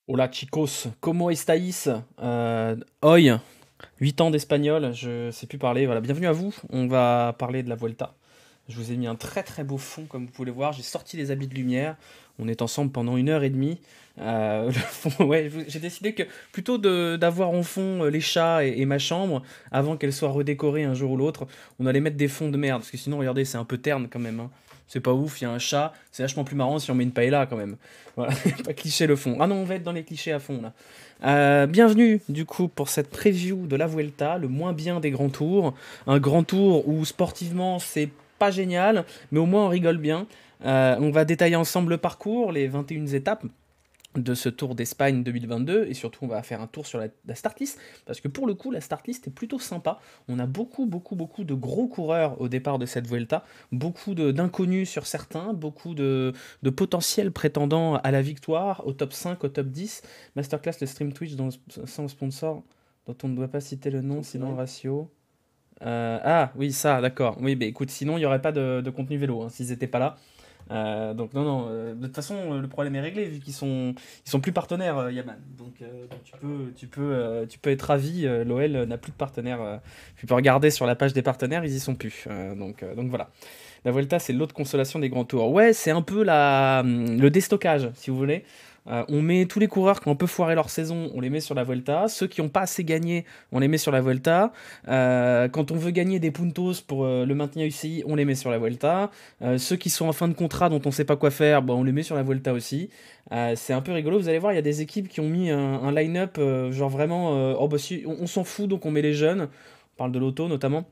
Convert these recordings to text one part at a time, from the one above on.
Hola chicos, ¿cómo estáis? Hoy, 8 ans d'espagnol, je sais plus parler, voilà, bienvenue à vous, on va parler de la Vuelta. Je vous ai mis un très très beau fond comme vous pouvez le voir, j'ai sorti les habits de lumière, on est ensemble pendant 1 heure et demie. Le fond, ouais, j'ai décidé que plutôt d'avoir en fond les chats et ma chambre, avant qu'elle soit redécorée un jour ou l'autre, on allait mettre des fonds de merde, parce que sinon regardez c'est un peu terne quand même, hein. C'est pas ouf, il y a un chat, c'est vachement plus marrant si on met une paella quand même. Voilà, pas cliché le fond. Ah non, on va être dans les clichés à fond là. Bienvenue du coup pour cette preview de la Vuelta, le moins bien des grands tours. Un grand tour où sportivement c'est pas génial, mais au moins on rigole bien. On va détailler ensemble le parcours, les 21 étapes de ce Tour d'Espagne 2022 et surtout on va faire un tour sur la start list parce que pour le coup la start list est plutôt sympa. On a beaucoup de gros coureurs au départ de cette Vuelta, beaucoup d'inconnus sur certains, beaucoup de potentiels prétendants à la victoire, au top 5, au top 10. Masterclass, le stream Twitch sans sponsor dont on ne doit pas citer le nom sinon le ratio. Ah oui ça d'accord, oui bah écoute sinon il n'y aurait pas de contenu vélo hein, s'ils n'étaient pas là. Donc non, non, de toute façon, le problème est réglé vu qu'ils sont plus partenaires, Yaman. Donc tu peux être ravi, l'OL n'a plus de partenaires. Tu peux regarder sur la page des partenaires, ils y sont plus. Donc voilà. La Vuelta, c'est l'autre consolation des grands tours. Ouais, c'est un peu le déstockage, si vous voulez. On met tous les coureurs qui ont un peu foiré leur saison, on les met sur la Vuelta. Ceux qui n'ont pas assez gagné, on les met sur la Vuelta. Quand on veut gagner des puntos pour le maintien UCI, on les met sur la Vuelta. Ceux qui sont en fin de contrat dont on ne sait pas quoi faire, on les met sur la Vuelta aussi. C'est un peu rigolo. Vous allez voir, il y a des équipes qui ont mis un line-up genre vraiment. Oh, bah, si, on s'en fout, donc on met les jeunes. On parle de l'auto notamment.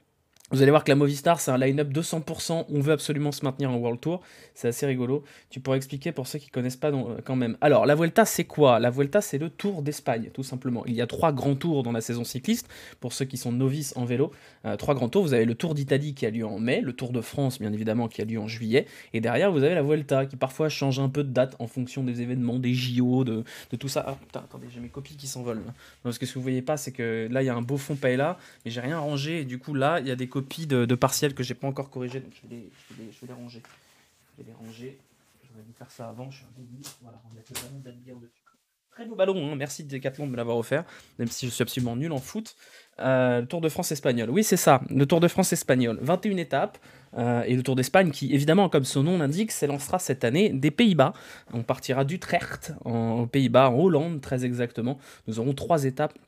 Vous allez voir que la Movistar, c'est un line-up de 100%. On veut absolument se maintenir en World Tour. C'est assez rigolo. Tu pourrais expliquer pour ceux qui connaissent pas quand même. Alors, la Vuelta, c'est quoi? La Vuelta, c'est le Tour d'Espagne, tout simplement. Il y a 3 grands tours dans la saison cycliste, pour ceux qui sont novices en vélo. 3 grands tours. Vous avez le Tour d'Italie qui a lieu en mai, le Tour de France, bien évidemment, qui a lieu en juillet. Et derrière, vous avez la Vuelta, qui parfois change un peu de date en fonction des événements, des JO, de tout ça. Ah putain, attendez, j'ai mes copies qui s'envolent là. Non, parce que ce que vous voyez pas, c'est que là, il y a un beau fond paella mais j'ai rien rangé et du coup là il y a des copies de partiels que j'ai pas encore corrigées donc je vais les ranger. Je vais les ranger. J'aurais dû faire ça avant, je suis un débile. Voilà, on va mettre le ballon d'Adbir dessus. Très beau ballon, hein. Merci Decathlon de me l'avoir offert, même si je suis absolument nul en foot. Le Tour de France espagnol, oui c'est ça, le Tour de France espagnol, 21 étapes, et le Tour d'Espagne qui évidemment comme son nom l'indique s'élancera cette année des Pays-Bas. On partira d'Utrecht aux Pays-Bas, en Hollande très exactement. Nous aurons 3 étapes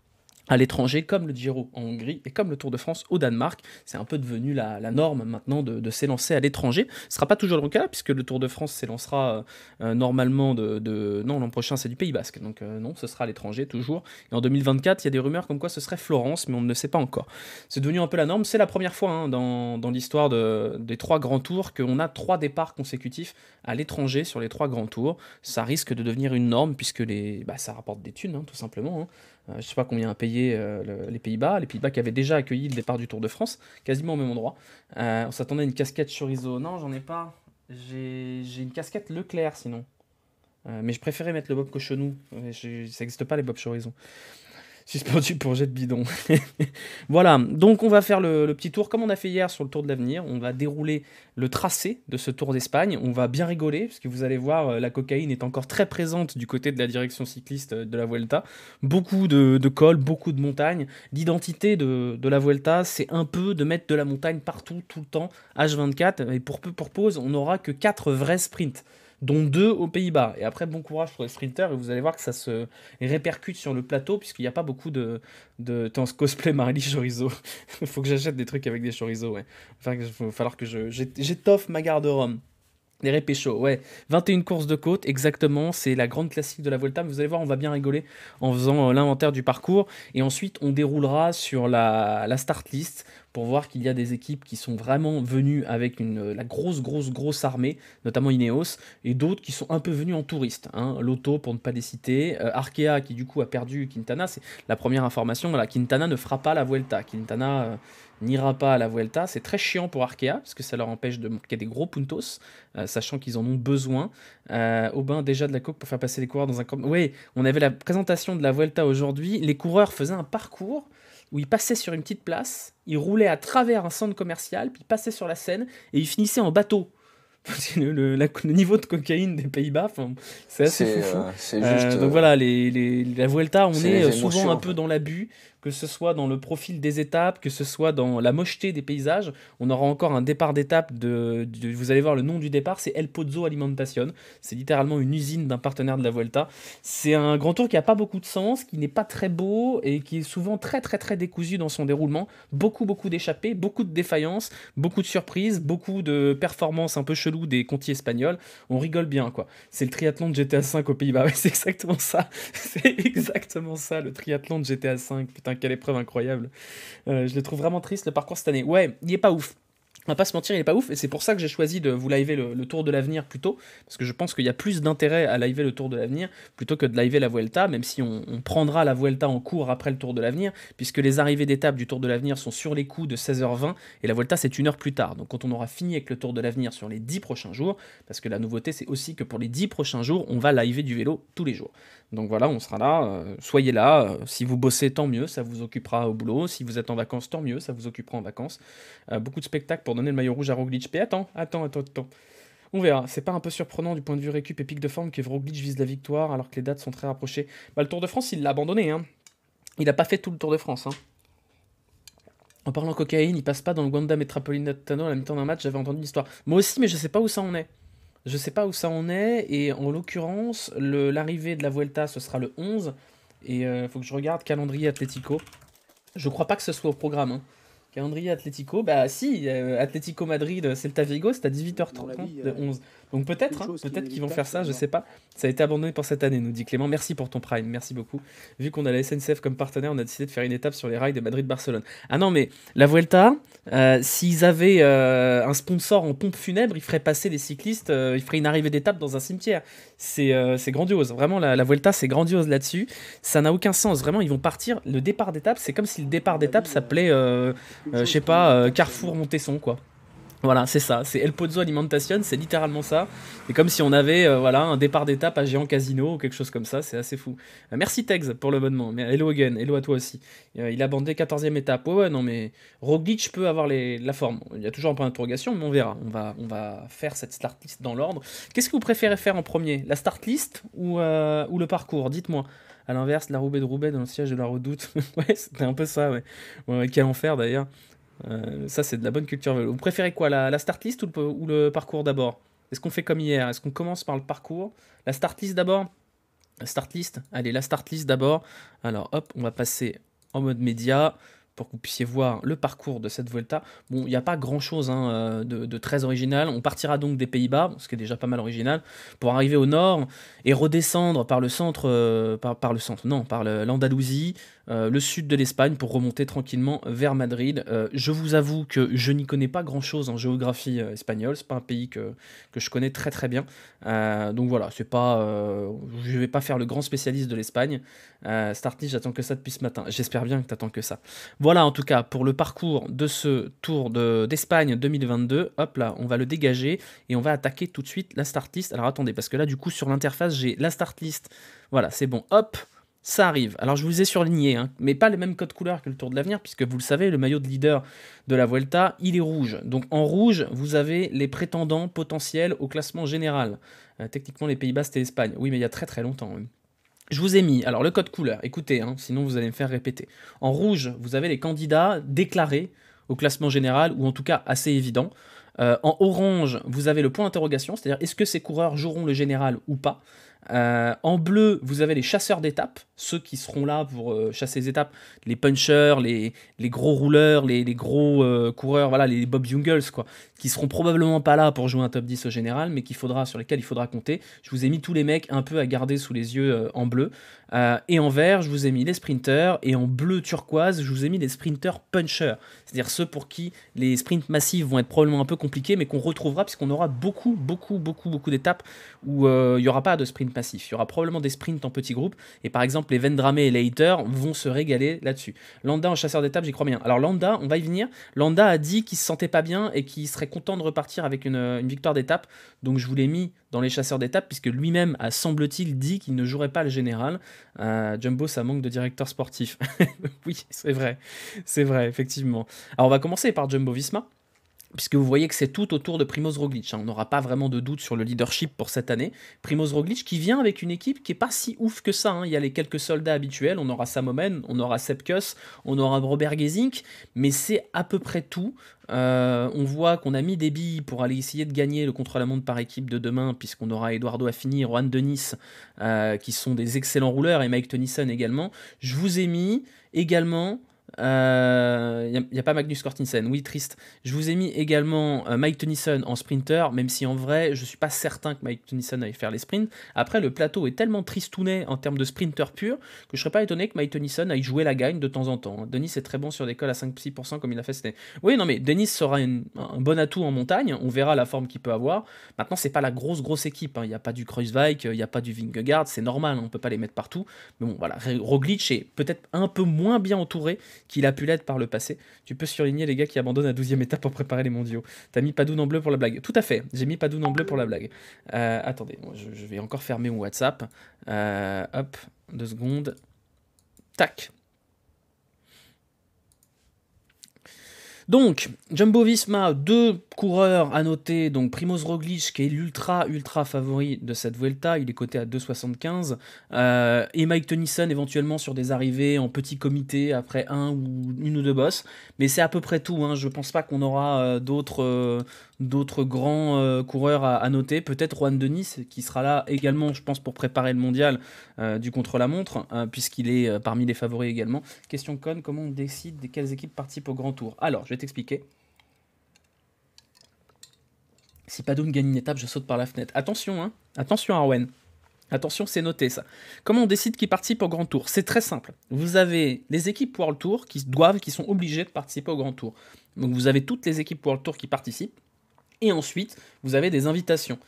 à l'étranger, comme le Giro en Hongrie et comme le Tour de France au Danemark. C'est un peu devenu la norme maintenant de s'élancer à l'étranger. Ce ne sera pas toujours le cas, puisque le Tour de France s'élancera normalement Non, l'an prochain, c'est du Pays Basque. Donc non, ce sera à l'étranger toujours. Et en 2024, il y a des rumeurs comme quoi ce serait Florence, mais on ne le sait pas encore. C'est devenu un peu la norme. C'est la première fois hein, dans l'histoire des 3 grands tours qu'on a 3 départs consécutifs à l'étranger sur les 3 grands tours. Ça risque de devenir une norme, puisque ça rapporte des thunes, hein, tout simplement. Hein. Je ne sais pas combien a payé les Pays-Bas. Les Pays-Bas qui avaient déjà accueilli le départ du Tour de France, quasiment au même endroit. On s'attendait à une casquette chorizo. Non, j'en ai pas. J'ai une casquette Leclerc sinon. Mais je préférais mettre le Bob Cochonou. Ça n'existe pas les Bob chorizo. Suspendu pour jet de bidon. Voilà, donc on va faire le petit tour comme on a fait hier sur le Tour de l'Avenir. On va dérouler le tracé de ce Tour d'Espagne. On va bien rigoler, parce que vous allez voir, la cocaïne est encore très présente du côté de la direction cycliste de la Vuelta. Beaucoup de cols, beaucoup de montagnes. L'identité de la Vuelta, c'est un peu de mettre de la montagne partout, tout le temps, H24. Et pour pause, on n'aura que 4 vrais sprints dont 2 aux Pays-Bas. Et après, bon courage pour les sprinters, et vous allez voir que ça se répercute sur le plateau, puisqu'il n'y a pas beaucoup T'es en cosplay Marily Chorizo. Il faut que j'achète des trucs avec des chorizo, ouais. Enfin, il va falloir que j'étoffe ma garde-robe. Les répéchos, ouais. 21 courses de côte, exactement. C'est la grande classique de la Volta. Mais vous allez voir, on va bien rigoler en faisant l'inventaire du parcours. Et ensuite, on déroulera sur la start list pour voir qu'il y a des équipes qui sont vraiment venues avec la grosse armée, notamment Ineos, et d'autres qui sont un peu venus en touriste. Hein. Lotto, pour ne pas les citer. Arkea, qui du coup a perdu Quintana. C'est la première information. Voilà, Quintana ne fera pas la Vuelta. Quintana n'ira pas à la Vuelta. C'est très chiant pour Arkea, parce que ça leur empêche de marquer des gros puntos. Sachant qu'ils en ont besoin. Aubin, déjà de la coke pour faire passer les coureurs dans un camp. Oui, on avait la présentation de la Vuelta aujourd'hui. Les coureurs faisaient un parcours où il passait sur une petite place, il roulait à travers un centre commercial, puis il passait sur la Seine, et il finissait en bateau. Le niveau de cocaïne des Pays-Bas, c'est assez foufou. C'est juste. Donc voilà, la Vuelta, on C'est est les souvent émotions, un en peu fait. dans l'abus, que ce soit dans le profil des étapes, que ce soit dans la mocheté des paysages. On aura encore un départ d'étape vous allez voir le nom du départ, c'est El Pozo Alimentación. C'est littéralement une usine d'un partenaire de la Vuelta. C'est un grand tour qui n'a pas beaucoup de sens, qui n'est pas très beau et qui est souvent très très très décousu dans son déroulement. Beaucoup d'échappées, beaucoup de défaillances, beaucoup de surprises, beaucoup de performances un peu cheloues des contis espagnols. On rigole bien, quoi. C'est le triathlon de GTA V aux Pays-Bas. Ouais, c'est exactement ça. C'est exactement ça, le triathlon de GTA V. Putain, quelle épreuve incroyable. Je le trouve vraiment triste, le parcours cette année. Ouais, il est pas ouf. On va pas se mentir, il est pas ouf, et c'est pour ça que j'ai choisi de vous liver le Tour de l'Avenir plus tôt, parce que je pense qu'il y a plus d'intérêt à liver le Tour de l'Avenir plutôt que de liver la Vuelta, même si on prendra la Vuelta en cours après le Tour de l'Avenir, puisque les arrivées d'étape du Tour de l'Avenir sont sur les coups de 16h20, et la Vuelta c'est 1 heure plus tard. Donc quand on aura fini avec le Tour de l'Avenir sur les 10 prochains jours, parce que la nouveauté c'est aussi que pour les 10 prochains jours, on va liver du vélo tous les jours. Donc voilà, on sera là, soyez là, si vous bossez tant mieux, ça vous occupera au boulot, si vous êtes en vacances tant mieux, ça vous occupera en vacances. Beaucoup de spectacles pour donner le maillot rouge à Roglic. Mais attends. On verra. C'est pas un peu surprenant du point de vue récup et pic de forme que Roglic vise la victoire alors que les dates sont très rapprochées. Bah, le Tour de France, il l'a abandonné. Hein. Il a pas fait tout le Tour de France. Hein. En parlant cocaïne, il passe pas dans le Wanda Metropolitano à la mi-temps d'un match. J'avais entendu l'histoire. Moi aussi, mais je sais pas où ça en est. Je sais pas où ça en est. Et en l'occurrence, l'arrivée de la Vuelta, ce sera le 11. Et faut que je regarde calendrier Atlético. Je crois pas que ce soit au programme. Hein. Calendrier Atlético, bah si, Atlético Madrid, Celta Vigo, c'est à 18h30 de 11. Donc peut-être, hein, peut-être qu'ils vont faire ça, je sais pas. Ça a été abandonné pour cette année, nous dit Clément. Merci pour ton Prime, merci beaucoup. Vu qu'on a la SNCF comme partenaire, on a décidé de faire une étape sur les rails de Madrid-Barcelone. Ah non, mais la Vuelta, s'ils avaient un sponsor en pompe funèbre, ils feraient passer les cyclistes, ils feraient une arrivée d'étape dans un cimetière. C'est grandiose, vraiment, la Vuelta, c'est grandiose là-dessus. Ça n'a aucun sens, vraiment, ils vont partir. Le départ d'étape, c'est comme si le départ d'étape s'appelait, je sais pas, Carrefour Montesson, quoi. Voilà, c'est ça, c'est El Pozo Alimentación, c'est littéralement ça. C'est comme si on avait voilà, un départ d'étape à Géant Casino ou quelque chose comme ça, c'est assez fou. Merci Tex pour l'abonnement, mais hello again, hello à toi aussi. Il a abandonné 14e étape, ouais, non mais Roglic peut avoir la forme. Il y a toujours un point d'interrogation, mais on verra. On va faire cette start list dans l'ordre. Qu'est-ce que vous préférez faire en premier, la start list ou le parcours? Dites-moi. À l'inverse, la Roubaix de Roubaix dans le siège de la Redoute. Ouais, c'était un peu ça, ouais. Ouais, quel enfer d'ailleurs. Ça, c'est de la bonne culture vélo. Vous préférez quoi, la start list ou le parcours d'abord? Est-ce qu'on fait comme hier? Est-ce qu'on commence par le parcours? La start list d'abord? La start list? Allez, la start list d'abord. Alors, hop, on va passer en mode média pour que vous puissiez voir le parcours de cette Vuelta. Bon, il n'y a pas grand-chose hein, de très original. On partira donc des Pays-Bas, ce qui est déjà pas mal original, pour arriver au nord et redescendre par le centre, par l'Andalousie, le sud de l'Espagne pour remonter tranquillement vers Madrid. Je vous avoue que je n'y connais pas grand-chose en géographie espagnole. C'est pas un pays que je connais très très bien. Donc voilà, c'est pas, je vais pas faire le grand spécialiste de l'Espagne. Starty, j'attends que ça depuis ce matin. J'espère bien que t'attends que ça. Voilà en tout cas pour le parcours de ce Tour d'Espagne 2022. Hop là, on va le dégager et on va attaquer tout de suite la start list. Alors attendez, parce que là du coup sur l'interface j'ai la start list. Voilà, c'est bon. Hop. Ça arrive. Alors je vous ai surligné, hein, mais pas les mêmes codes couleurs que le Tour de l'Avenir, puisque vous le savez, le maillot de leader de la Vuelta, il est rouge. Donc en rouge, vous avez les prétendants potentiels au classement général. Techniquement, les Pays-Bas, c'était l'Espagne. Oui, mais il y a très très longtemps. Hein. Je vous ai mis, alors le code couleur, écoutez, hein, sinon vous allez me faire répéter. En rouge, vous avez les candidats déclarés au classement général, ou en tout cas assez évidents. En orange, vous avez le point d'interrogation, c'est-à-dire est-ce que ces coureurs joueront le général ou pas. En bleu, vous avez les chasseurs d'étapes, ceux qui seront là pour chasser les étapes, les punchers, les gros rouleurs, les gros coureurs, voilà, les Bob Jungels, quoi, qui seront probablement pas là pour jouer un top 10 au général, mais sur lesquels il faudra compter. Je vous ai mis tous les mecs un peu à garder sous les yeux en bleu. Et en vert, je vous ai mis les sprinters, et en bleu turquoise, je vous ai mis les sprinters punchers, c'est-à-dire ceux pour qui les sprints massifs vont être probablement un peu compliqués, mais qu'on retrouvera puisqu'on aura beaucoup d'étapes où il n'y aura pas de sprint massif. Il y aura probablement des sprints en petits groupes, et par exemple, les Vendrame et les Haters vont se régaler là-dessus. Landa en chasseur d'étape, j'y crois bien. Alors Landa, on va y venir. Landa a dit qu'il se sentait pas bien et qu'il serait content de repartir avec une victoire d'étape, donc je vous l'ai mis dans les chasseurs d'étape, puisque lui-même a, semble-t-il, dit qu'il ne jouerait pas le général. Jumbo, ça manque de directeur sportif. Oui, c'est vrai, effectivement. Alors on va commencer par Jumbo-Visma, puisque vous voyez que c'est tout autour de Primoz Roglic. On n'aura pas vraiment de doute sur le leadership pour cette année. Primoz Roglic qui vient avec une équipe qui n'est pas si ouf que ça. Il y a les quelques soldats habituels, on aura Sam Oomen, on aura Sepp Kuss, on aura Robert Gesink, mais c'est à peu près tout. On voit qu'on a mis des billes pour aller essayer de gagner le contre-la-montre par équipe de demain, puisqu'on aura Eduardo Affini, Juan Denis, qui sont des excellents rouleurs, et Mike Tennyson également. Je vous ai mis également... Il n'y a pas Magnus Kortinsen, oui, triste. Je vous ai mis également Mike Tennyson en sprinter, même si en vrai, je ne suis pas certain que Mike Tennyson aille faire les sprints. Après, le plateau est tellement tristounet en termes de sprinter pur que je ne serais pas étonné que Mike Tennyson aille jouer la gagne de temps en temps. Denis est très bon sur des cols à 5-6% comme il a fait cette année. Oui, non, mais Denis sera un bon atout en montagne, on verra la forme qu'il peut avoir. Maintenant, c'est pas la grosse équipe, il n'y a pas du Kruijswijk, il n'y a pas du Vingegaard, c'est normal, on ne peut pas les mettre partout. Mais bon, voilà, Roglic est peut-être un peu moins bien entouré qu'il a pu l'être par le passé. Tu peux surligner les gars qui abandonnent à 12e étape pour préparer les mondiaux. T'as mis Padoun en bleu pour la blague. Tout à fait, j'ai mis Padoun en bleu pour la blague. Attendez, je vais encore fermer mon WhatsApp. Hop, 2 secondes. Tac. Donc, Jumbo-Visma, 2 coureurs à noter, donc Primoz Roglic qui est l'ultra favori de cette Vuelta, il est coté à 2,75, et Mike Tennyson éventuellement sur des arrivées en petit comité après une ou deux bosses, mais c'est à peu près tout, je pense pas qu'on aura d'autres grands coureurs à noter, peut-être Juan Denis qui sera là également je pense pour préparer le mondial du contre-la-montre, puisqu'il est parmi les favoris également. Question conne, comment on décide de quelles équipes participent au grand tour? Alors, je vais t'expliquer. Si Padoun gagne une étape, je saute par la fenêtre. Attention, attention Arwen. Attention, c'est noté ça. Comment on décide qui participe au Grand Tour? C'est très simple. Vous avez les équipes World Tour qui sont obligées de participer au Grand Tour. Donc vous avez toutes les équipes World Tour qui participent. Et ensuite, vous avez des invitations.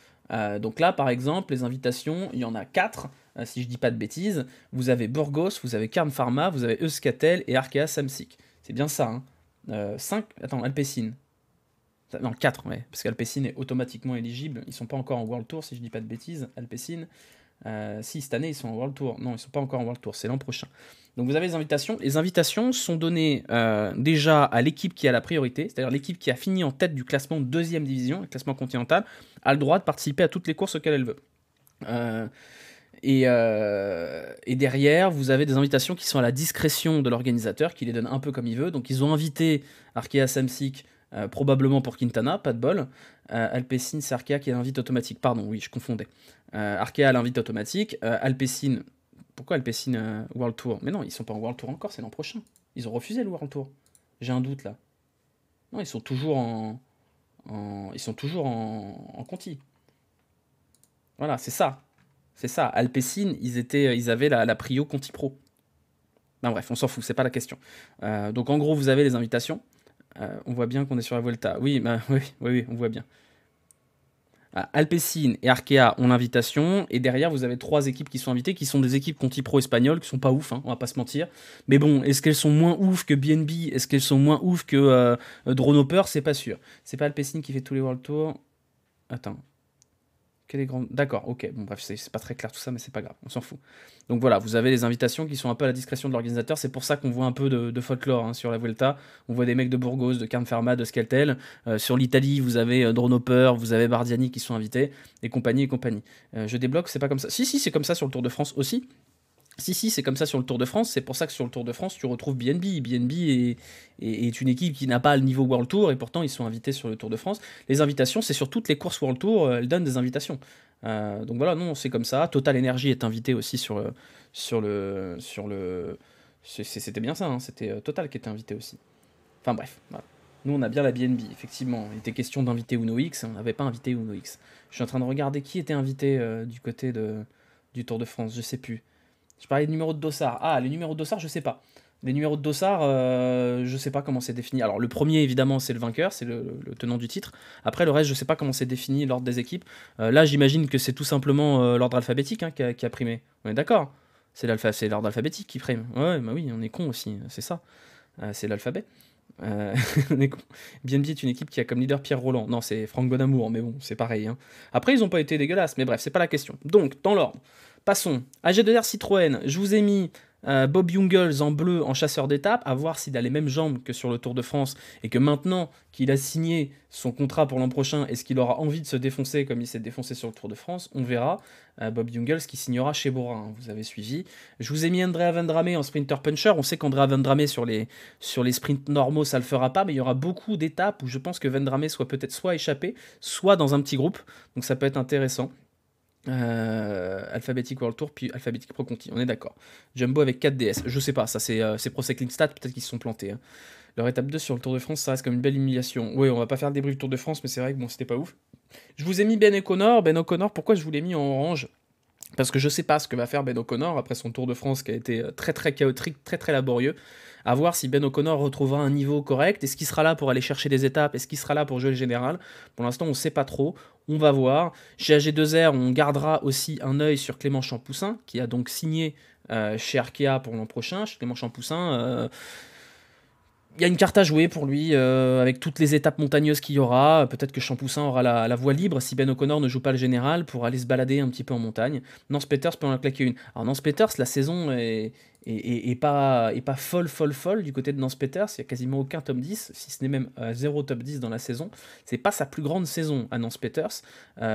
Donc là, par exemple, les invitations, il y en a 4, si je dis pas de bêtises. Vous avez Burgos, vous avez Cairn Pharma, vous avez Euskaltel et Arkea Samsic. C'est bien ça, 5, attends, Alpecin. Non, 4, ouais, parce qu'Alpecin est automatiquement éligible. Ils sont pas encore en World Tour, si je dis pas de bêtises. Alpecin, si, cette année, ils sont en World Tour. Non, ils sont pas encore en World Tour, c'est l'an prochain. Donc vous avez les invitations. Les invitations sont données déjà à l'équipe qui a la priorité, c'est-à-dire l'équipe qui a fini en tête du classement 2e division, le classement continental, a le droit de participer à toutes les courses auxquelles elle veut. Et derrière, vous avez des invitations qui sont à la discrétion de l'organisateur, qui les donne un peu comme il veut. Donc ils ont invité Arkea Samsic, probablement pour Quintana, pas de bol. Alpecin, c'est Arkea qui a l'invite automatique. Pardon, oui, je confondais. Arkea a l'invite automatique. Alpecin, pourquoi Alpecin World Tour? Mais non, ils sont pas en World Tour encore, c'est l'an prochain. Ils ont refusé le World Tour. J'ai un doute là. Non, ils sont toujours en Conti. Voilà, c'est ça. C'est ça. Alpecin, ils avaient la Prio Conti Pro. Ben bref, on s'en fout, c'est pas la question. Donc en gros, vous avez les invitations. On voit bien qu'on est sur la Vuelta. Oui, oui, on voit bien. Alpecin et Arkea ont l'invitation, et derrière vous avez 3 équipes qui sont invitées, qui sont des équipes Conti Pro espagnoles, qui sont pas ouf, on va pas se mentir. Mais bon, est-ce qu'elles sont moins ouf que BNB? Est-ce qu'elles sont moins ouf que Dronhopper? C'est pas sûr. C'est pas Alpecin qui fait tous les World Tours. Attends. Quelle est grande... D'accord, ok. Bon, bref, c'est pas très clair tout ça, mais c'est pas grave, on s'en fout. Donc voilà, vous avez les invitations qui sont un peu à la discrétion de l'organisateur. C'est pour ça qu'on voit un peu de folklore sur la Vuelta. On voit des mecs de Burgos, de Cairn Pharma, de Euskaltel. Sur l'Italie, vous avez Dronhopper, vous avez Bardiani qui sont invités, et compagnie. Je débloque, c'est pas comme ça. Si, c'est comme ça sur le Tour de France aussi. Si, c'est comme ça sur le Tour de France. C'est pour ça que sur le Tour de France, tu retrouves BNB. BNB est une équipe qui n'a pas le niveau World Tour, et pourtant ils sont invités sur le Tour de France. Les invitations, c'est sur toutes les courses World Tour, elles donnent des invitations. Donc voilà, non, c'est comme ça. Total Energy est invité aussi sur le. C'était bien ça, c'était Total qui était invité aussi. Enfin bref, voilà. Nous on a bien la BNB, effectivement. Il était question d'inviter Uno X, on n'avait pas invité Uno X. Je suis en train de regarder qui était invité du côté du Tour de France, je sais plus. Je parlais de numéro de dossard. Ah, les numéros de dossard, je sais pas. Les numéros de dossard, je sais pas comment c'est défini. Alors le premier évidemment c'est le vainqueur, c'est le tenant du titre. Après le reste je sais pas comment c'est défini l'ordre des équipes. Là j'imagine que c'est tout simplement l'ordre alphabétique hein, qui a primé. On est d'accord? C'est l'ordre alphabétique qui prime. Ouais bah oui on est con aussi, c'est ça. C'est l'alphabet. On est con. BNB est une équipe qui a comme leader Pierre Roland. Non c'est Franck Bonamour mais bon c'est pareil. Hein. Après ils ont pas été dégueulasses mais bref c'est pas la question. Donc dans l'ordre. Passons. AG2R Citroën, je vous ai mis Bob Jungels en bleu en chasseur d'étape, à voir s'il a les mêmes jambes que sur le Tour de France et que maintenant qu'il a signé son contrat pour l'an prochain, est-ce qu'il aura envie de se défoncer comme il s'est défoncé sur le Tour de France? On verra. Bob Jungels qui signera chez Bora, hein, vous avez suivi. Je vous ai mis Andrea Vendrame en sprinter puncher. On sait qu'Andrea Vendrame sur les sprints normaux ça le fera pas, mais il y aura beaucoup d'étapes où je pense que Vendrame soit peut-être soit échappé, soit dans un petit groupe. Donc ça peut être intéressant. Alphabetic World Tour, puis Alphabetic Pro Conti, on est d'accord. Jumbo avec 4 DS, je sais pas, ça c'est Pro Cycling Stats, peut-être qu'ils se sont plantés. Hein. Leur étape 2 sur le Tour de France, ça reste comme une belle humiliation. Oui, on va pas faire le débrief du Tour de France, mais c'est vrai que bon, c'était pas ouf. Je vous ai mis Ben O'Connor. Ben O'Connor, pourquoi je vous l'ai mis en orange? Parce que je sais pas ce que va faire Ben O'Connor après son Tour de France qui a été très très chaotique, très très laborieux. À voir si Ben O'Connor retrouvera un niveau correct. Est-ce qu'il sera là pour aller chercher des étapes? Est-ce qu'il sera là pour jouer le général? Pour l'instant, on ne sait pas trop. On va voir. Chez AG2R, on gardera aussi un œil sur Clément Champoussin, qui a donc signé chez Arkea pour l'an prochain. Chez Clément Champoussin, il y a une carte à jouer pour lui, avec toutes les étapes montagneuses qu'il y aura. Peut-être que Champoussin aura la voie libre si Ben O'Connor ne joue pas le général pour aller se balader un petit peu en montagne. Nance Peters peut en claquer une. Alors Nance Peters, la saison est pas folle du côté de Nance Peters. Il n'y a quasiment aucun top 10, si ce n'est même zéro top 10 dans la saison. C'est pas sa plus grande saison à Nance Peters.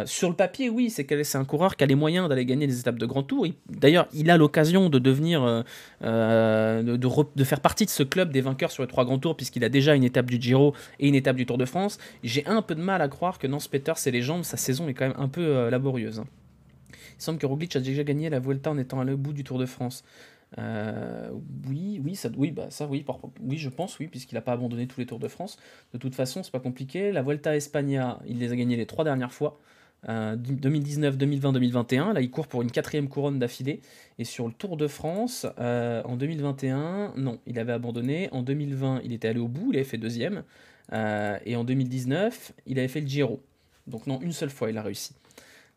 Sur le papier, oui, c'est un coureur qui a les moyens d'aller gagner des étapes de grand tour. D'ailleurs, il a l'occasion de devenir, de faire partie de ce club des vainqueurs sur les 3 grands tours, puisqu'il a déjà une étape du Giro et une étape du Tour de France. J'ai un peu de mal à croire que Nance Peters et les jambes, sa saison est quand même un peu laborieuse. Hein. Il semble que Roglic a déjà gagné la Vuelta en étant à le bout du Tour de France. Oui, je pense, oui, puisqu'il n'a pas abandonné tous les Tours de France. De toute façon, c'est pas compliqué. La Vuelta à España, il les a gagnés les 3 dernières fois. 2019, 2020, 2021. Là, il court pour une 4e couronne d'affilée. Et sur le Tour de France, en 2021, non, il avait abandonné. En 2020, il était allé au bout, il avait fait 2e. Et en 2019, il avait fait le Giro. Donc non, une seule fois, il a réussi.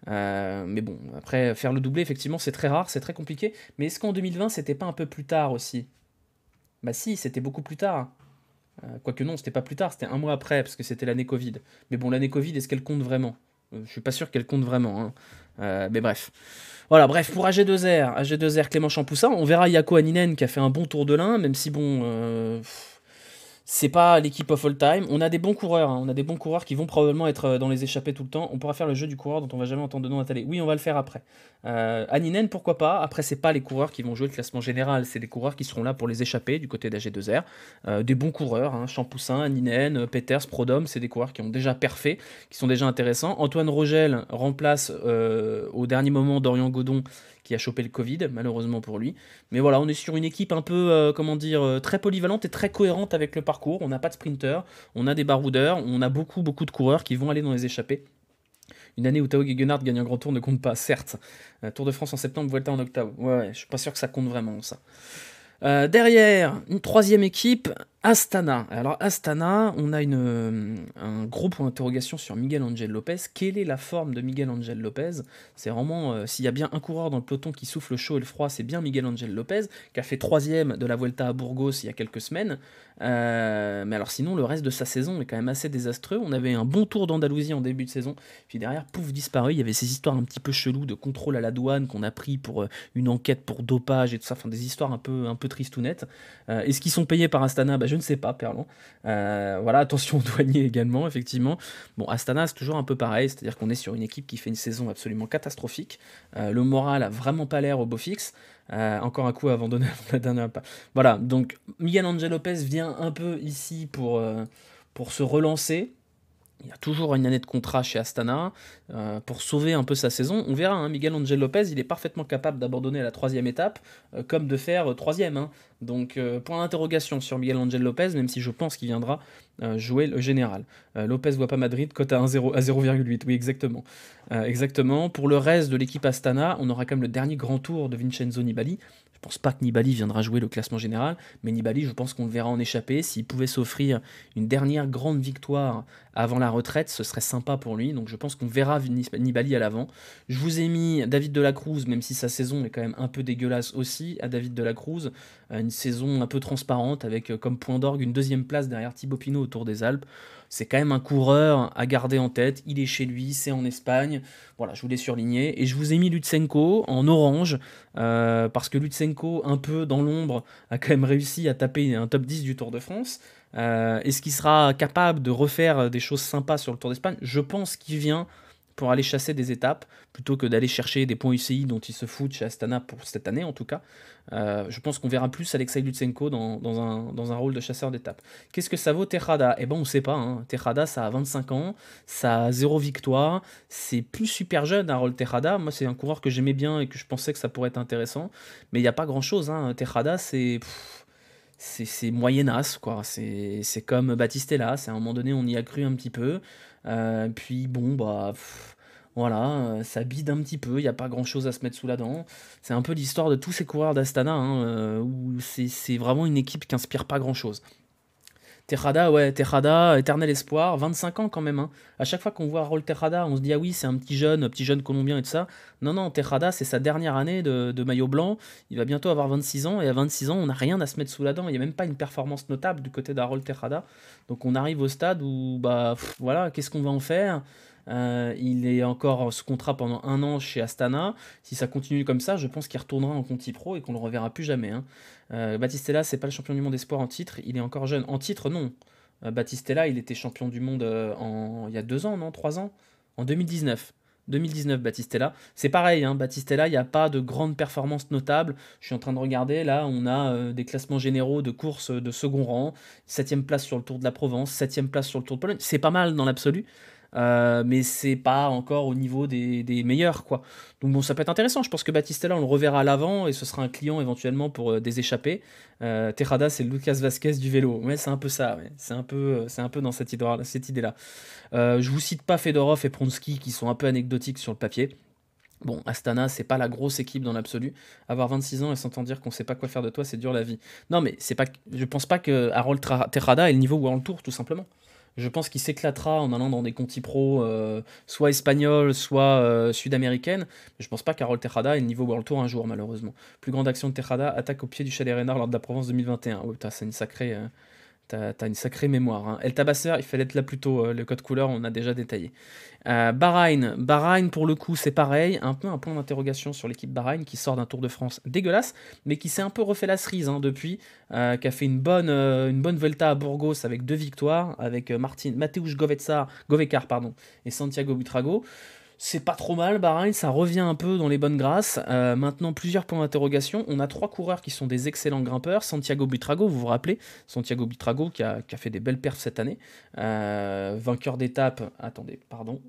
Mais bon, après, faire le doublé, effectivement, c'est très rare, c'est très compliqué. Mais est-ce qu'en 2020, c'était pas un peu plus tard aussi? Bah si, c'était beaucoup plus tard. Quoique non, c'était pas plus tard, c'était un mois après, parce que c'était l'année Covid. Mais bon, l'année Covid, est-ce qu'elle compte vraiment? Je suis pas sûr qu'elle compte vraiment. Hein. Mais bref. Voilà, bref, pour AG2R, Clément Champoussin, on verra Jaakko Hänninen qui a fait un bon tour de l'Ain, même si bon... c'est pas l'équipe of all time. On a des bons coureurs, hein. On a des bons coureurs qui vont probablement être dans les échappées tout le temps. On pourra faire le jeu du coureur dont on va jamais entendre de nom à télé. Oui, on va le faire après. Hänninen, pourquoi pas. Après, c'est pas les coureurs qui vont jouer le classement général, c'est les coureurs qui seront là pour les échappées du côté d'AG2R. Des bons coureurs, hein. Champoussin, Hänninen, Peters, Prodhomme, c'est des coureurs qui ont déjà perfait, qui sont déjà intéressants. Antoine Rogel remplace au dernier moment Dorian Godon qui a chopé le Covid, malheureusement pour lui. Mais voilà, on est sur une équipe un peu, très polyvalente et très cohérente avec le parcours. On n'a pas de sprinter, on a des baroudeurs, on a beaucoup de coureurs qui vont aller dans les échappées. Une année où Tao Gegenhardt gagne un grand tour ne compte pas, certes. Tour de France en septembre, Vuelta en octobre. Ouais, je suis pas sûr que ça compte vraiment, ça. Derrière, une 3e équipe, Astana. Alors Astana, on a un gros point d'interrogation sur Miguel Angel Lopez. Quelle est la forme de Miguel Angel Lopez? C'est vraiment, s'il y a bien un coureur dans le peloton qui souffle le chaud et le froid, c'est bien Miguel Angel Lopez, qui a fait 3e de la Vuelta à Burgos il y a quelques semaines. Mais alors sinon, le reste de sa saison est quand même assez désastreux. On avait un bon tour d'Andalousie en début de saison, puis derrière, pouf, disparu. Il y avait ces histoires un petit peu cheloues de contrôle à la douane qu'on a pris pour une enquête pour dopage et tout ça, enfin des histoires un peu tristounettes. Est-ce qu'ils sont payés par Astana? Je ne sais pas, Perlan. Voilà, attention aux douaniers également, effectivement. Bon, Astana, c'est toujours un peu pareil, c'est-à-dire qu'on est sur une équipe qui fait une saison absolument catastrophique. Le moral a vraiment pas l'air au beau fixe. Encore un coup avant de donner la dernière pas. Voilà, donc Miguel Angel Lopez vient un peu ici pour se relancer. Il y a toujours une année de contrat chez Astana pour sauver un peu sa saison. On verra, hein, Miguel Angel Lopez, il est parfaitement capable d'abandonner à la 3e étape, comme de faire 3e. Hein. Donc, point d'interrogation sur Miguel Angel Lopez, même si je pense qu'il viendra jouer le général. Lopez voit pas Madrid, cote à 1,0 à 0,8, oui, exactement. Exactement. Pour le reste de l'équipe Astana, on aura quand même le dernier grand tour de Vincenzo Nibali. Je pense pas que Nibali viendra jouer le classement général, mais Nibali, je pense qu'on le verra en échappée. S'il pouvait s'offrir une dernière grande victoire avant la retraite, ce serait sympa pour lui. Donc je pense qu'on verra Nibali à l'avant. Je vous ai mis David de la Cruz, même si sa saison est quand même un peu dégueulasse aussi, à David de la Cruz. Une saison un peu transparente avec comme point d'orgue une deuxième place derrière Thibaut Pinot au Tour des Alpes. C'est quand même un coureur à garder en tête. Il est chez lui, c'est en Espagne. Voilà, je vous l'ai surligné. Et je vous ai mis Lutsenko en orange, parce que Lutsenko, un peu dans l'ombre, a quand même réussi à taper un top 10 du Tour de France. Est-ce qu'il sera capable de refaire des choses sympas sur le Tour d'Espagne? Je pense qu'il vient pour aller chasser des étapes, plutôt que d'aller chercher des points UCI dont il se fout chez Astana pour cette année en tout cas. Je pense qu'on verra plus Alexei Lutsenko dans un rôle de chasseur d'étapes. Qu'est-ce que ça vaut Tejada? Eh ben on sait pas, hein. Tejada ça a 25 ans, ça a 0 victoire, c'est plus super jeune Harold Tejada. Moi c'est un coureur que j'aimais bien et que je pensais que ça pourrait être intéressant, mais il n'y a pas grand chose, hein. Tejada c'est moyennasse, quoi. C'est comme Battistella, c'est à un moment donné, on y a cru un petit peu. Puis bon, bah voilà, ça bide un petit peu, il n'y a pas grand chose à se mettre sous la dent. C'est un peu l'histoire de tous ces coureurs d'Astana, hein, où c'est vraiment une équipe qui inspire pas grand chose. Tejada, ouais, Tejada, éternel espoir, 25 ans quand même, hein. À chaque fois qu'on voit Raúl Tejada, on se dit ah oui, c'est un petit jeune colombien et tout ça. Non, non, Tejada, c'est sa dernière année de maillot blanc. Il va bientôt avoir 26 ans et à 26 ans, on n'a rien à se mettre sous la dent. Il n'y a même pas une performance notable du côté d'Harold Tejada. Donc on arrive au stade où, bah voilà, qu'est-ce qu'on va en faire? Il est encore sous contrat pendant un an chez Astana. Si ça continue comme ça, je pense qu'il retournera en Conti Pro et qu'on le reverra plus jamais, hein. Battistella, c'est pas le champion du monde espoir en titre, il est encore jeune. En titre, non. Battistella, il était champion du monde il y a 2 ans, non? 3 ans? En 2019. 2019, Battistella. C'est pareil, hein, Battistella, il n'y a pas de grandes performances notables. Je suis en train de regarder, là, on a des classements généraux de courses de second rang. 7ème place sur le Tour de la Provence, 7ème place sur le Tour de Pologne. C'est pas mal dans l'absolu. Mais c'est pas encore au niveau des meilleurs, quoi. Donc bon, ça peut être intéressant. Je pense que Battistella, on le reverra à l'avant et ce sera un client éventuellement pour des échappées. Tejada, c'est le Lucas Vasquez du vélo. Ouais, c'est un peu ça. Ouais. C'est un peu dans cette idée-là. Je vous cite pas Fedorov et Pronsky qui sont un peu anecdotiques sur le papier. Bon, Astana, c'est pas la grosse équipe dans l'absolu. Avoir 26 ans et s'entendre dire qu'on sait pas quoi faire de toi, c'est dur la vie. Non, mais c'est pas, je pense pas que Harold Tejada ait le niveau World Tour, tout simplement. Je pense qu'il s'éclatera en allant dans des Conti Pro, soit espagnoles, soit sud-américaines. Mais je pense pas qu'Harold Tejada ait le niveau World Tour un jour, malheureusement. Plus grande action de Tejada, attaque au pied du Chalet Reynard lors de la Provence 2021. Ouais, putain, c'est une sacrée. T'as une sacrée mémoire, hein. El Tabasser, il fallait être là plus tôt. Le code couleur, on a déjà détaillé. Bahreïn, pour le coup, c'est pareil. Un peu un point d'interrogation sur l'équipe Bahreïn qui sort d'un Tour de France dégueulasse, mais qui s'est un peu refait la cerise, hein, depuis. Qui a fait une bonne Vuelta à Burgos avec 2 victoires, avec Mateusz Govekar pardon, et Santiago Buitrago. C'est pas trop mal, Bahreïn, ça revient un peu dans les bonnes grâces. Maintenant, plusieurs points d'interrogation. On a 3 coureurs qui sont des excellents grimpeurs. Santiago Buitrago, vous vous rappelez? Santiago Buitrago qui a fait des belles perfs cette année. Vainqueur d'étape. Attendez, pardon.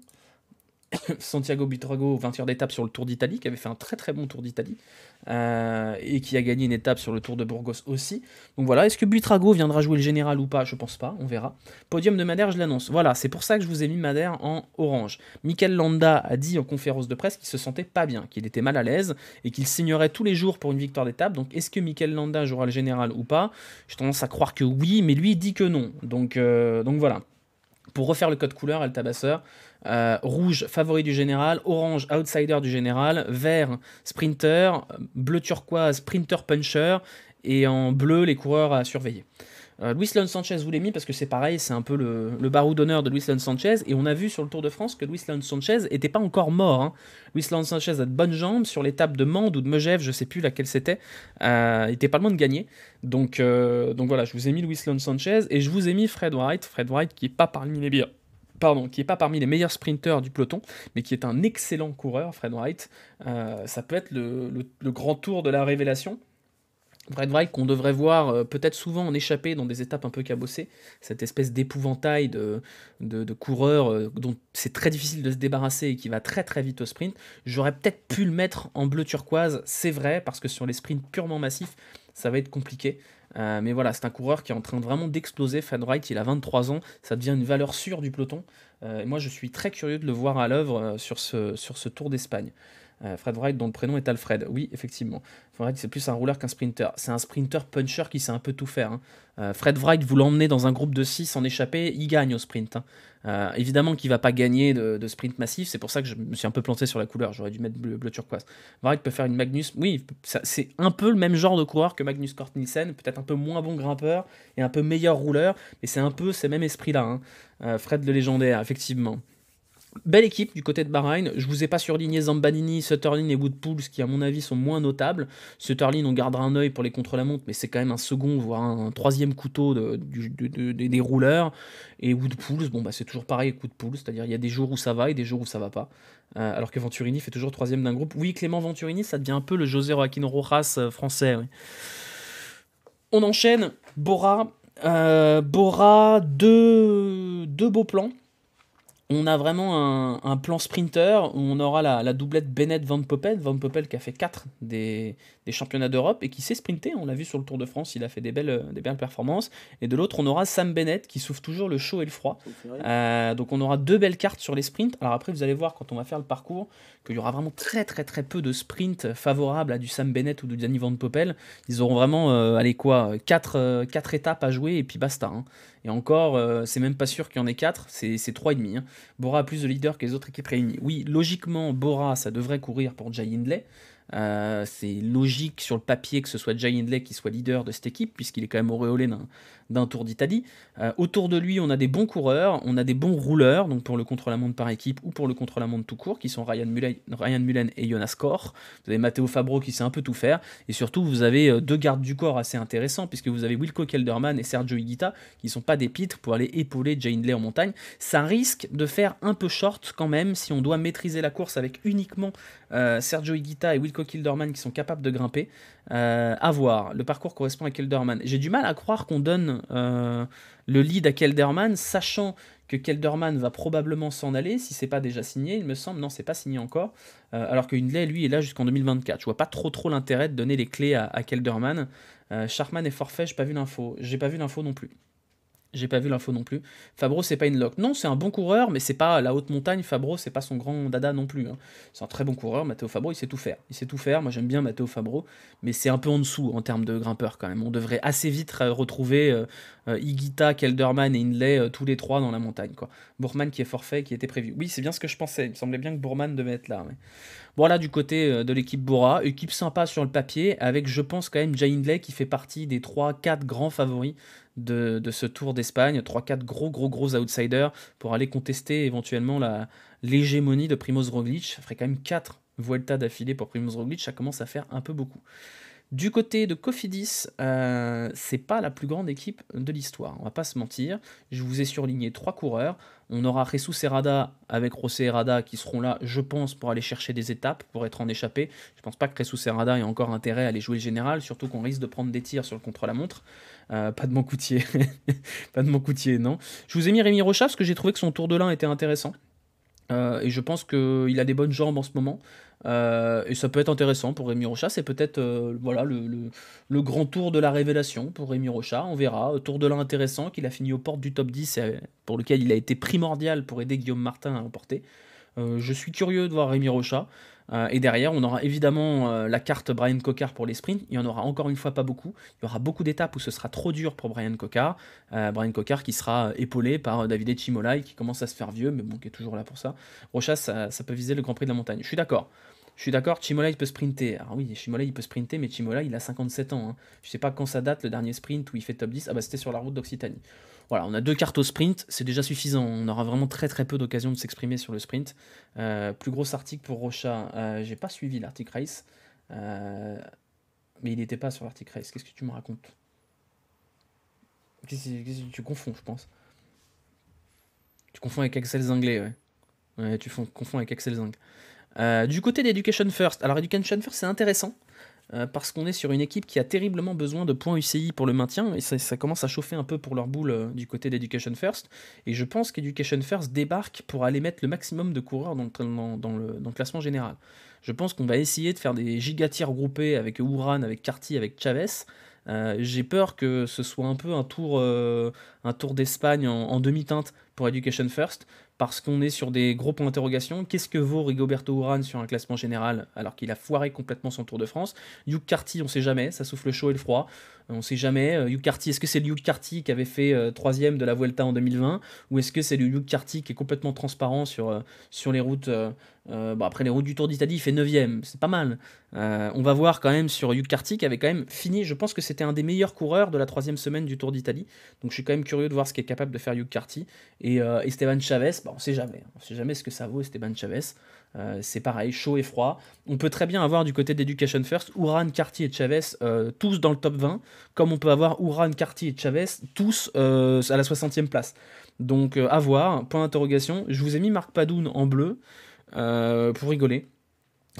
Santiago Buitrago, vainqueur d'étape sur le Tour d'Italie, qui avait fait un très très bon Tour d'Italie, et qui a gagné une étape sur le Tour de Burgos aussi. Donc voilà, est-ce que Buitrago viendra jouer le général ou pas? Je pense pas, on verra. Podium de Madère, je l'annonce. Voilà, c'est pour ça que je vous ai mis Madère en orange. Mikel Landa a dit en conférence de presse qu'il se sentait pas bien, qu'il était mal à l'aise, et qu'il signerait tous les jours pour une victoire d'étape. Donc est-ce que Mikel Landa jouera le général ou pas? J'ai tendance à croire que oui, mais lui il dit que non. Donc voilà. Pour refaire le code couleur, El Tabasseur, rouge, favori du général, orange, outsider du général, vert, sprinter, bleu turquoise, sprinter puncher, et en bleu, les coureurs à surveiller. Luis Leon Sanchez vous l'ai mis parce que c'est pareil, c'est un peu le barreau d'honneur de Luis Leon Sanchez, et on a vu sur le Tour de France que Luis Leon Sanchez n'était pas encore mort, hein. Luis Leon Sanchez a de bonnes jambes, sur l'étape de Mende ou de Megève, je sais plus laquelle c'était, il était pas loin de gagner. Donc voilà, je vous ai mis Luis Leon Sanchez, et je vous ai mis Fred Wright qui est pas parmi les meilleurs. Pardon, qui n'est pas parmi les meilleurs sprinteurs du peloton, mais qui est un excellent coureur, Fred Wright. Ça peut être le grand tour de la révélation. Fred Wright qu'on devrait voir peut-être souvent en échappée dans des étapes un peu cabossées, cette espèce d'épouvantail de coureurs dont c'est très difficile de se débarrasser et qui va très très vite au sprint. J'aurais peut-être pu le mettre en bleu turquoise, c'est vrai, parce que sur les sprints purement massifs, ça va être compliqué. Mais voilà, c'est un coureur qui est en train de vraiment d'exploser. Fred Wright, il a 23 ans, ça devient une valeur sûre du peloton. Et moi, je suis très curieux de le voir à l'œuvre sur ce Tour d'Espagne. Fred Wright, dont le prénom est Alfred. Oui, effectivement. Fred Wright, c'est plus un rouleur qu'un sprinter. C'est un sprinter puncher qui sait un peu tout faire, hein. Fred Wright, vous l'emmenez dans un groupe de 6 en échappée, il gagne au sprint, hein. Évidemment qu'il va pas gagner de sprint massif, c'est pour ça que je me suis un peu planté sur la couleur, j'aurais dû mettre bleu turquoise. Wright peut faire une Magnus, oui, c'est un peu le même genre de coureur que Magnus Cort Nielsen, peut-être un peu moins bon grimpeur et un peu meilleur rouleur, mais c'est un peu ces mêmes esprits-là, hein. Fred le légendaire, effectivement. Belle équipe du côté de Bahreïn. Je vous ai pas surligné Zambanini, Sutterlin et Woodpools qui, à mon avis, sont moins notables. Sutterlin, on gardera un œil pour les contre-la-montre, mais c'est quand même un second, voire un troisième couteau des rouleurs. Et Woodpools, bon, bah, c'est toujours pareil avec Woodpools, c'est-à-dire il y a des jours où ça va et des jours où ça va pas. Alors que Venturini fait toujours troisième d'un groupe. Oui, Clément Venturini, ça devient un peu le José Joaquin Rojas français. Oui. On enchaîne. Bora. Bora, deux beaux plans. On a vraiment un plan sprinter où on aura la doublette Bennett-Van Poppel. Van Poppel qui a fait 4 des championnats d'Europe et qui sait sprinter. On l'a vu sur le Tour de France, il a fait des belles performances. Et de l'autre, on aura Sam Bennett qui souffre toujours le chaud et le froid. Donc on aura 2 belles cartes sur les sprints. Alors après, vous allez voir quand on va faire le parcours qu'il y aura vraiment très très très peu de sprints favorables à du Sam Bennett ou du Danny Van Poppel. Ils auront vraiment, allez quoi, 4 étapes à jouer et puis basta, hein. Et encore, c'est même pas sûr qu'il y en ait 4, c'est 3,5, hein. Bora a plus de leaders que les autres équipes réunies. Oui, logiquement, Bora, ça devrait courir pour Jay Hindley. C'est logique sur le papier que ce soit Jay Hindley qui soit leader de cette équipe, puisqu'il est quand même auréolé d'un Tour d'Italie. Autour de lui, on a des bons coureurs, on a des bons rouleurs, donc pour le contre-la-montre par équipe ou pour le contre-la-montre tout court, qui sont Ryan Mullen et Jonas Kor. Vous avez Matteo Fabro qui sait un peu tout faire, et surtout vous avez 2 gardes du corps assez intéressants, puisque vous avez Wilco Kelderman et Sergio Higuita, qui ne sont pas des pitres pour aller épauler Jay Hindley en montagne. Ça risque de faire un peu short quand même, si on doit maîtriser la course avec uniquement Sergio Higuita et Wilco Kelderman qui sont capables de grimper. À voir, le parcours correspond à Kelderman. J'ai du mal à croire qu'on donne le lead à Kelderman, sachant que Kelderman va probablement s'en aller, si c'est pas déjà signé, il me semble. Non, c'est pas signé encore. Alors que Hindley, lui, est là jusqu'en 2024. Je vois pas trop l'intérêt de donner les clés à Kelderman. Sharman est forfait, j'ai pas vu l'info. J'ai pas vu l'info non plus. Fabro, c'est pas une lock. Non, c'est un bon coureur, mais c'est pas la haute montagne. Fabro, c'est pas son grand dada non plus, hein. C'est un très bon coureur. Matteo Fabro, il sait tout faire. Moi, j'aime bien Matteo Fabro, mais c'est un peu en dessous en termes de grimpeur quand même. On devrait assez vite retrouver Higuita, Kelderman et Hindley, tous les 3 dans la montagne, quoi. Bourman qui est forfait, qui était prévu. Oui, c'est bien ce que je pensais. Il me semblait bien que Bourman devait être là. Ouais. Voilà, du côté de l'équipe Bora, équipe sympa sur le papier, avec je pense quand même Jay Hindley qui fait partie des 3-4 grands favoris de ce Tour d'Espagne, 3-4 gros outsiders pour aller contester éventuellement l'hégémonie de Primoz Roglic. Ça ferait quand même 4 Vuelta d'affilée pour Primoz Roglic, ça commence à faire un peu beaucoup. Du côté de Cofidis, c'est pas la plus grande équipe de l'histoire, on va pas se mentir. Je vous ai surligné 3 coureurs. On aura Jesus Herrada avec José Herrada qui seront là, je pense, pour aller chercher des étapes, pour être en échappée. Je pense pas que Jesus Herrada ait encore intérêt à aller jouer le général, surtout qu'on risque de prendre des tirs sur le contre-la-montre. Pas de mon coutier. Pas de mon coutier, non. Je vous ai mis Rémi Rocha parce que j'ai trouvé que son tour de lin était intéressant. Et je pense qu'il a des bonnes jambes en ce moment. Et ça peut être intéressant pour Rémi Rocha. C'est peut-être voilà, le grand tour de la révélation pour Rémi Rocha. On verra. Tour de l'un intéressant qu'il a fini aux portes du top 10 pour lequel il a été primordial pour aider Guillaume Martin à remporter. Je suis curieux de voir Rémi Rocha. Et derrière, on aura évidemment la carte Brian Cocard pour les sprints. Il y en aura encore une fois pas beaucoup. Il y aura beaucoup d'étapes où ce sera trop dur pour Brian Cocard. Brian Cocard qui sera épaulé par Davide Cimolai qui commence à se faire vieux, mais bon, qui est toujours là pour ça. Rocha, ça peut viser le Grand Prix de la montagne. Je suis d'accord, Cimolai peut sprinter. Alors oui, Cimolai il peut sprinter, mais Cimolai il a 57 ans, hein. Je sais pas quand ça date le dernier sprint où il fait top 10. Ah bah c'était sur la route d'Occitanie. Voilà, on a 2 cartes au sprint, c'est déjà suffisant. On aura vraiment très peu d'occasion de s'exprimer sur le sprint. Plus gros article pour Rocha. J'ai pas suivi l'Arctic Race, mais il n'était pas sur l'Arctic Race. Qu'est-ce que tu me racontes? Tu confonds, je pense. Tu confonds avec Axel Zinglet, ouais. Ouais, confonds avec Axel Zing. Du côté d'Education First, alors Education First c'est intéressant. parce qu'on est sur une équipe qui a terriblement besoin de points UCI pour le maintien, et ça commence à chauffer un peu pour leur boule du côté d'Education First, et je pense qu'Education First débarque pour aller mettre le maximum de coureurs dans le classement général. Je pense qu'on va essayer de faire des giga-tirs groupés avec Uran, avec Carty, avec Chavez. J'ai peur que ce soit un peu un tour d'Espagne en demi-teinte pour Education First, parce qu'on est sur des gros points d'interrogation. Qu'est-ce que vaut Rigoberto Urán sur un classement général alors qu'il a foiré complètement son Tour de France? Hugh Carty, on sait jamais, ça souffle le chaud et le froid. On sait jamais. Hugh Carty, est-ce que c'est le Hugh Carty qui avait fait 3ème de la Vuelta en 2020, ou est-ce que c'est le Hugh Carty qui est complètement transparent sur les routes bon, après les routes du Tour d'Italie, il fait 9ème, c'est pas mal. On va voir quand même sur Hugh Carty qui avait quand même fini, je pense que c'était un des meilleurs coureurs de la 3ème semaine du Tour d'Italie. Donc je suis quand même curieux de voir ce qu'est capable de faire Hugh Carty. Et Esteban Chavez, bah, on sait jamais. On sait jamais ce que ça vaut Esteban Chavez. C'est pareil, chaud et froid. On peut très bien avoir du côté d'Education First, Uran, Carty et Chavez tous dans le top 20, comme on peut avoir Uran, Carty et Chavez tous à la 60e place. Donc à voir, point d'interrogation. Je vous ai mis Marc Padoun en bleu pour rigoler.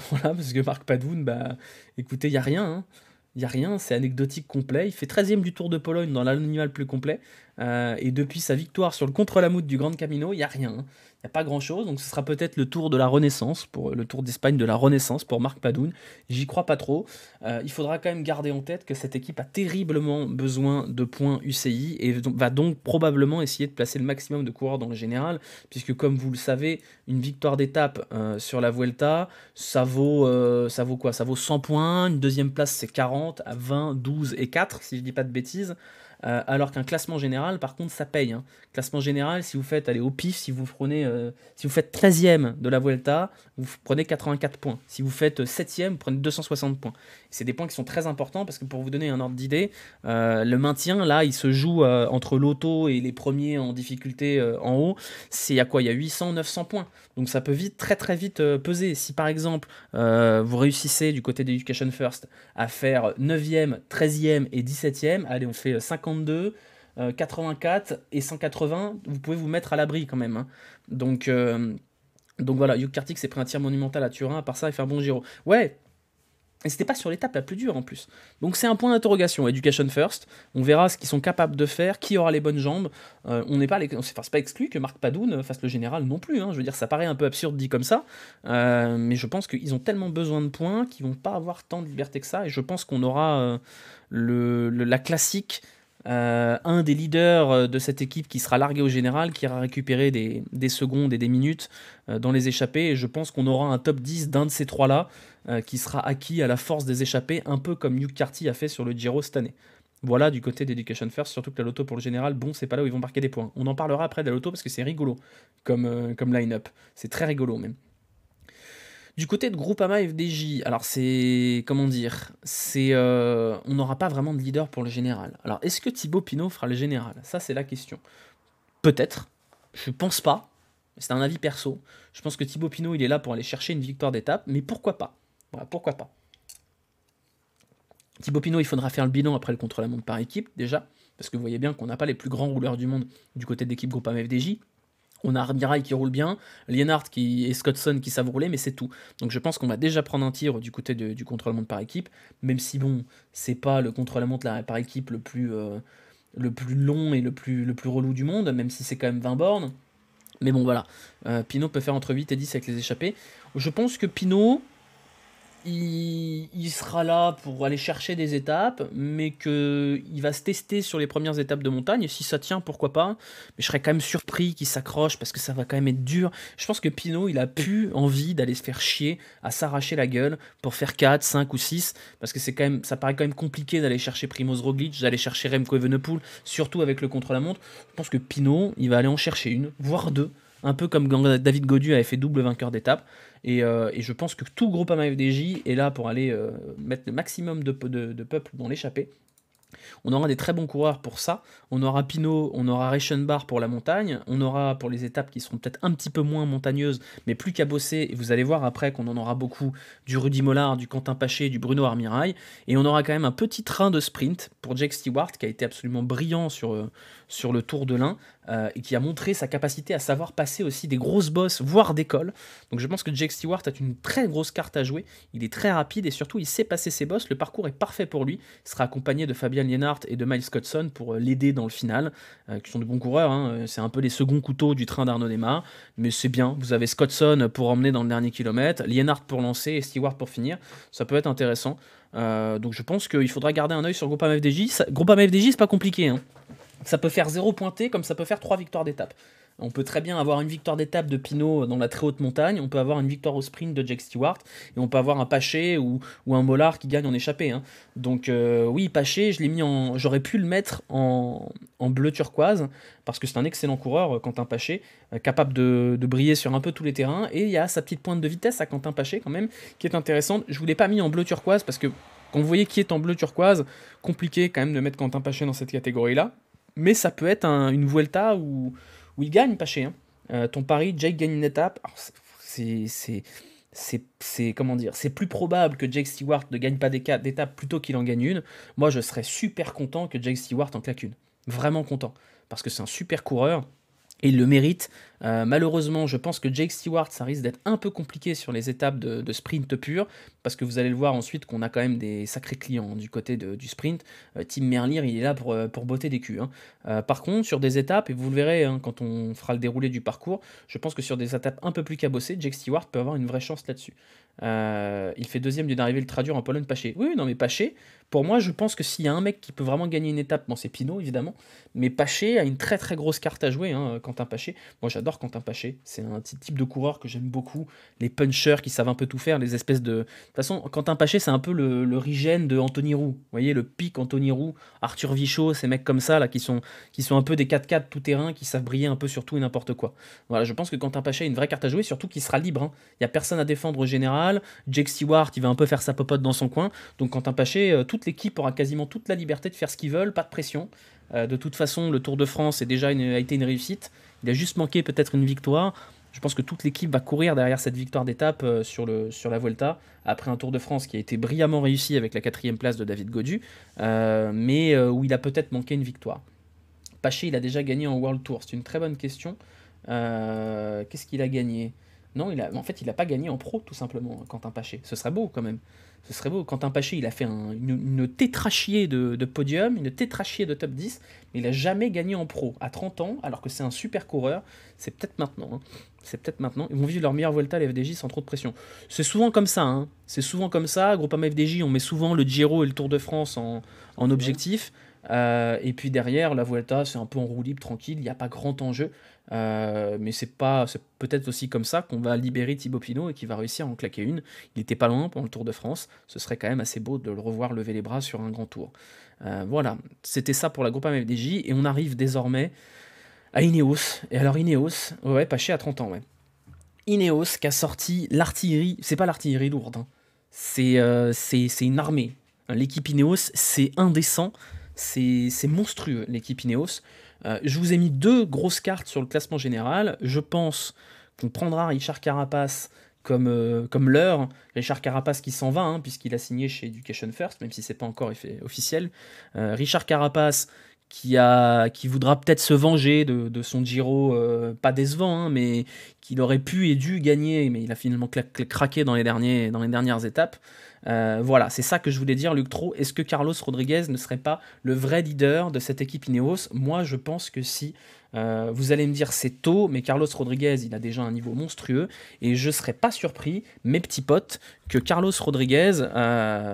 Voilà, parce que Marc Padoun, bah écoutez, il n'y a rien. Hein. Il n'y a rien, c'est anecdotique complet. Il fait 13ème du Tour de Pologne dans l'animal plus complet. Et depuis sa victoire sur le contre-la-montre du Grand Camino, il n'y a rien. Hein. Il n'y a pas grand-chose. Donc ce sera peut-être le Tour de la Renaissance, pour le Tour d'Espagne de la Renaissance pour Marc Padoun. J'y crois pas trop. Il faudra quand même garder en tête que cette équipe a terriblement besoin de points UCI et va donc probablement essayer de placer le maximum de coureurs dans le général, puisque comme vous le savez, une victoire d'étape sur la Vuelta, ça vaut quoi? Ça vaut 100 points. Une deuxième place, c'est 40 à 20, 12 et 4, si je dis pas de bêtises. Alors qu'un classement général, par contre, ça paye. Hein. Classement général, si vous faites, allez, au pif, si vous faites 13e de la Vuelta, vous prenez 84 points. Si vous faites 7e, vous prenez 260 points. C'est des points qui sont très importants parce que pour vous donner un ordre d'idée, le maintien, là, il se joue entre l'auto et les premiers en difficulté en haut. C'est à quoi? Il y a 800, 900 points. Donc ça peut vite, très très vite peser. Si par exemple, vous réussissez du côté d'Education First à faire 9e, 13e et 17e, allez, on fait 52, 84 et 180, vous pouvez vous mettre à l'abri quand même. Hein. Donc voilà, Hugh Carty s'est pris un tir monumental à Turin, à part ça, il fait un bon Giro. Ouais, et c'était pas sur l'étape la plus dure en plus. Donc c'est un point d'interrogation. Education First, on verra ce qu'ils sont capables de faire, qui aura les bonnes jambes. C'est pas exclu que Marc Padoun fasse le général non plus. Hein. Je veux dire, ça paraît un peu absurde dit comme ça, mais je pense qu'ils ont tellement besoin de points qu'ils vont pas avoir tant de liberté que ça. Et je pense qu'on aura la classique. Un des leaders de cette équipe qui sera largué au général, qui ira récupérer des secondes et des minutes dans les échappées, et je pense qu'on aura un top 10 d'un de ces trois-là qui sera acquis à la force des échappées, un peu comme Hugh Carty a fait sur le Giro cette année. Voilà du côté d'Education First, surtout que la loto pour le général, bon, c'est pas là où ils vont marquer des points. On en parlera après de la loto parce que c'est rigolo comme line-up, c'est très rigolo même. Du côté de Groupama FDJ, alors c'est, comment dire, on n'aura pas vraiment de leader pour le général. Alors est-ce que Thibaut Pinot fera le général? Ça c'est la question. Peut-être, je pense pas, c'est un avis perso. Je pense que Thibaut Pinot il est là pour aller chercher une victoire d'étape, mais pourquoi pas? Voilà, pourquoi pas. Thibaut Pinot, il faudra faire le bilan après le contre-la-montre par équipe déjà, parce que vous voyez bien qu'on n'a pas les plus grands rouleurs du monde du côté de l'équipe Groupama FDJ. On a Armirail qui roule bien, Lienhardt et Scottson qui savent rouler, mais c'est tout. Donc je pense qu'on va déjà prendre un tir du côté du contre-la-montre par équipe, même si bon, c'est pas le contre-la-montre par équipe le plus long et le plus relou du monde, même si c'est quand même 20 bornes. Mais bon voilà, Pinot peut faire entre 8 et 10 avec les échappées. Je pense que Pinot, il sera là pour aller chercher des étapes, mais qu'il va se tester sur les premières étapes de montagne, et si ça tient, pourquoi pas. Mais je serais quand même surpris qu'il s'accroche, parce que ça va quand même être dur. Je pense que Pinot, il a plus envie d'aller se faire chier, à s'arracher la gueule, pour faire 4, 5 ou 6, parce que ça paraît quand même compliqué d'aller chercher Primoz Roglic, d'aller chercher Remco Evenepoel, surtout avec le contre-la-montre. Je pense que Pinot, il va aller en chercher une, voire deux, un peu comme David Gaudu avait fait double vainqueur d'étape. Et je pense que tout Groupama FDJ est là pour aller mettre le maximum de peuple dans l'échappée. On aura des très bons coureurs pour ça. On aura Pinot, on aura Reichenbach pour la montagne. On aura pour les étapes qui seront peut-être un petit peu moins montagneuses, mais plus cabossées. Et vous allez voir après qu'on en aura beaucoup du Rudy Mollard, du Quentin Paché, du Bruno Armirail. Et on aura quand même un petit train de sprint pour Jake Stewart qui a été absolument brillant sur le Tour de l'Ain et qui a montré sa capacité à savoir passer aussi des grosses bosses, voire des cols. Donc je pense que Jake Stewart a une très grosse carte à jouer. Il est très rapide et surtout il sait passer ses bosses. Le parcours est parfait pour lui. Il sera accompagné de Fabian Lienhart et de Miles Scottson pour l'aider dans le final, qui sont de bons coureurs. Hein. C'est un peu les seconds couteaux du train d'Arnaud Démare, mais c'est bien. Vous avez Scottson pour emmener dans le dernier kilomètre, Lienhart pour lancer et Stewart pour finir. Ça peut être intéressant. Donc je pense qu'il faudra garder un œil sur Groupama FDJ. Groupama FDJ, c'est pas compliqué. Hein. Ça peut faire 0 pointé comme ça peut faire 3 victoires d'étape. On peut très bien avoir une victoire d'étape de Pinot dans la très haute montagne, on peut avoir une victoire au sprint de Jake Stewart, et on peut avoir un Paché ou un Mollard qui gagne en échappée. Hein. Donc oui, Paché, j'aurais pu le mettre en bleu turquoise, parce que c'est un excellent coureur, Quentin Paché, capable de briller sur un peu tous les terrains, et il y a sa petite pointe de vitesse à Quentin Paché quand même, qui est intéressante. Je ne vous l'ai pas mis en bleu turquoise, parce que quand vous voyez qui est en bleu turquoise, compliqué quand même de mettre Quentin Paché dans cette catégorie-là, mais ça peut être une Vuelta où il gagne, Paché. Hein. Ton pari, Jake gagne une étape. Comment dire, c'est plus probable que Jake Stewart ne gagne pas d'étape plutôt qu'il en gagne une. Moi, je serais super content que Jake Stewart en claque une. Vraiment content. Parce que c'est un super coureur. Et il le mérite. Malheureusement, je pense que Jake Stewart, ça risque d'être un peu compliqué sur les étapes de sprint pur, parce que vous allez le voir ensuite qu'on a quand même des sacrés clients du côté du sprint. Tim Merlier, il est là pour botter des culs. Hein. Par contre, sur des étapes, et vous le verrez hein, quand on fera le déroulé du parcours, je pense que sur des étapes un peu plus cabossées, Jake Stewart peut avoir une vraie chance là-dessus. Il fait deuxième d'une arrivée ultra dur en Pologne, Paché. Oui, non mais Paché, pour moi, je pense que s'il y a un mec qui peut vraiment gagner une étape, bon c'est Pinot évidemment, mais Paché a une très très grosse carte à jouer, hein, Quentin Paché. Moi j'adore Quentin Paché, c'est un type de coureur que j'aime beaucoup, les punchers qui savent un peu tout faire, les espèces de... De toute façon, Quentin Paché c'est un peu le Rigène de Anthony Roux, vous voyez, le pic Anthony Roux, Arthur Vichot, ces mecs comme ça, là, qui sont un peu des 4x4 tout-terrain, qui savent briller un peu sur tout et n'importe quoi. Voilà, je pense que Quentin Paché a une vraie carte à jouer, surtout qu'il sera libre, hein. Il n'y a personne à défendre au général, Jake Stewart, il va un peu faire sa popote dans son coin, donc Quentin Paché, toute l'équipe aura quasiment toute la liberté de faire ce qu'ils veulent, pas de pression. De toute façon, le Tour de France a été une réussite. Il a juste manqué peut-être une victoire. Je pense que toute l'équipe va courir derrière cette victoire d'étape sur la Vuelta, après un Tour de France qui a été brillamment réussi avec la 4e place de David Gaudu, mais où il a peut-être manqué une victoire. Paché, il a déjà gagné en World Tour, c'est une très bonne question. Qu'est-ce qu'il a gagné? Non, en fait, il n'a pas gagné en pro, tout simplement, Quentin Paché. Ce serait beau, quand même. Ce serait beau. Quentin Paché, il a fait une tétrachier de podium, une tétrachier de top 10, mais il n'a jamais gagné en pro. À 30 ans, alors que c'est un super coureur, c'est peut-être maintenant. Hein. C'est peut-être maintenant. Ils vont vivre leur meilleure Vuelta, les FDJ, sans trop de pression. C'est souvent comme ça. Hein. C'est souvent comme ça. Groupama FDJ, on met souvent le Giro et le Tour de France en objectif. Et puis derrière, la Vuelta, c'est un peu en roue libre, tranquille, il n'y a pas grand enjeu. Mais c'est peut-être aussi comme ça qu'on va libérer Thibaut Pinot et qu'il va réussir à en claquer une. Il n'était pas loin pour le Tour de France. Ce serait quand même assez beau de le revoir lever les bras sur un grand tour. Voilà, c'était ça pour la Groupama FDJ. Et on arrive désormais à Ineos. Et alors Ineos, ouais, Paché à 30 ans, ouais. Ineos qui a sorti l'artillerie, c'est pas l'artillerie lourde, hein. C'est une armée. L'équipe Ineos, c'est indécent. C'est monstrueux, l'équipe Ineos. Je vous ai mis 2 grosses cartes sur le classement général. Je pense qu'on prendra Richard Carapace comme l'heure. Richard Carapace qui s'en va, hein, puisqu'il a signé chez Education First, même si c'est pas encore officiel. Richard Carapace qui voudra peut-être se venger de son Giro, pas décevant, hein, mais qu'il aurait pu et dû gagner, mais il a finalement craqué dans les dernières étapes. Voilà, c'est ça que je voulais dire, Luc Tro. Est-ce que Carlos Rodriguez ne serait pas le vrai leader de cette équipe Ineos? Moi, je pense que si. Vous allez me dire c'est tôt, mais Carlos Rodriguez, il a déjà un niveau monstrueux, et je ne serais pas surpris, mes petits potes, que Carlos Rodriguez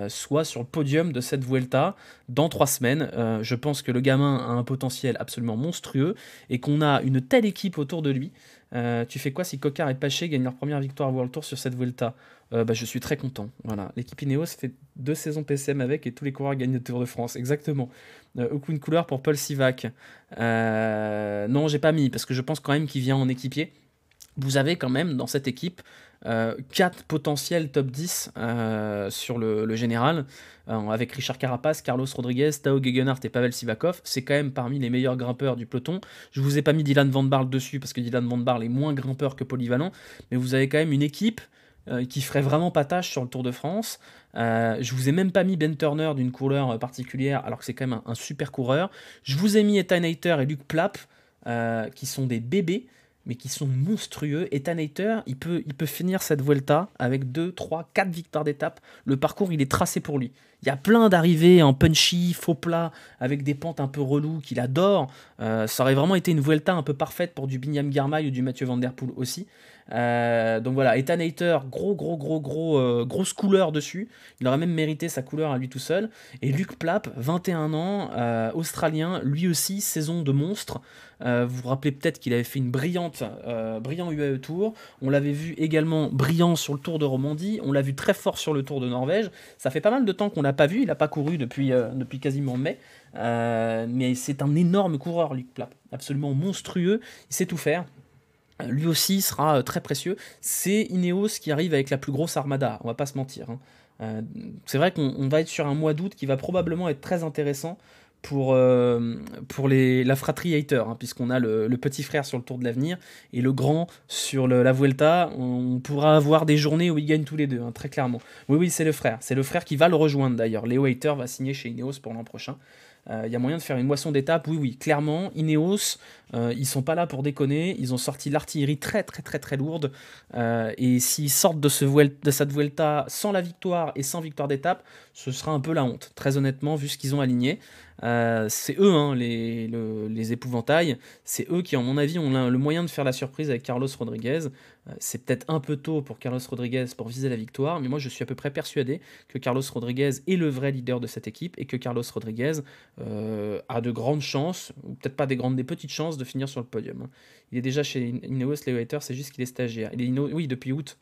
soit sur le podium de cette Vuelta dans 3 semaines. Je pense que le gamin a un potentiel absolument monstrueux, et qu'on a une telle équipe autour de lui. Tu fais quoi si Coquard et Paché gagnent leur première victoire World Tour sur cette Vuelta? Je suis très content. Voilà. L'équipe Ineos fait 2 saisons PCM avec et tous les coureurs gagnent le Tour de France. Exactement. Aucune couleur pour Paul Sivac. Non, j'ai pas mis parce que je pense quand même qu'il vient en équipier. vous avez quand même dans cette équipe 4 potentiels top 10 sur le général, avec Richard Carapace, Carlos Rodriguez, Tao Gegenhardt et Pavel Sivakov. C'est quand même parmi les meilleurs grimpeurs du peloton. Je vous ai pas mis Dylan Van Baarle dessus parce que Dylan Van Baarle est moins grimpeur que polyvalent, mais vous avez quand même une équipe qui ferait vraiment pas tâche sur le Tour de France. Je vous ai même pas mis Ben Turner d'une couleur particulière, alors que c'est quand même un super coureur. Je vous ai mis Ethan Hayter et Luc Plapp, qui sont des bébés, mais qui sont monstrueux. Ethan Hayter, il peut finir cette Vuelta avec 2, 3, 4 victoires d'étape. Le parcours, il est tracé pour lui. Il y a plein d'arrivées en punchy, faux plat, avec des pentes un peu reloues qu'il adore. Ça aurait vraiment été une Vuelta un peu parfaite pour du Binyam Girmay ou du Mathieu Van Der Poel aussi. Donc voilà, Ethan Hayter, grosse couleur dessus. Il aurait même mérité sa couleur à lui tout seul. Et Luc Plapp, 21 ans, australien, lui aussi, saison de monstre. Vous vous rappelez peut-être qu'il avait fait une brillant UAE Tour. On l'avait vu également brillant sur le Tour de Romandie. On l'a vu très fort sur le Tour de Norvège. Ça fait pas mal de temps qu'on l'a pas vu. Il n'a pas couru depuis quasiment mai. Mais c'est un énorme coureur, Luc Plapp. Absolument monstrueux. Il sait tout faire. Lui aussi sera très précieux. C'est Ineos qui arrive avec la plus grosse armada, on va pas se mentir. C'est vrai qu'on va être sur un mois d'août qui va probablement être très intéressant pour la fratrie Hayter, puisqu'on a le petit frère sur le Tour de l'Avenir et le grand sur la Vuelta. On pourra avoir des journées où ils gagnent tous les deux, très clairement. Oui, c'est le frère. C'est le frère qui va le rejoindre d'ailleurs. Léo Hayter va signer chez Ineos pour l'an prochain. Il y a moyen de faire une moisson d'étapes, oui, clairement. Ineos, ils sont pas là pour déconner, ils ont sorti l'artillerie très lourde, et s'ils sortent de cette Vuelta sans la victoire et sans victoire d'étape, ce sera un peu la honte, très honnêtement, vu ce qu'ils ont aligné. C'est eux, les épouvantails, c'est eux qui, à mon avis, ont le moyen de faire la surprise avec Carlos Rodriguez. C'est peut-être un peu tôt pour Carlos Rodriguez pour viser la victoire, mais moi je suis à peu près persuadé que Carlos Rodriguez est le vrai leader de cette équipe et que Carlos Rodriguez a de grandes chances, ou peut-être pas des petites chances de finir sur le podium. Il est déjà chez Ineos, Léo Hayter, c'est juste qu'il est stagiaire. Oui, depuis août.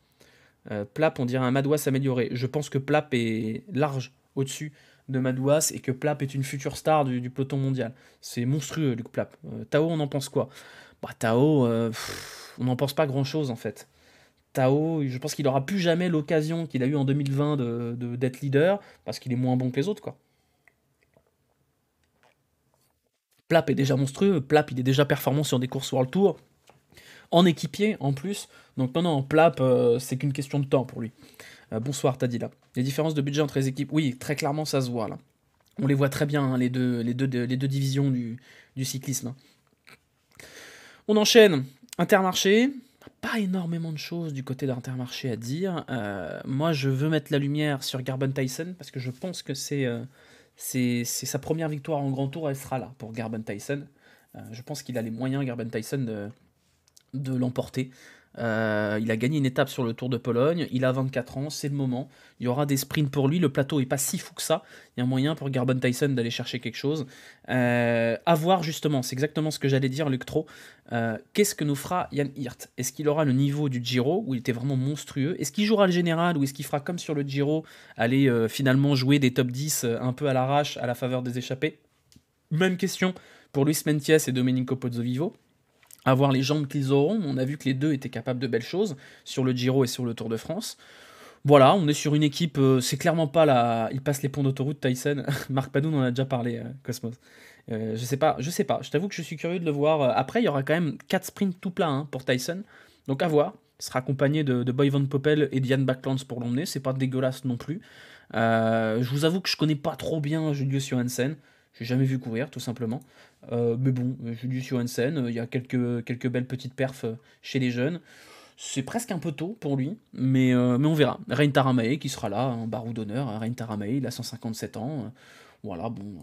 Plapp, on dirait un Madouas amélioré. Je pense que Plapp est large au-dessus de Madouas et que Plapp est une future star du peloton mondial. C'est monstrueux, Luc Plapp. Tao, on en pense quoi? Tao, on n'en pense pas grand-chose en fait. Tao, je pense qu'il n'aura plus jamais l'occasion qu'il a eu en 2020 d'être leader, parce qu'il est moins bon que les autres, quoi. Plapp est déjà monstrueux, Plapp il est déjà performant sur des courses World Tour, en équipier en plus, donc non, Plapp, c'est qu'une question de temps pour lui. Bonsoir Tadila. Les différences de budget entre les équipes, oui, très clairement ça se voit là. On les voit très bien, les deux divisions du cyclisme. On enchaîne. Intermarché, pas énormément de choses du côté d'Intermarché à dire. Moi, je veux mettre la lumière sur Garben Tyson parce que je pense que c'est sa première victoire en Grand Tour, elle sera là pour Garben Tyson. Je pense qu'il a les moyens, Garben Tyson, de l'emporter. Il a gagné une étape sur le Tour de Pologne, il a 24 ans, c'est le moment. Il y aura des sprints pour lui, le plateau est pas si fou que ça. Il y a un moyen pour Garben Tyson d'aller chercher quelque chose. À voir justement, c'est exactement ce que j'allais dire, Luc Tro. Qu'est-ce que nous fera Jan Hirt? Est-ce qu'il aura le niveau du Giro, où il était vraiment monstrueux? Est-ce qu'il jouera le général, ou est-ce qu'il fera comme sur le Giro, aller finalement jouer des top 10 un peu à l'arrache, à la faveur des échappés? Même question pour Luis Mentiès et Domenico Pozzovivo. À voir les jambes qu'ils auront, on a vu que les deux étaient capables de belles choses sur le Giro et sur le Tour de France. Voilà, on est sur une équipe, c'est clairement pas la... Il passe les ponts d'autoroute, Tyson. Marc Padoun en a déjà parlé, Cosmos. Je sais pas, je t'avoue que je suis curieux de le voir. Après, il y aura quand même 4 sprints tout plein pour Tyson, donc à voir. Il sera accompagné de Boy Van Poppel et Diane Backlands pour l'emmener, c'est pas dégueulasse non plus. Je vous avoue que je connais pas trop bien Julius Johansen. J'ai jamais vu courir, tout simplement. Mais bon, Julius Johansen, il y a quelques belles petites perfs chez les jeunes. C'est presque un peu tôt pour lui, mais on verra. Rein Taramae qui sera là, en barreau d'honneur. Rein Taramae, il a 157 ans. Voilà, bon.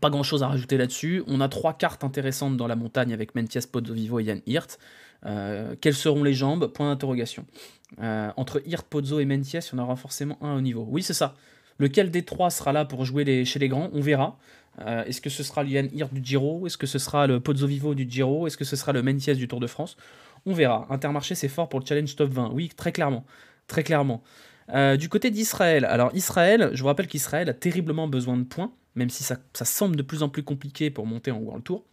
Pas grand chose à rajouter là-dessus. On a 3 cartes intéressantes dans la montagne avec Mentiès, Pozzovivo et Jan Hirt. Quelles seront les jambes? Point d'interrogation. Entre Hirt, Pozzo et Mentiès, il y en aura forcément un au niveau. Oui, c'est ça. Lequel des 3 sera là pour jouer chez les grands? On verra. Est-ce que ce sera le Jan Hirt du Giro? Est-ce que ce sera le Pozzovivo du Giro? Est-ce que ce sera le Mentiès du Tour de France? On verra. Intermarché, c'est fort pour le challenge top 20. Oui, très clairement. Très clairement. Du côté d'Israël, alors Israël, je vous rappelle qu'Israël a terriblement besoin de points, même si ça semble de plus en plus compliqué pour monter en World Tour.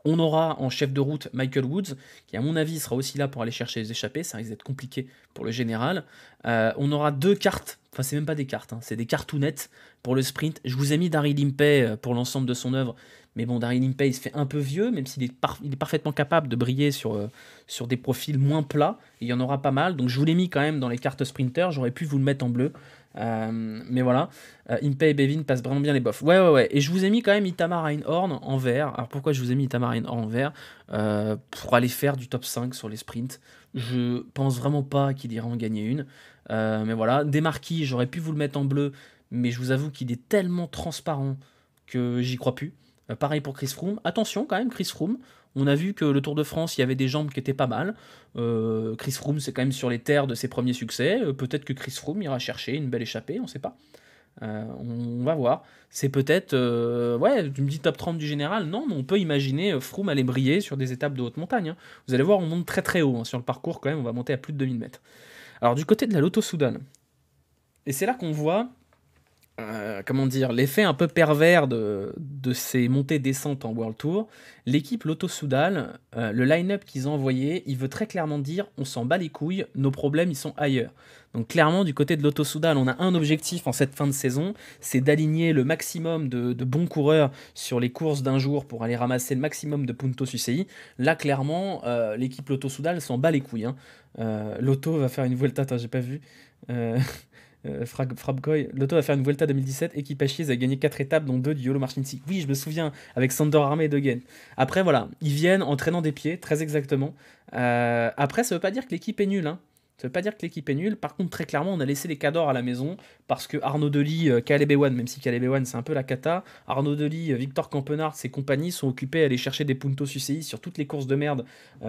On aura en chef de route Michael Woods, qui à mon avis sera aussi là pour aller chercher les échappées, ça risque d'être compliqué pour le général. On aura 2 cartes, enfin c'est même pas des cartes, hein, c'est des cartounettes pour le sprint. Je vous ai mis Daryl Impey pour l'ensemble de son œuvre, mais bon, Daryl Impey il se fait un peu vieux, même s'il est, il est parfaitement capable de briller sur des profils moins plats, et il y en aura pas mal, donc je vous l'ai mis quand même dans les cartes sprinter, j'aurais pu vous le mettre en bleu. Mais voilà, Impey et Bevin passent vraiment bien les buffs. Ouais. Et je vous ai mis quand même Itamar Einhorn en vert. Alors pourquoi je vous ai mis Itamar Einhorn en vert? Pour aller faire du top 5 sur les sprints. Je pense vraiment pas qu'il ira en gagner une. Mais voilà, Demarquis, j'aurais pu vous le mettre en bleu, mais je vous avoue qu'il est tellement transparent que j'y crois plus. Pareil pour Chris Froome. Attention quand même, Chris Froome. On a vu que le Tour de France, il y avait des jambes qui étaient pas mal. Chris Froome, c'est quand même sur les terres de ses premiers succès. Peut-être que Chris Froome ira chercher une belle échappée, on sait pas. On va voir. C'est peut-être, ouais, tu me dis top 30 du général. Non, mais on peut imaginer Froome aller briller sur des étapes de haute montagne, hein. Vous allez voir, on monte très très haut, hein. Sur le parcours, quand même, on va monter à plus de 2000 mètres. Alors, du côté de la Lotto Soudal, et c'est là qu'on voit comment dire, l'effet un peu pervers de ces montées-descentes en World Tour. L'équipe Lotto Soudal, le line-up qu'ils ont envoyé, il veut très clairement dire on s'en bat les couilles, nos problèmes ils sont ailleurs. Donc clairement du côté de Lotto Soudal, on a un objectif en cette fin de saison, c'est d'aligner le maximum de bons coureurs sur les courses d'un jour pour aller ramasser le maximum de puntos UCI. Là clairement, l'équipe Lotto Soudal s'en bat les couilles, hein. Lotto va faire une Vuelta, attends j'ai pas vu. Euh, Frabkoy, Lotto va faire une Vuelta 2017, équipe Achies a gagné 4 étapes, dont 2 du YOLO Marcinski. Oui, je me souviens, avec Sander Armé et Degen. Après, voilà, ils viennent en traînant des pieds, très exactement. Après, ça veut pas dire que l'équipe est nulle, hein. Ça veut pas dire que l'équipe est nulle. Par contre, très clairement, on a laissé les cadors à la maison parce que Arnaud Delis, Caleb Ewan, même si Caleb Ewan c'est un peu la cata, Arnaud Delis, Victor Campenard, ses compagnies sont occupés à aller chercher des puntos UCI sur toutes les courses de merde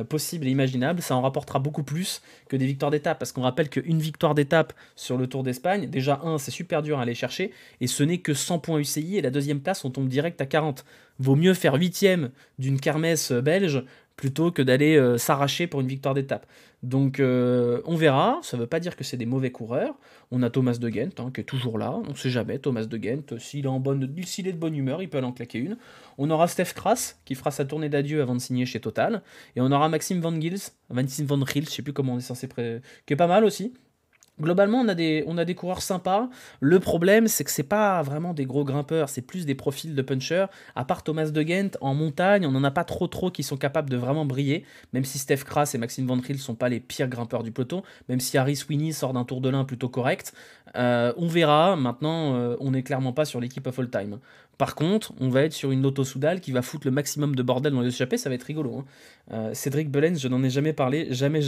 possibles et imaginables. Ça en rapportera beaucoup plus que des victoires d'étape parce qu'on rappelle qu'une victoire d'étape sur le Tour d'Espagne, déjà, c'est super dur à aller chercher et ce n'est que 100 points UCI et la deuxième place, on tombe direct à 40. Vaut mieux faire 8ème d'une kermesse belge plutôt que d'aller s'arracher pour une victoire d'étape. Donc on verra, ça ne veut pas dire que c'est des mauvais coureurs. On a Thomas de Gent qui est toujours là, on ne sait jamais, Thomas de Gent, s'il est de bonne humeur, il peut aller en claquer une. On aura Steph Kras qui fera sa tournée d'adieu avant de signer chez Total. Et on aura Maxime Van Gils, Maxime Van Gils, je sais plus comment on est censé qui est pas mal aussi. Globalement, on a des coureurs sympas. Le problème, c'est que c'est pas vraiment des gros grimpeurs, c'est plus des profils de punchers. À part Thomas de Gent, en montagne, on n'en a pas trop qui sont capables de vraiment briller, même si Steph Kras et Maxime Van Gils sont pas les pires grimpeurs du peloton, même si Harry Sweeney sort d'un Tour de l'Ain plutôt correct. On verra. Maintenant, on n'est clairement pas sur l'équipe of all time. Par contre, on va être sur une Lotto Soudal qui va foutre le maximum de bordel dans les échappées, ça va être rigolo, hein. Cédric Belens, je n'en ai jamais parlé, jamais.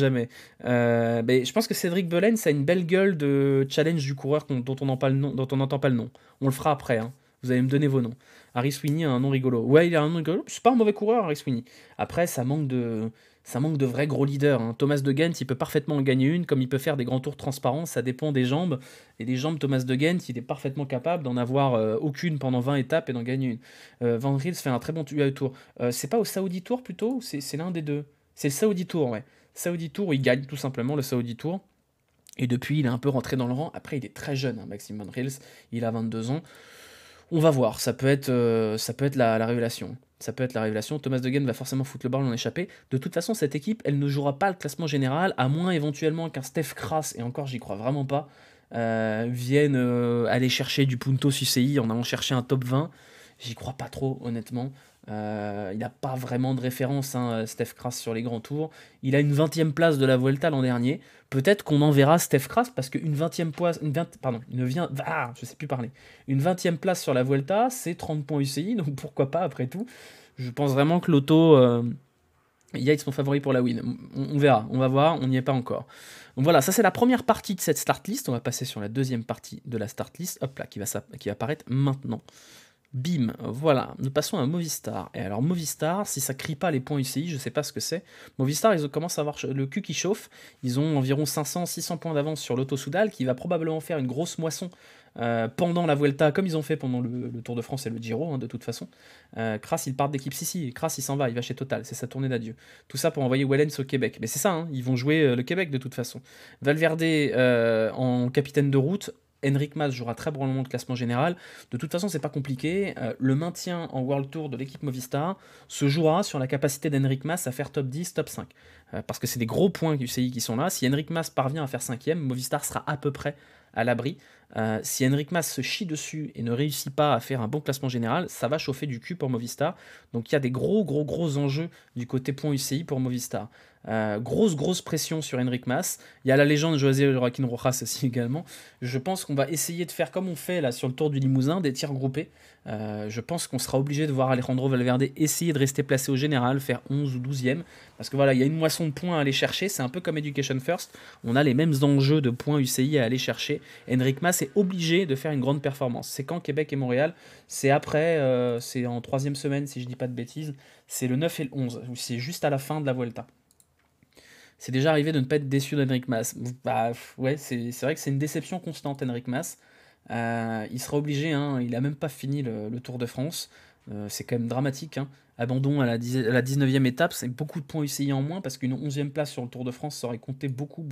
Mais je pense que Cédric Belens a une belle gueule de challenge du coureur dont on n'entend pas le nom. On le fera après, hein. Vous allez me donner vos noms. Harry Sweeney a un nom rigolo. Ouais, il a un nom rigolo. C'est pas un mauvais coureur, Harry Sweeney. Après, ça manque de vrais gros leaders, hein. Thomas de Gent, il peut parfaitement en gagner une, comme il peut faire des grands tours transparents, ça dépend des jambes. Et les jambes, Thomas de Gent, il est parfaitement capable d'en avoir aucune pendant 20 étapes et d'en gagner une. Van Gils fait un très bon tour. C'est pas au Saudi Tour plutôt ou c'est l'un des deux? C'est le Saudi Tour, ouais. Saudi Tour, où il gagne tout simplement le Saudi Tour. Et depuis, il est un peu rentré dans le rang. Après, il est très jeune, hein, Maxime Van Gils. Il a 22 ans. On va voir, ça peut être la révélation. Ça peut être la révélation. Thomas de Gent va forcément foutre le bordel en échappée. De toute façon, cette équipe, elle ne jouera pas le classement général, à moins éventuellement qu'un Steph Kras, et encore j'y crois vraiment pas, vienne aller chercher du Puntos UCI en allant chercher un top 20. J'y crois pas trop, honnêtement. Il n'a pas vraiment de référence, hein, Steph Kras, sur les grands tours. Il a une 20e place de la Vuelta l'an dernier. Peut-être qu'on enverra Steph Kras parce qu'une 20e place, je sais plus parler. Une 20e place sur la Vuelta, c'est 30 points UCI, donc pourquoi pas après tout. Je pense vraiment que l'auto, Yates mon favori pour la win. On verra, on va voir, on n'y est pas encore. Donc voilà, ça c'est la première partie de cette start list. On va passer sur la deuxième partie de la start list, hop là, qui va apparaître maintenant. Bim, voilà, nous passons à Movistar. Et alors Movistar, si ça crie pas les points UCI, je sais pas ce que c'est. Movistar, ils commencent à avoir le cul qui chauffe. Ils ont environ 500-600 points d'avance sur l'Auto Soudal, qui va probablement faire une grosse moisson pendant la Vuelta, comme ils ont fait pendant le Tour de France et le Giro, hein, de toute façon. Kras, il part d'équipe si, Kras, il s'en va, il va chez Total, c'est sa tournée d'adieu. Tout ça pour envoyer Wellens au Québec. Mais c'est ça, hein, ils vont jouer le Québec de toute façon. Valverde en capitaine de route, Enric Mas jouera très probablement le classement général. De toute façon, c'est pas compliqué. Le maintien en World Tour de l'équipe Movistar se jouera sur la capacité d'Enric Mas à faire top 10, top 5. Parce que c'est des gros points UCI qui sont là. Si Enric Mas parvient à faire 5ème, Movistar sera à peu près à l'abri. Si Enric Mas se chie dessus et ne réussit pas à faire un bon classement général, ça va chauffer du cul pour Movistar. Donc il y a des gros enjeux du côté point UCI pour Movistar. Grosse pression sur Enric Mas. Il y a la légende José Joaquin Rojas aussi également. Je pense qu'on va essayer de faire comme on fait là sur le Tour du Limousin, des tirs groupés. Je pense qu'on sera obligé de voir Alejandro Valverde essayer de rester placé au général, faire 11 ou 12e. Parce que voilà, il y a une moisson de points à aller chercher. C'est un peu comme Education First. On a les mêmes enjeux de points UCI à aller chercher. Enric Mas est obligé de faire une grande performance. C'est quand Québec et Montréal. C'est après, c'est en 3e semaine si je dis pas de bêtises. C'est le 9 et le 11. C'est juste à la fin de la Vuelta. C'est déjà arrivé de ne pas être déçu d'Enric Mas. Bah, ouais, c'est vrai que c'est une déception constante, Enric Mas. Il sera obligé, hein, il a même pas fini le Tour de France. C'est quand même dramatique, hein. Abandon à la 19e étape, c'est beaucoup de points UCI en moins parce qu'une 11e place sur le Tour de France, ça aurait compté beaucoup.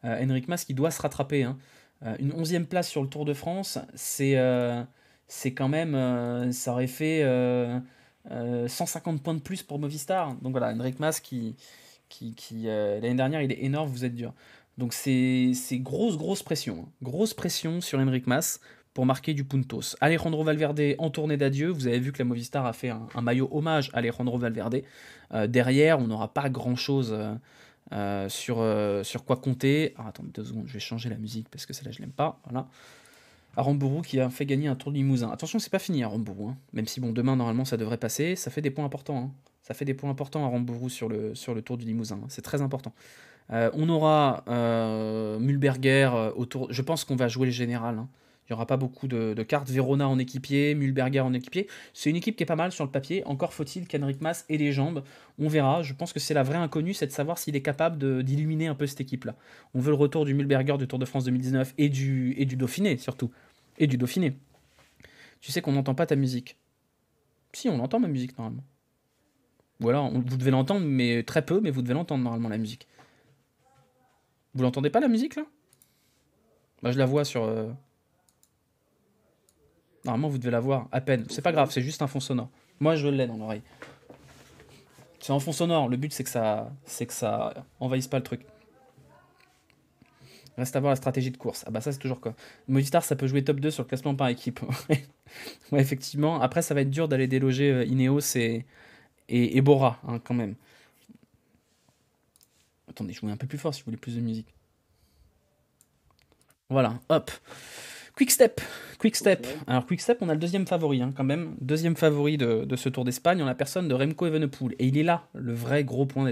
Enric Mas qui doit se rattraper, hein. Une 11e place sur le Tour de France, c'est quand même. Ça aurait fait 150 points de plus pour Movistar. Donc voilà, Enric Mas qui l'année dernière, il est énorme, vous êtes dur. Donc c'est grosse pression, hein. Grosse pression sur Enric Mas pour marquer du puntos. Alejandro Valverde en tournée d'adieu. Vous avez vu que la Movistar a fait un maillot hommage à Alejandro Valverde. Derrière, on n'aura pas grand-chose sur quoi compter. Alors, attendez 2 secondes, je vais changer la musique parce que celle-là, je l'aime pas. Voilà. Aramburu qui a fait gagner un Tour du Limousin. Attention, c'est pas fini Aramburu, hein. Même si bon, demain normalement ça devrait passer, ça fait des points importants, hein. Ça fait des points importants Aramburu sur le Tour du Limousin, hein. C'est très important. On aura Mühlberger autour. Je pense qu'on va jouer le général, hein. Il n'y aura pas beaucoup de cartes. Verona en équipier, Mühlberger en équipier. C'est une équipe qui est pas mal sur le papier. Encore faut-il qu'Henrik Mas ait les jambes. On verra. Je pense que c'est la vraie inconnue, c'est de savoir s'il est capable d'illuminer un peu cette équipe-là. On veut le retour du Mühlberger du Tour de France 2019 et du Dauphiné surtout. Et du Dauphiné. Tu sais qu'on n'entend pas ta musique. Si, on entend ma musique normalement. Ou alors, vous devez l'entendre, mais très peu, mais vous devez l'entendre normalement la musique. Vous l'entendez pas la musique là? Bah, je la vois sur. Normalement, vous devez la voir à peine. C'est pas grave, c'est juste un fond sonore. Moi, je l'ai dans l'oreille. C'est un fond sonore. Le but, c'est que ça envahisse pas le truc. Reste à voir la stratégie de course. Ah bah ça, c'est toujours quoi. Movistar, ça peut jouer top 2 sur le classement par équipe. Ouais, effectivement. Après, ça va être dur d'aller déloger Ineos et Bora, hein, quand même. Attendez, je vous mets un peu plus fort si vous voulez plus de musique. Voilà, hop. Quick Step. Alors Quick Step, on a le deuxième favori, hein, quand même. Deuxième favori de ce Tour d'Espagne, on a la personne de Remco Evenepoel. Et il est là, le vrai gros point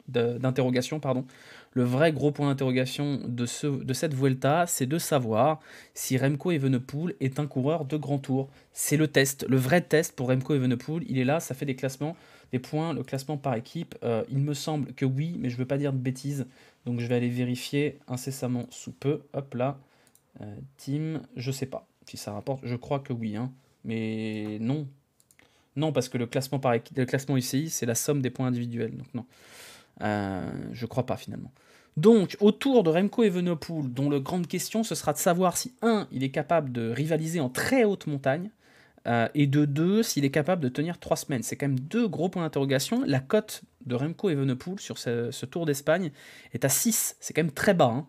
d'interrogation, pardon. Le vrai gros point d'interrogation de cette Vuelta, c'est de savoir si Remco Evenepoel est un coureur de grand tour. C'est le test, le vrai test pour Remco Evenepoel. Il est là, ça fait des classements, des points, le classement par équipe. Il me semble que oui, mais je ne veux pas dire de bêtises. Donc je vais aller vérifier incessamment sous peu. Hop là. Team, je sais pas si ça rapporte. Je crois que oui, hein. Mais non. Non, parce que le classement par équipe, le classement UCI, c'est la somme des points individuels. Donc non. Je crois pas finalement. Donc, autour de Remco Evenepoel, dont la grande question, ce sera de savoir si, 1, il est capable de rivaliser en très haute montagne, et de 2, s'il est capable de tenir 3 semaines. C'est quand même 2 gros points d'interrogation. La cote de Remco Evenepoel sur ce Tour d'Espagne est à 6. C'est quand même très bas, hein.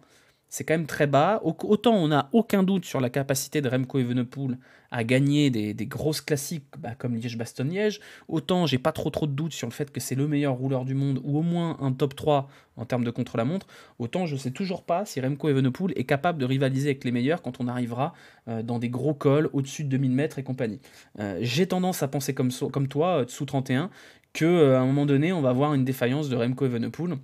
C'est quand même très bas. Autant on n'a aucun doute sur la capacité de Remco Evenepoel à gagner des grosses classiques comme Liège-Bastogne-Liège, autant j'ai pas trop de doute sur le fait que c'est le meilleur rouleur du monde, ou au moins un top 3 en termes de contre-la-montre, autant je sais toujours pas si Remco Evenepoel est capable de rivaliser avec les meilleurs quand on arrivera dans des gros cols au-dessus de 2000 mètres et compagnie. J'ai tendance à penser comme toi, sous 31, qu'à un moment donné, on va voir une défaillance de Remco Evenepoel.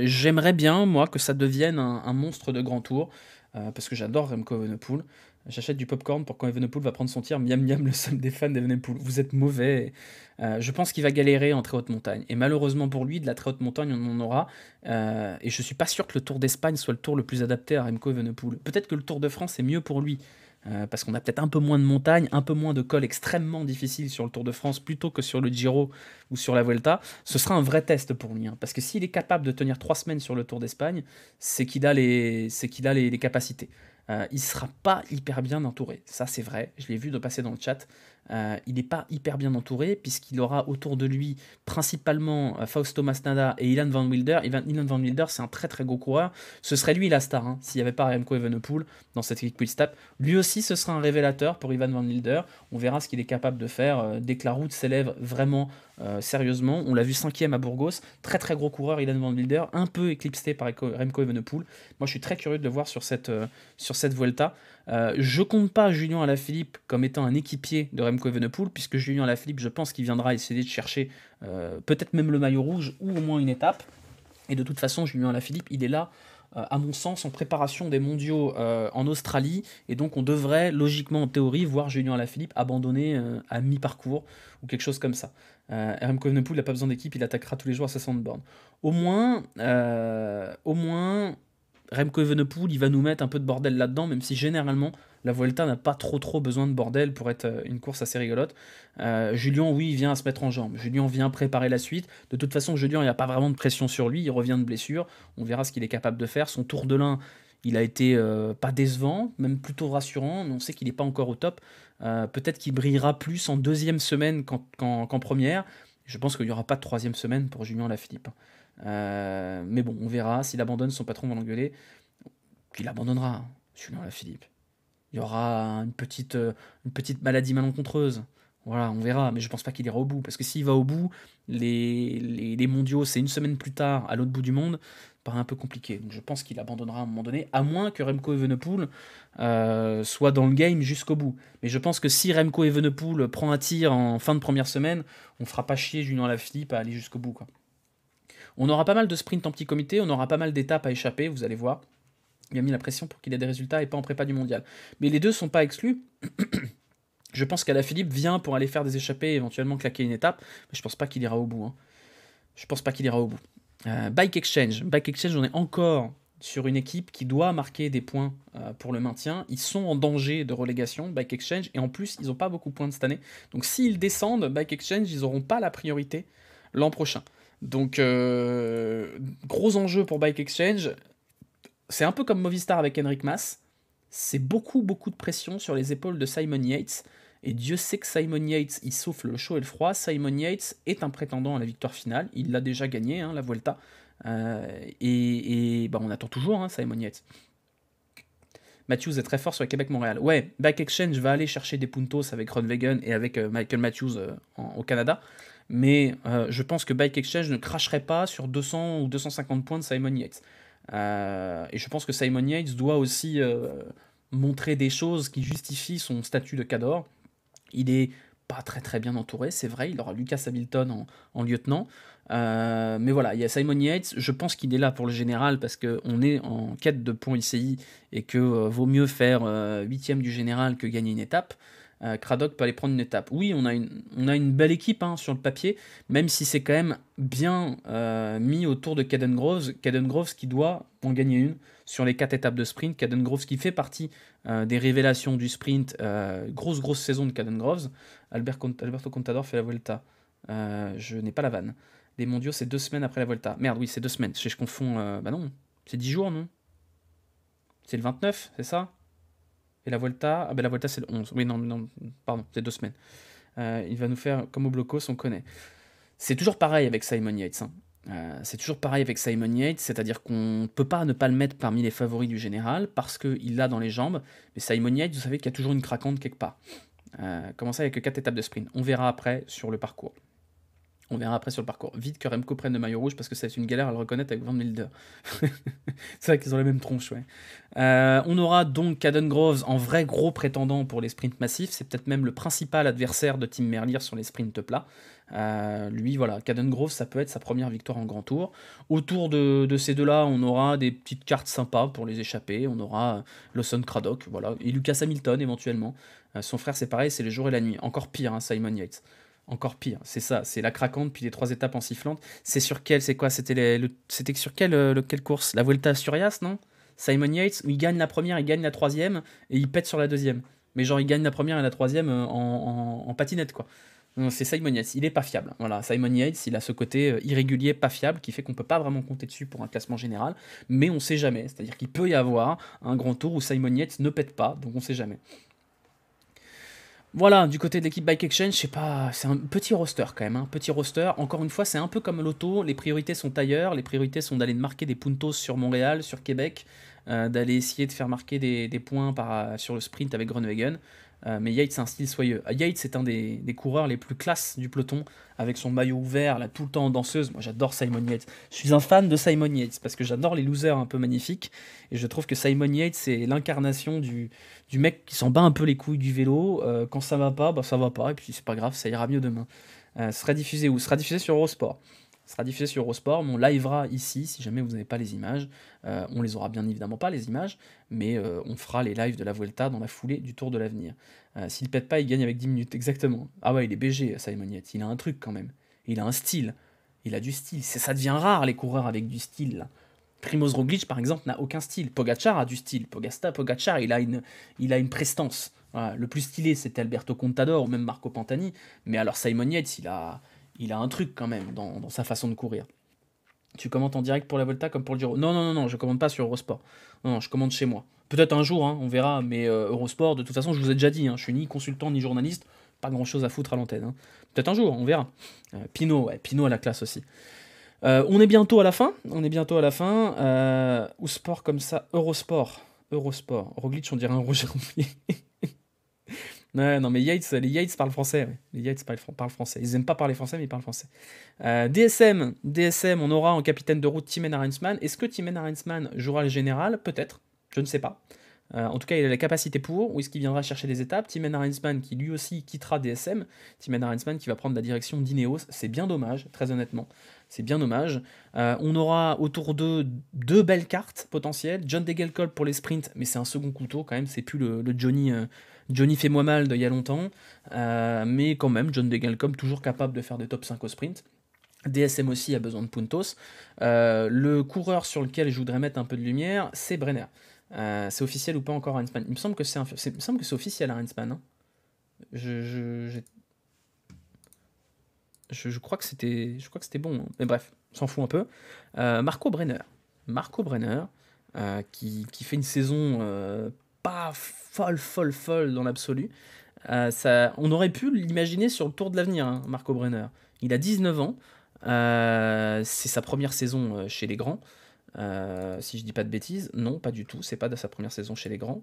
J'aimerais bien, moi, que ça devienne un monstre de grand tour, parce que j'adore Remco Evenepoel. J'achète du popcorn pour quand Evenepoel va prendre son tir. Miam miam, le somme des fans d'Evenepoel. Vous êtes mauvais. Je pense qu'il va galérer en très haute montagne. Et malheureusement pour lui, de la très haute montagne, on en aura. Et je suis pas sûr que le Tour d'Espagne soit le tour le plus adapté à Remco Evenepoel. Peut-être que le Tour de France est mieux pour lui. Parce qu'on a peut-être un peu moins de montagnes, un peu moins de cols extrêmement difficiles sur le Tour de France plutôt que sur le Giro ou sur la Vuelta. Ce sera un vrai test pour lui, hein, parce que s'il est capable de tenir 3 semaines sur le Tour d'Espagne, c'est qu'il a les capacités. il sera pas hyper bien entouré. Ça, c'est vrai. Je l'ai vu de passer dans le chat. Il n'est pas hyper bien entouré puisqu'il aura autour de lui principalement Fausto Masnada et Ilan Van Wilder. Ilan Van Wilder, c'est un très très gros coureur. Ce serait lui la star, hein, s'il n'y avait pas Remco Evenepoel dans cette équipe Quickstep. Lui aussi, ce sera un révélateur pour Ivan Van Wilder. On verra ce qu'il est capable de faire dès que la route s'élève vraiment sérieusement. On l'a vu 5e à Burgos. Très très gros coureur, Ilan Van Wilder, un peu éclipsé par Remco Evenepoel. Moi, je suis très curieux de le voir sur cette Vuelta. Je compte pas Julien Alaphilippe comme étant un équipier de Remco Evenepoel, puisque Julien Alaphilippe, je pense qu'il viendra essayer de chercher peut-être même le maillot rouge ou au moins une étape. Et de toute façon, Julien Alaphilippe, il est là, à mon sens, en préparation des mondiaux en Australie. Et donc, on devrait, logiquement, en théorie, voir Julien Alaphilippe abandonner à mi-parcours ou quelque chose comme ça. Remco Evenepoel n'a pas besoin d'équipe, il attaquera tous les jours à 60 bornes. Au moins, Remco Evenepoel, il va nous mettre un peu de bordel là-dedans, même si généralement la Vuelta n'a pas trop besoin de bordel pour être une course assez rigolote. Julien, oui, il vient à se mettre en jambe. Julien vient préparer la suite. De toute façon, Julien, il n'y a pas vraiment de pression sur lui. Il revient de blessure. On verra ce qu'il est capable de faire. Son Tour de l'Ain, il a été pas décevant, même plutôt rassurant, mais on sait qu'il n'est pas encore au top. Peut-être qu'il brillera plus en deuxième semaine qu'en première. Je pense qu'il n'y aura pas de troisième semaine pour Julien Alaphilippe. Mais bon, on verra. S'il abandonne, son patron va l'engueuler. Puis il abandonnera, hein, Julien Alaphilippe. Il y aura une petite maladie malencontreuse. Voilà, on verra. Mais je pense pas qu'il ira au bout. Parce que s'il va au bout, les mondiaux, c'est une semaine plus tard, à l'autre bout du monde, ça paraît un peu compliqué. Donc je pense qu'il abandonnera à un moment donné, à moins que Remco Evenepoel soit dans le game jusqu'au bout. Mais je pense que si Remco Evenepoel prend un tir en fin de première semaine, on fera pas chier Julien Alaphilippe à aller jusqu'au bout, quoi. On aura pas mal de sprints en petit comité, on aura pas mal d'étapes à échapper, vous allez voir. Il a mis la pression pour qu'il ait des résultats et pas en prépa du mondial. Mais les deux sont pas exclus. Je pense qu'Alaphilippe vient pour aller faire des échappées et éventuellement claquer une étape, mais je pense pas qu'il ira au bout. Hein. Je pense pas qu'il ira au bout. Bike Exchange, on est encore sur une équipe qui doit marquer des points pour le maintien. Ils sont en danger de relégation, Bike Exchange, et en plus, ils n'ont pas beaucoup de points de cette année. Donc s'ils descendent, Bike Exchange, ils n'auront pas la priorité l'an prochain. Donc, gros enjeu pour Bike Exchange. C'est un peu comme Movistar avec Henrik Mas. C'est beaucoup de pression sur les épaules de Simon Yates. Et Dieu sait que Simon Yates, il souffle le chaud et le froid. Simon Yates est un prétendant à la victoire finale. Il l'a déjà gagné, hein, la Vuelta. On attend toujours, hein, Simon Yates. Matthews est très fort sur le Québec-Montréal. Ouais, Bike Exchange va aller chercher des puntos avec Ron Wegen et avec Michael Matthews au Canada. Mais je pense que Bike Exchange ne cracherait pas sur 200 ou 250 points de Simon Yates. Et je pense que Simon Yates doit aussi montrer des choses qui justifient son statut de cador. Il est pas très bien entouré, c'est vrai, il aura Lucas Hamilton en lieutenant. Mais voilà, il y a Simon Yates, je pense qu'il est là pour le général parce qu'on est en quête de points ICI et que vaut mieux faire 8e du général que gagner une étape. Craddock peut aller prendre une étape. Oui, on a une belle équipe, hein, sur le papier, même si c'est quand même bien mis autour de Caden Groves. Caden Groves qui doit en gagner une sur les 4 étapes de sprint. Caden Groves qui fait partie des révélations du sprint. Grosse saison de Caden Groves. Alberto Contador fait la Vuelta. Je n'ai pas la vanne. Les mondiaux, c'est 2 semaines après la Vuelta. Merde, oui, c'est 2 semaines. Je confonds. Bah non, c'est 10 jours, non? C'est le 29, c'est ça? Et la Vuelta, la Vuelta c'est le 11. Oui, non, pardon, c'est 2 semaines. Il va nous faire comme au blocos, on connaît. C'est toujours pareil avec Simon Yates. Hein. C'est toujours pareil avec Simon Yates, c'est-à-dire qu'on ne peut pas ne pas le mettre parmi les favoris du général parce qu'il l'a dans les jambes. Mais Simon Yates, vous savez qu'il y a toujours une craquante quelque part. Comment ça, il n'y a que 4 étapes de sprint. On verra après sur le parcours. Vite que Remco prenne le maillot rouge parce que c'est une galère à le reconnaître avec Van Wilder. C'est vrai qu'ils ont les mêmes tronches, ouais. On aura donc Caden Groves en vrai gros prétendant pour les sprints massifs. C'est peut-être même le principal adversaire de Tim Merlier sur les sprints plats. Lui, voilà, Caden Groves, ça peut être sa première victoire en grand tour. Autour de ces deux-là, on aura des petites cartes sympas pour les échapper. On aura Lawson Craddock, voilà, et Lucas Hamilton éventuellement. Son frère, c'est pareil, c'est le jour et la nuit. Encore pire, hein, Simon Yates. Encore pire, c'est ça, c'est la craquante, puis les 3 étapes en sifflante. C'est sur quelle, c'est quoi? C'était sur quelle course? La Vuelta à Asturias, non? Simon Yates, où il gagne la première, il gagne la troisième, et il pète sur la deuxième. Mais genre, il gagne la première et la troisième en patinette, quoi. Non, c'est Simon Yates, il est pas fiable. Voilà, Simon Yates, il a ce côté irrégulier, pas fiable, qui fait qu'on peut pas vraiment compter dessus pour un classement général, mais on sait jamais. C'est-à-dire qu'il peut y avoir un grand tour où Simon Yates ne pète pas, donc on sait jamais. Voilà, du côté de l'équipe Bike Exchange, je sais pas, c'est un petit roster quand même, hein, petit roster. Encore une fois, c'est un peu comme l'auto, les priorités sont ailleurs, les priorités sont d'aller marquer des puntos sur Montréal, sur Québec, d'aller essayer de faire marquer des points sur le sprint avec Groenewegen. Mais Yates, c'est un style soyeux. Yates, c'est un des coureurs les plus classes du peloton, avec son maillot ouvert, là, tout le temps en danseuse. Moi, j'adore Simon Yates. Je suis un fan de Simon Yates, parce que j'adore les losers un peu magnifiques, et je trouve que Simon Yates, c'est l'incarnation du mec qui s'en bat un peu les couilles du vélo. Quand ça va pas, bah ça va pas, et puis c'est pas grave, ça ira mieux demain. Ce sera diffusé où? Ce sera diffusé sur Eurosport. Ce sera diffusé sur Eurosport, mais on livera ici, si jamais vous n'avez pas les images. On les aura bien évidemment pas, les images, mais on fera les lives de la Vuelta dans la foulée du Tour de l'Avenir. S'il pète pas, il gagne avec 10 minutes, exactement. Ah ouais, il est BG, Simon Yates, il a un truc quand même. Il a un style. Il a du style. Ça devient rare, les coureurs avec du style, là. Primoz Roglic, par exemple, n'a aucun style. Pogacar a du style. Pogacar, il a une prestance. Voilà. Le plus stylé, c'était Alberto Contador ou même Marco Pantani. Mais alors Simon Yates, il a un truc quand même dans sa façon de courir. Tu commentes en direct pour la Volta comme pour le Giro? Non, non, non, non, je commande pas sur Eurosport. Non, non, je commande chez moi. Peut-être un jour, hein, on verra, mais Eurosport, de toute façon, je vous ai déjà dit, hein, je suis ni consultant ni journaliste, pas grand-chose à foutre à l'antenne. Hein. Peut-être un jour, on verra. Pinot, ouais, Pinot à la classe aussi. On est bientôt à la fin. On est bientôt à la fin. Ou sport comme ça, Eurosport. Eurosport. Roglic, on dirait un Roger Roulier. Ouais, non, mais les Yates parlent français. Ouais. Les Yates parlent français. Ils aiment pas parler français, mais ils parlent français. DSM, on aura en capitaine de route Timen Arensman. Est-ce que Timen Arensman jouera le général? Peut-être. Je ne sais pas. En tout cas, il a la capacité pour, ou est-ce qu'il viendra chercher des étapes? Timen Arensman qui lui aussi quittera DSM. Timen Arensman qui va prendre la direction d'Ineos. C'est bien dommage, très honnêtement. C'est bien dommage. On aura autour de deux belles cartes potentielles. John Degenkolb pour les sprints, mais c'est un second couteau quand même. C'est plus le Johnny fais-moi mal d'il y a longtemps. Mais quand même, John Degenkolb toujours capable de faire des top 5 au sprint. DSM aussi a besoin de puntos. Le coureur sur lequel je voudrais mettre un peu de lumière, c'est Brenner. C'est officiel ou pas encore Arensman? Il me semble que c'est officiel Arensman. Hein. Je crois que c'était bon. Hein. Mais bref, on s'en fout un peu. Marco Brenner. Marco Brenner, qui fait une saison pas folle dans l'absolu. On aurait pu l'imaginer sur le Tour de l'Avenir, hein, Marco Brenner. Il a 19 ans. C'est sa première saison chez les grands. Si je dis pas de bêtises, non, pas du tout. C'est pas de sa première saison chez les grands,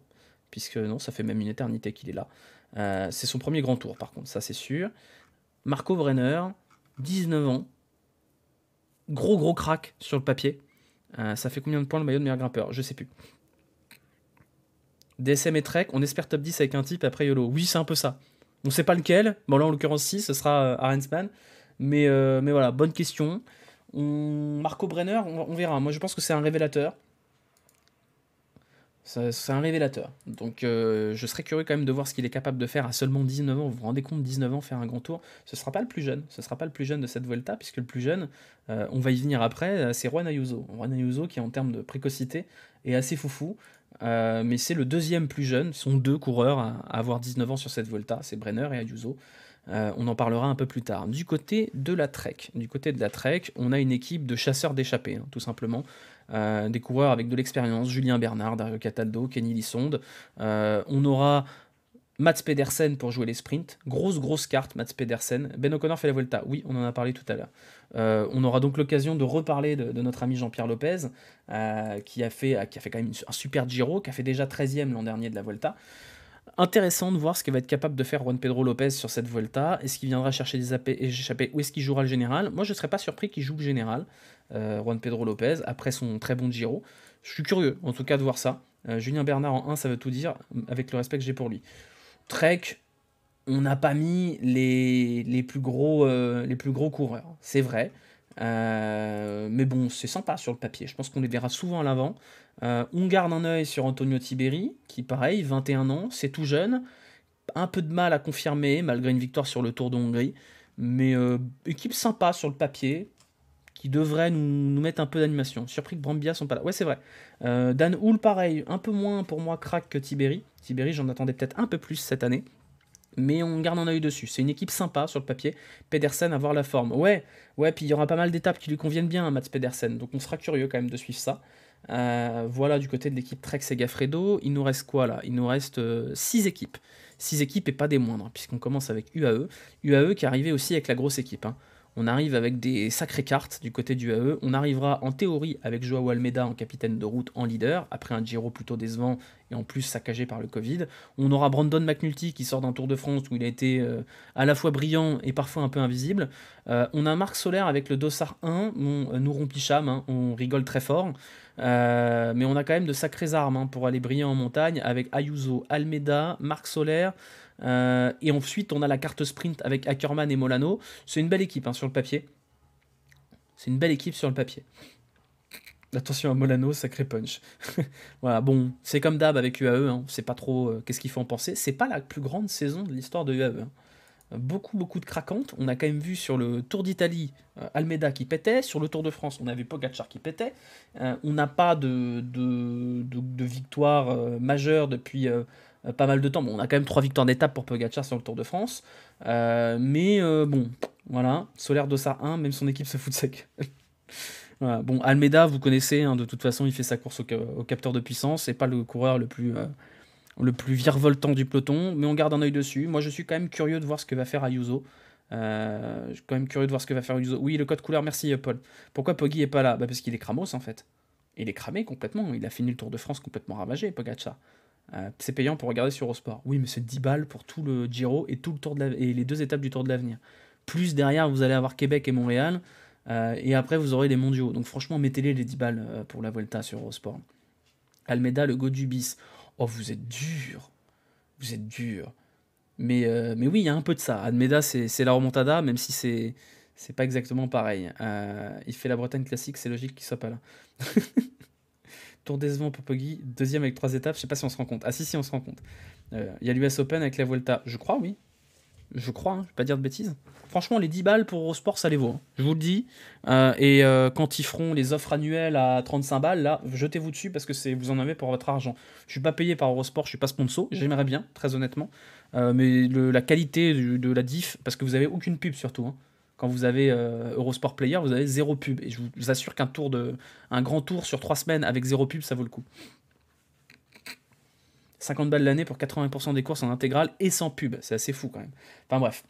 puisque non, ça fait même une éternité qu'il est là. C'est son premier grand tour, par contre, ça c'est sûr. Marco Brenner, 19 ans, gros crack sur le papier. Ça fait combien de points le maillot de meilleur grimpeur? Je sais plus. DSM et Trek, on espère top 10 avec un type après YOLO. Oui, c'est un peu ça. On sait pas lequel. Bon, là en l'occurrence, si, ce sera Arensman. Mais voilà, bonne question. Marco Brenner, on verra. Moi, je pense que c'est un révélateur. C'est un révélateur. Donc, je serais curieux quand même de voir ce qu'il est capable de faire à seulement 19 ans. Vous vous rendez compte, 19 ans, faire un grand tour? Ce sera pas le plus jeune. Ce sera pas le plus jeune de cette Vuelta, puisque le plus jeune, on va y venir après, c'est Juan Ayuso. Juan Ayuso, qui en termes de précocité est assez foufou. Mais c'est le deuxième plus jeune. Ce sont deux coureurs à avoir 19 ans sur cette Vuelta. C'est Brenner et Ayuso. On en parlera un peu plus tard. Du côté de la Trek, on a une équipe de chasseurs d'échappées, hein, tout simplement. Des coureurs avec de l'expérience, Julien Bernard, Dario Cataldo, Kenny Lissonde. On aura Mats Pedersen pour jouer les sprints. Grosse carte, Mats Pedersen. Ben O'Connor fait la Vuelta. Oui, on en a parlé tout à l'heure. On aura donc l'occasion de reparler de notre ami Jean-Pierre Lopez, qui a fait quand même un super Giro, qui a fait déjà 13e l'an dernier de la Vuelta. Intéressant de voir ce qu'il va être capable de faire Juan Pedro Lopez sur cette Vuelta. Est-ce qu'il viendra chercher des échappées ou est-ce qu'il jouera le général? Moi, je ne serais pas surpris qu'il joue le général, Juan Pedro Lopez, après son très bon Giro. Je suis curieux, en tout cas, de voir ça. Julien Bernard en 1, ça veut tout dire, avec le respect que j'ai pour lui. Trek, on n'a pas mis les plus gros coureurs, c'est vrai. Mais bon, c'est sympa sur le papier. Je pense qu'on les verra souvent à l'avant. On garde un œil sur Antonio Tiberi, qui pareil, 21 ans, c'est tout jeune. Un peu de mal à confirmer, malgré une victoire sur le Tour de Hongrie. Mais équipe sympa sur le papier, qui devrait nous mettre un peu d'animation. Surpris que Brambilla sont pas là. Ouais, c'est vrai. Dan Hull, pareil, un peu moins pour moi crack que Tiberi. Tiberi, j'en attendais peut-être un peu plus cette année. mais on garde un œil dessus. C'est une équipe sympa sur le papier. Pedersen, avoir la forme. Ouais, puis il y aura pas mal d'étapes qui lui conviennent bien à Mats Pedersen, donc on sera curieux quand même de suivre ça. Voilà du côté de l'équipe Trek Segafredo. Il nous reste quoi là? Il nous reste 6 équipes. 6 équipes et pas des moindres, puisqu'on commence avec UAE. UAE qui est arrivé aussi avec la grosse équipe. Hein. On arrive avec des sacrées cartes du côté du UAE. On arrivera en théorie avec Joao Almeida en capitaine de route, en leader, après un Giro plutôt décevant et en plus saccagé par le Covid. On aura Brandon McNulty qui sort d'un Tour de France où il a été à la fois brillant et parfois un peu invisible. On a Marc Soler avec le Dossard 1, Nouron Picham, hein, on rigole très fort. Mais on a quand même de sacrées armes hein, pour aller briller en montagne avec Ayuso, Almeida, Marc Soler. Et ensuite, on a la carte sprint avec Ackermann et Molano. C'est une belle équipe hein, sur le papier. C'est une belle équipe sur le papier. Attention à Molano, sacré punch. Voilà, bon, c'est comme d'hab avec UAE. Hein. On sait pas trop qu'est-ce qu'il faut en penser. C'est pas la plus grande saison de l'histoire de UAE. Hein. Beaucoup de craquantes. On a quand même vu sur le Tour d'Italie Almeida qui pétait. Sur le Tour de France, on a vu Pogacar qui pétait. On n'a pas de victoire majeure depuis pas mal de temps. Bon, on a quand même 3 victoires d'étape pour Pogacar sur le Tour de France. Mais bon, voilà. Soler Dossard 1, même son équipe se fout de sec. Voilà. Bon, Almeida, vous connaissez, hein, de toute façon, il fait sa course au capteur de puissance. C'est pas le coureur le plus virevoltant du peloton, mais on garde un œil dessus. Moi, je suis quand même curieux de voir ce que va faire Ayuso. Je suis quand même curieux de voir ce que va faire Ayuso. Oui, le code couleur, merci Paul. Pourquoi Poggi est pas là? Parce qu'il est cramos en fait. Il est cramé complètement. Il a fini le Tour de France complètement ravagé, Pogacar. C'est payant pour regarder sur Eurosport. Oui, mais c'est 10 balles pour tout le Giro et, tout le tour et les 2 étapes du Tour de l'Avenir. Plus derrière, vous allez avoir Québec et Montréal. Et après, vous aurez les mondiaux. Donc franchement, mettez-les les 10 balles pour la Vuelta sur Eurosport. Almeida, le go du bis. Oh, vous êtes dur. Vous êtes dur. Mais oui, il y a un peu de ça. Almeida, c'est la remontada, même si c'est pas exactement pareil. Il fait la Bretagne classique, c'est logique qu'il soit pas là. Tour décevant pour Poggi, deuxième avec 3 étapes, je sais pas si on se rend compte. Ah si, on se rend compte. Il y a l'US Open avec la Vuelta. Je crois, oui. Je crois, hein, je vais pas dire de bêtises. Franchement, les 10 balles pour Eurosport, ça les vaut. Hein. Je vous le dis. Quand ils feront les offres annuelles à 35 balles, là, jetez-vous dessus parce que vous en avez pour votre argent. Je suis pas payé par Eurosport, je suis pas sponsor. J'aimerais bien, très honnêtement. Mais la qualité de la diff, parce que vous avez aucune pub surtout. Hein. Quand vous avez Eurosport Player, vous avez 0 pub. Et je vous assure qu'un grand tour sur 3 semaines avec 0 pub, ça vaut le coup. 50 balles l'année pour 80% des courses en intégrale et sans pub. C'est assez fou quand même. Enfin bref.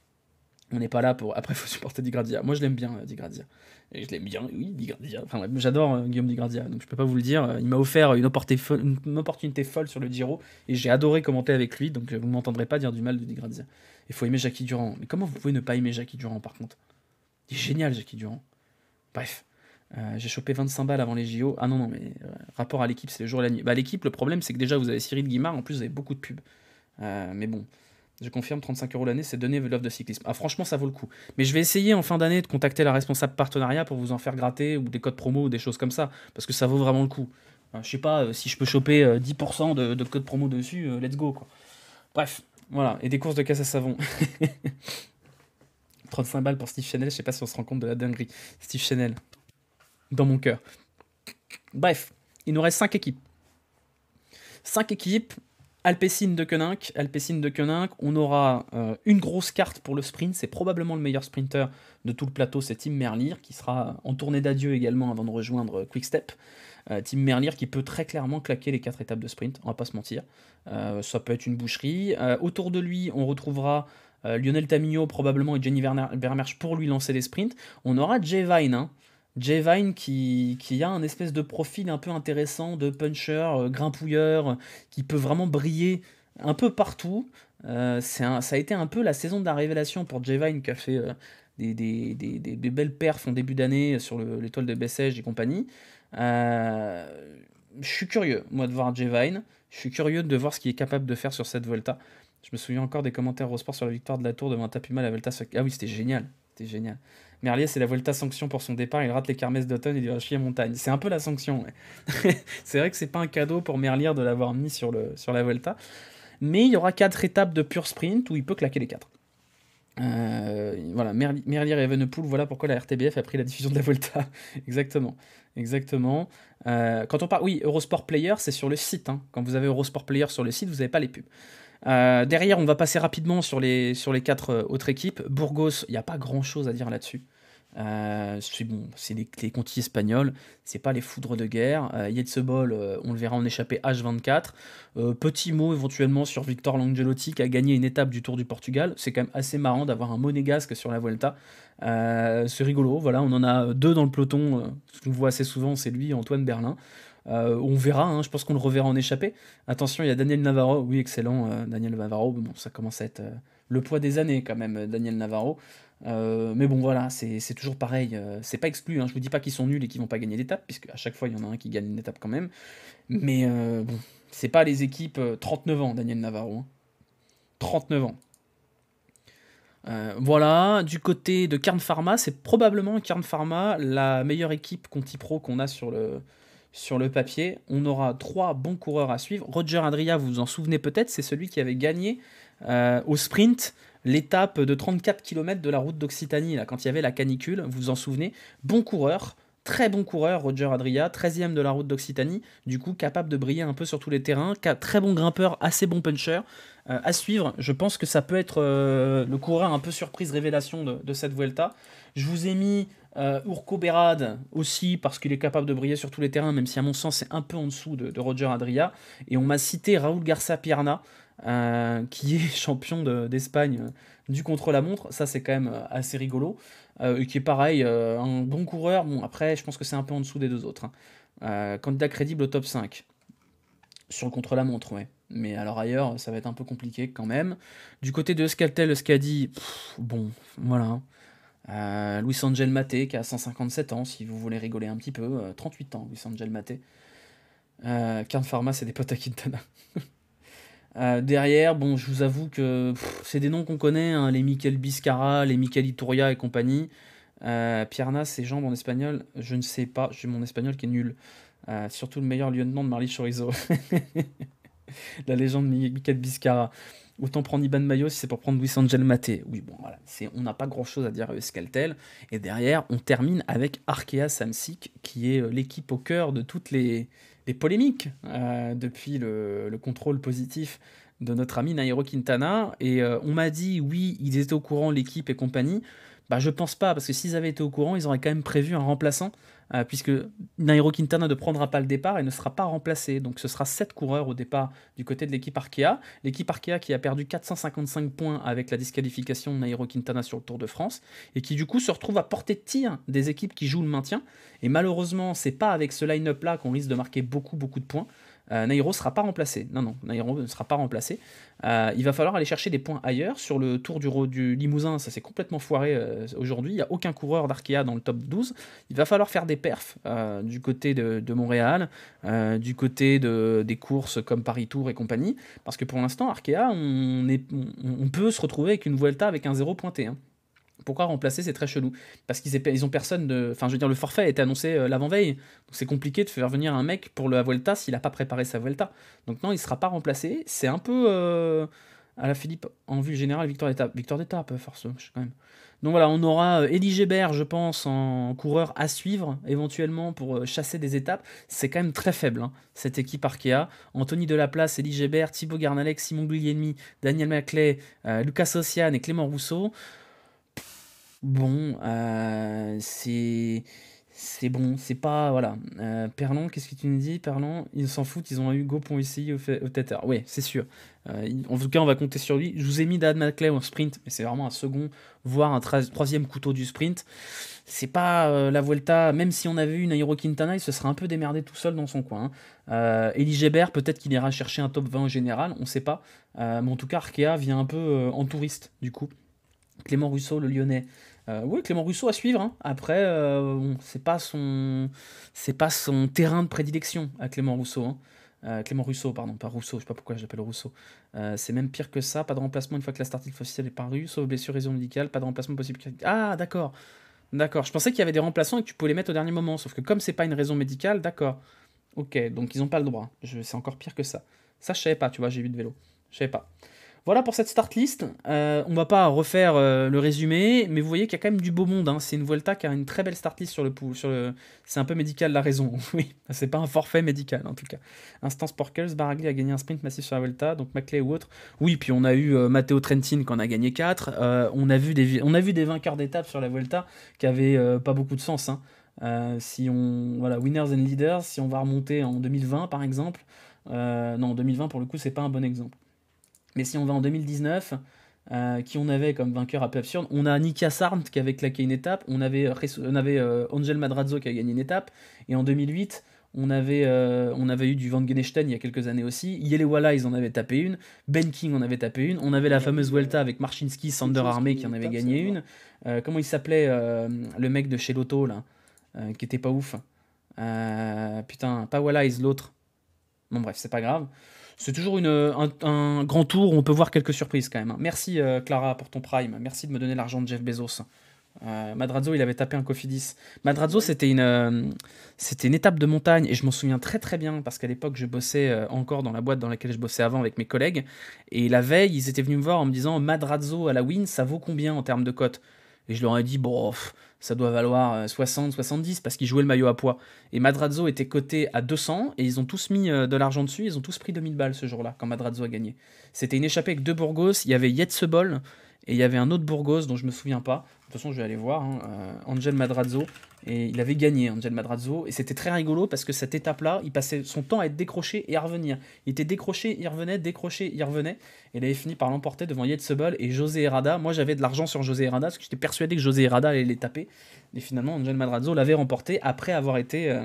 On n'est pas là pour... Après, il faut supporter Di Grazia. Moi, je l'aime bien, Di Grazia. Et je l'aime bien, oui, Di Grazia. Enfin, ouais, j'adore Guillaume Di Grazia, donc je peux pas vous le dire. Il m'a offert une opportunité folle sur le Giro, et j'ai adoré commenter avec lui, donc vous ne m'entendrez pas dire du mal de Di Grazia. Il faut aimer Jackie Durand. Mais comment vous pouvez ne pas aimer Jackie Durand, par contre? Il est génial, Jackie Durand. Bref. J'ai chopé 25 balles avant les JO. Ah non, mais rapport à l'équipe, c'est le jour et la nuit. Bah, l'équipe, le problème, c'est que déjà, vous avez Cyril Guimard, en plus, vous avez beaucoup de pubs. Mais bon... Je confirme, 35 € l'année, c'est donner l'offre de cyclisme. Ah, franchement, ça vaut le coup. Mais je vais essayer en fin d'année de contacter la responsable partenariat pour vous en faire gratter, ou des codes promo, ou des choses comme ça, parce que ça vaut vraiment le coup. Je sais pas, si je peux choper 10% de codes promo dessus, let's go, quoi. Bref, voilà, et des courses de caisse à savon. 35 balles pour Steve Chanel, je sais pas si on se rend compte de la dinguerie. Steve Chanel, dans mon cœur. Bref, il nous reste 5 équipes. 5 équipes... Alpecin de Koenig, on aura une grosse carte pour le sprint, c'est probablement le meilleur sprinter de tout le plateau, c'est Tim Merlier, qui sera en tournée d'adieu également avant de rejoindre Quick-Step. Tim Merlier qui peut très clairement claquer les 4 étapes de sprint, on va pas se mentir. Ça peut être une boucherie. Autour de lui, on retrouvera Lionel Tamino probablement et Jenny Vermersch pour lui lancer les sprints. On aura Jay Vine, hein. Jay Vine qui a un espèce de profil un peu intéressant de puncher, grimpouilleur, qui peut vraiment briller un peu partout. Ça a été un peu la saison de la révélation pour Jay Vine qui a fait des belles perfs en début d'année sur l'étoile de Bessèges et compagnie. Je suis curieux, moi, de voir Jay Vine. Je suis curieux de voir ce qu'il est capable de faire sur cette Volta. Je me souviens encore des commentaires au sport sur la victoire de la Tour devant Tapuma, la Volta. Ah oui, c'était génial. C'était génial. Merlier, c'est la Volta sanction pour son départ. Il rate les kermesses d'automne et il va chier en montagne. C'est un peu la sanction. Ouais. C'est vrai que c'est pas un cadeau pour Merlier de l'avoir mis sur la Volta. Mais il y aura 4 étapes de pur sprint où il peut claquer les 4. Voilà, Merlier et Evenepoel, voilà pourquoi la RTBF a pris la diffusion de la Volta. Exactement. Quand on parle, oui, Eurosport Player, c'est sur le site. Hein. Quand vous avez Eurosport Player sur le site, vous n'avez pas les pubs. Derrière, on va passer rapidement sur les quatre autres équipes. Burgos, il n'y a pas grand-chose à dire là-dessus. C'est les contis espagnols, c'est pas les foudres de guerre. Yetzebol, on le verra en échappée H24. Petit mot éventuellement sur Victor Langelotti qui a gagné une étape du Tour du Portugal. C'est quand même assez marrant d'avoir un monégasque sur la Vuelta. C'est rigolo, voilà, on en a deux dans le peloton. Ce qu'on voit assez souvent, c'est lui, Antoine Berlin. On verra, hein, je pense qu'on le reverra en échappée. Attention, il y a Daniel Navarro, oui, excellent, Daniel Navarro. Bon, ça commence à être le poids des années quand même, Daniel Navarro. Mais bon, voilà, c'est toujours pareil. C'est pas exclu, hein, je vous dis pas qu'ils sont nuls et qu'ils vont pas gagner d'étape, puisque à chaque fois, il y en a un qui gagne une étape quand même. Mais bon, c'est pas les équipes 39 ans, Daniel Navarro, hein. 39 ans. Voilà, du côté de Kern Pharma, c'est probablement Kern Pharma la meilleure équipe Conti Pro qu'on a sur le papier. On aura trois bons coureurs à suivre. Roger Adria, vous vous en souvenez peut-être, c'est celui qui avait gagné au sprint l'étape de 34 km de la route d'Occitanie, là, quand il y avait la canicule, vous vous en souvenez. Bon coureur, très bon coureur, Roger Adria, 13e de la route d'Occitanie, du coup capable de briller un peu sur tous les terrains, très bon grimpeur, assez bon puncher. À suivre, je pense que ça peut être le coureur un peu surprise révélation de cette Vuelta. Je vous ai mis Urko Berad aussi parce qu'il est capable de briller sur tous les terrains, même si à mon sens c'est un peu en dessous de Roger Adria. Et on m'a cité Raúl Garcia Pierna, qui est champion d'Espagne du contre-la-montre. Ça c'est quand même assez rigolo. Et qui est pareil, un bon coureur. Bon, après, je pense que c'est un peu en dessous des deux autres, hein. Candidat crédible au top 5. Sur le contre-la-montre, ouais. Mais alors ailleurs, ça va être un peu compliqué quand même. Du côté de Euskaltel, Euskadi, bon, voilà. Luis Angel Maté, qui a 157 ans, si vous voulez rigoler un petit peu. 38 ans, Luis Angel Maté. Kern Pharma, c'est des potes à Quintana. Derrière, bon, je vous avoue que c'est des noms qu'on connaît, hein, les Mikel Biscara, les Mikel Iturria et compagnie. Pierna, ses jambes en espagnol, je ne sais pas, j'ai mon espagnol qui est nul. Surtout le meilleur lieutenant de Marly Chorizo. La légende Mikel Biscara. Autant prendre Iban Mayo si c'est pour prendre Luis Angel Maté. Oui, bon, voilà, on n'a pas grand-chose à dire à Euskaltel. Et derrière, on termine avec Arkea Samsic, qui est l'équipe au cœur de toutes les polémiques depuis le contrôle positif de notre ami Nairo Quintana. Et on m'a dit, oui, ils étaient au courant, l'équipe et compagnie. Bah, je pense pas, parce que s'ils avaient été au courant, ils auraient quand même prévu un remplaçant, puisque Nairo Quintana ne prendra pas le départ et ne sera pas remplacé. Donc ce sera 7 coureurs au départ du côté de l'équipe Arkea. L'équipe Arkea qui a perdu 455 points avec la disqualification de Nairo Quintana sur le Tour de France, et qui du coup se retrouve à portée de tir des équipes qui jouent le maintien. Et malheureusement, c'est pas avec ce line-up là qu'on risque de marquer beaucoup de points. Nairo ne sera pas remplacé. Non, Nairo ne sera pas remplacé. Il va falloir aller chercher des points ailleurs. Sur le Tour du Limousin, ça s'est complètement foiré aujourd'hui. Il n'y a aucun coureur d'Arkea dans le top 12. Il va falloir faire des perfs du côté de Montréal, du côté des courses comme Paris-Tour et compagnie. Parce que pour l'instant, Arkea, on peut se retrouver avec une Vuelta avec un zéro pointé, hein. Pourquoi remplacer? C'est très chelou. Parce qu'ils ont personne de. Enfin, je veux dire, le forfait a été annoncé l'avant-veille. Donc c'est compliqué de faire venir un mec pour la Vuelta s'il n'a pas préparé sa Vuelta. Donc non, il ne sera pas remplacé. C'est un peu à la Philippe en vue générale, victoire d'étape. Victoire d'étape, force, quand même. Donc voilà, on aura Elie Gébert, je pense, en coureur à suivre, éventuellement, pour chasser des étapes. C'est quand même très faible, hein, cette équipe Arkea. Anthony Delaplace, Elie Gébert, Thibaut Garnalec, Simon Guglielmi, Daniel Maclay, Lucas Ossian et Clément Rousseau. Bon, c'est bon, c'est pas. Voilà. Perlan, qu'est-ce que tu nous dis? Perlan, ils s'en foutent, ils ont un Hugo.ici au Tether. Oui, c'est sûr. En tout cas, on va compter sur lui. Je vous ai mis Dan McLeod en sprint, mais c'est vraiment un second, voire un troisième couteau du sprint. C'est pas la Vuelta, même si on avait eu Nairo Quintana, il se serait un peu démerdé tout seul dans son coin, hein. Elie Gébert, peut-être qu'il ira chercher un top 20 au général, on sait pas. Mais en tout cas, Arkea vient un peu en touriste, du coup. Clément Rousseau, le Lyonnais. Oui, Clément Rousseau à suivre, hein. Après, bon, c'est pas son terrain de prédilection à Clément Rousseau, hein. Clément Rousseau, pardon, pas Rousseau, je sais pas pourquoi je l'appelle Rousseau. C'est même pire que ça, pas de remplacement une fois que la start officielle est parue, sauf blessure, raison médicale, pas de remplacement possible. Ah, d'accord, d'accord. Je pensais qu'il y avait des remplaçants et que tu pouvais les mettre au dernier moment, sauf que comme c'est pas une raison médicale, d'accord. Ok, donc ils ont pas le droit. C'est encore pire que ça. Ça, je savais pas, tu vois, j'ai vu de vélo. Je savais pas. Voilà pour cette start list. On va pas refaire le résumé, mais vous voyez qu'il y a quand même du beau monde, hein. C'est une Vuelta qui a une très belle start list sur le pool. C'est un peu médical la raison. Oui, c'est pas un forfait médical en tout cas. Instant Sporkles, Baragli a gagné un sprint massif sur la Vuelta, donc Maclay ou autre. Oui, puis on a eu Matteo Trentin qui en a gagné 4. On a vu des vainqueurs d'étapes sur la Vuelta qui avaient pas beaucoup de sens, hein. Voilà, winners and leaders, si on va remonter en 2020 par exemple. Non, en 2020 pour le coup, c'est pas un bon exemple. Mais si on va en 2019, qui on avait comme vainqueur un peu absurde, on a Nikia Sarnt qui avait claqué une étape, on avait Angel Madrazo qui a gagné une étape, et en 2008, on avait eu du Van Genestein il y a quelques années aussi, Yele Wala ils en avaient tapé une, Ben King en avait tapé une, on avait la fameuse Vuelta avec Marchinski, Sander Armé qui en avait gagné une. Comment il s'appelait le mec de chez Lotto là, qui était pas ouf. Putain, pas Wala, l'autre. Bon bref, c'est pas grave. C'est toujours un grand tour où on peut voir quelques surprises quand même, hein. Merci Clara pour ton prime. Merci de me donner l'argent de Jeff Bezos. Madrazo, il avait tapé un Cofidis. Madrazo, c'était une étape de montagne et je m'en souviens très très bien parce qu'à l'époque, je bossais encore dans la boîte dans laquelle je bossais avant avec mes collègues. Et la veille, ils étaient venus me voir en me disant Madrazo à la win, ça vaut combien en termes de cote? Et je leur ai dit, bon, ça doit valoir 60, 70 parce qu'ils jouaient le maillot à poids. Et Madrazo était coté à 200 et ils ont tous mis de l'argent dessus. Ils ont tous pris 2000 balles ce jour-là quand Madrazo a gagné. C'était une échappée avec deux Burgos. Il y avait Yetzebol et il y avait un autre Burgos dont je me souviens pas. De toute façon, je vais aller voir, hein, Angel Madrazo. Et il avait gagné, Angel Madrazo. Et c'était très rigolo parce que cette étape-là, il passait son temps à être décroché et à revenir. Il était décroché, il revenait, décroché, il revenait. Et il avait fini par l'emporter devant Yetzebol et José Herrada. Moi, j'avais de l'argent sur José Herrada parce que j'étais persuadé que José Herrada allait les taper. Et finalement, Angel Madrazo l'avait remporté après avoir été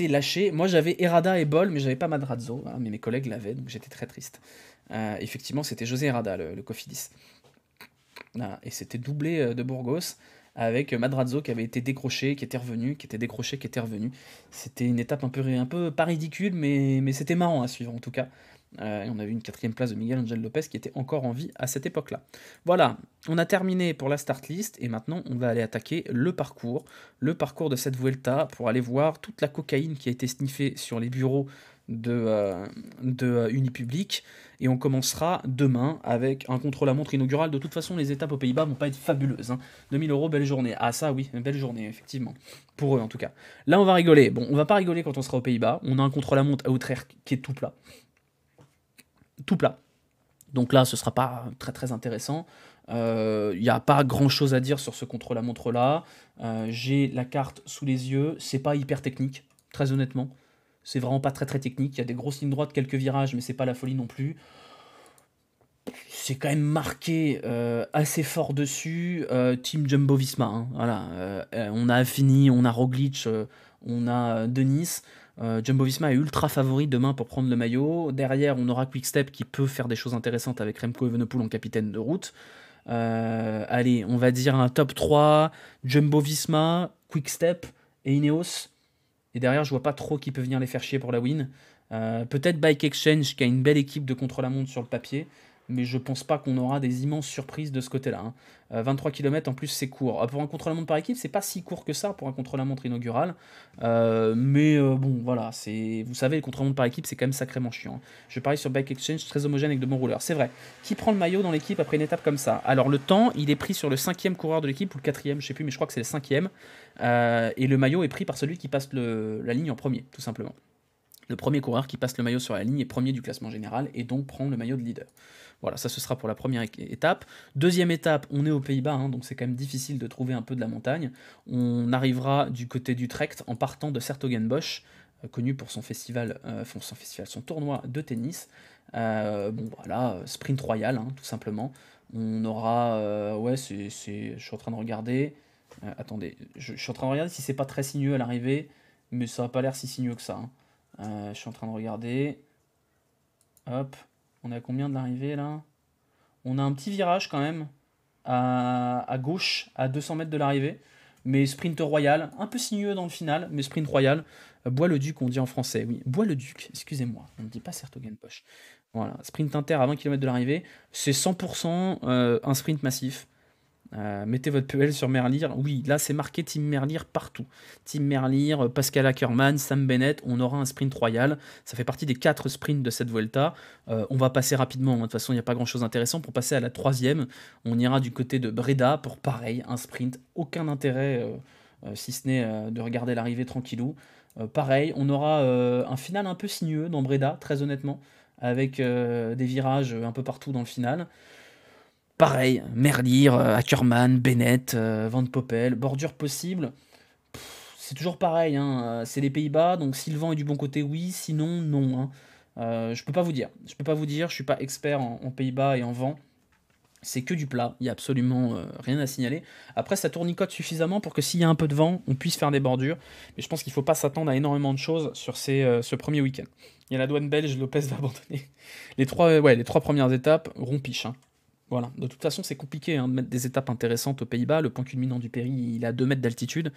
lâché. Moi, j'avais Herrada et Bol, mais j'avais pas Madrazo, hein, mais mes collègues l'avaient, donc j'étais très triste. Effectivement, c'était José Herrada, le Cofidis. Ah, et c'était doublé de Burgos avec Madrazo qui avait été décroché, qui était revenu, qui était décroché, qui était revenu. C'était une étape un peu pas ridicule, mais c'était marrant à suivre en tout cas. Et on a eu une quatrième place de Miguel Angel Lopez qui était encore en vie à cette époque-là. Voilà, on a terminé pour la start list et maintenant on va aller attaquer le parcours de cette Vuelta pour aller voir toute la cocaïne qui a été sniffée sur les bureaux de Unipublic. Et on commencera demain avec un contre-la-montre inaugural. De toute façon, les étapes aux Pays-Bas vont pas être fabuleuses, hein. 2000 €, belle journée. Ah ça oui, une belle journée, effectivement. Pour eux en tout cas. Là, on va rigoler. Bon, on va pas rigoler quand on sera aux Pays-Bas. On a un contre-la-montre à Utrecht qui est tout plat. Tout plat. Donc là, ce sera pas très très intéressant. Il n'y a pas grand chose à dire sur ce contre-la-montre là. J'ai la carte sous les yeux. C'est pas hyper technique, très honnêtement. C'est vraiment pas très très technique. Il y a des grosses lignes droites, quelques virages, mais c'est pas la folie non plus. C'est quand même marqué assez fort dessus. Team Jumbo Visma, hein, voilà. On a Affini, on a Roglic, on a Denis. Jumbo Visma est ultra favori demain pour prendre le maillot. Derrière, on aura Quickstep qui peut faire des choses intéressantes avec Remco Evenepoel en capitaine de route. Allez, on va dire un top 3, Jumbo Visma, Quickstep et Ineos. Et derrière, je vois pas trop qui peut venir les faire chier pour la win. Peut-être Bike Exchange qui a une belle équipe de contre-la-montre sur le papier, mais je pense pas qu'on aura des immenses surprises de ce côté-là, hein. 23 km en plus, c'est court. Pour un contre-la-montre par équipe, c'est pas si court que ça pour un contre-la-montre inaugural. Mais bon, voilà, vous savez, le contre-la-montre par équipe, c'est quand même sacrément chiant, hein. Je parie sur Bike Exchange, très homogène avec de bons rouleurs. C'est vrai. Qui prend le maillot dans l'équipe après une étape comme ça? Alors, le temps, il est pris sur le 5e coureur de l'équipe, ou le 4e, je sais plus, mais je crois que c'est le 5e. Et le maillot est pris par celui qui passe la ligne en premier, tout simplement. Le premier coureur qui passe le maillot sur la ligne est premier du classement général et donc prend le maillot de leader. Voilà, ça ce sera pour la première étape. Deuxième étape, on est aux Pays-Bas, hein, donc c'est quand même difficile de trouver un peu de la montagne. On arrivera du côté d'Utrecht en partant de 's-Hertogenbosch, connu pour son son tournoi de tennis. Bon voilà, sprint royal, hein, tout simplement. On aura, ouais, je suis en train de regarder. Attendez, je suis en train de regarder si c'est pas très sinueux à l'arrivée, mais ça n'a pas l'air si sinueux que ça, hein. Je suis en train de regarder. Hop, on est à combien de l'arrivée là? On a un petit virage quand même à gauche, à 200 mètres de l'arrivée. Mais sprint royal, un peu sinueux dans le final, mais sprint royal. Bois-le-Duc, on dit en français, oui. Bois-le-Duc, excusez-moi, on ne dit pas Sertogenbosch. Voilà, sprint inter à 20 km de l'arrivée. C'est 100% un sprint massif. Mettez votre PEL sur Merlier. Oui, là c'est marqué Team Merlier partout. Team Merlier, Pascal Ackermann, Sam Bennett, on aura un sprint royal. Ça fait partie des 4 sprints de cette Vuelta. On va passer rapidement, hein. De toute façon il n'y a pas grand chose d'intéressant. Pour passer à la 3e, on ira du côté de Breda pour pareil, un sprint. Aucun intérêt, si ce n'est de regarder l'arrivée tranquillou. Pareil, on aura un final un peu sinueux dans Breda, très honnêtement, avec des virages un peu partout dans le final. Pareil, Merlier, Ackermann, Bennett, Van Poppel, bordure possible. C'est toujours pareil, hein, c'est les Pays-Bas, donc si le vent est du bon côté, oui, sinon, non. Hein. Je peux pas vous dire. Je peux pas vous dire, je suis pas expert en Pays-Bas et en vent. C'est que du plat, il n'y a absolument rien à signaler. Après, ça tournicote suffisamment pour que s'il y a un peu de vent, on puisse faire des bordures. Mais je pense qu'il ne faut pas s'attendre à énormément de choses sur ce premier week-end. Il y a la douane belge, Lopez va abandonner. Les 3 premières étapes, rompiche. Hein. Voilà. De toute façon, c'est compliqué hein, de mettre des étapes intéressantes aux Pays-Bas. Le point culminant du Péri, il est à 2 mètres d'altitude.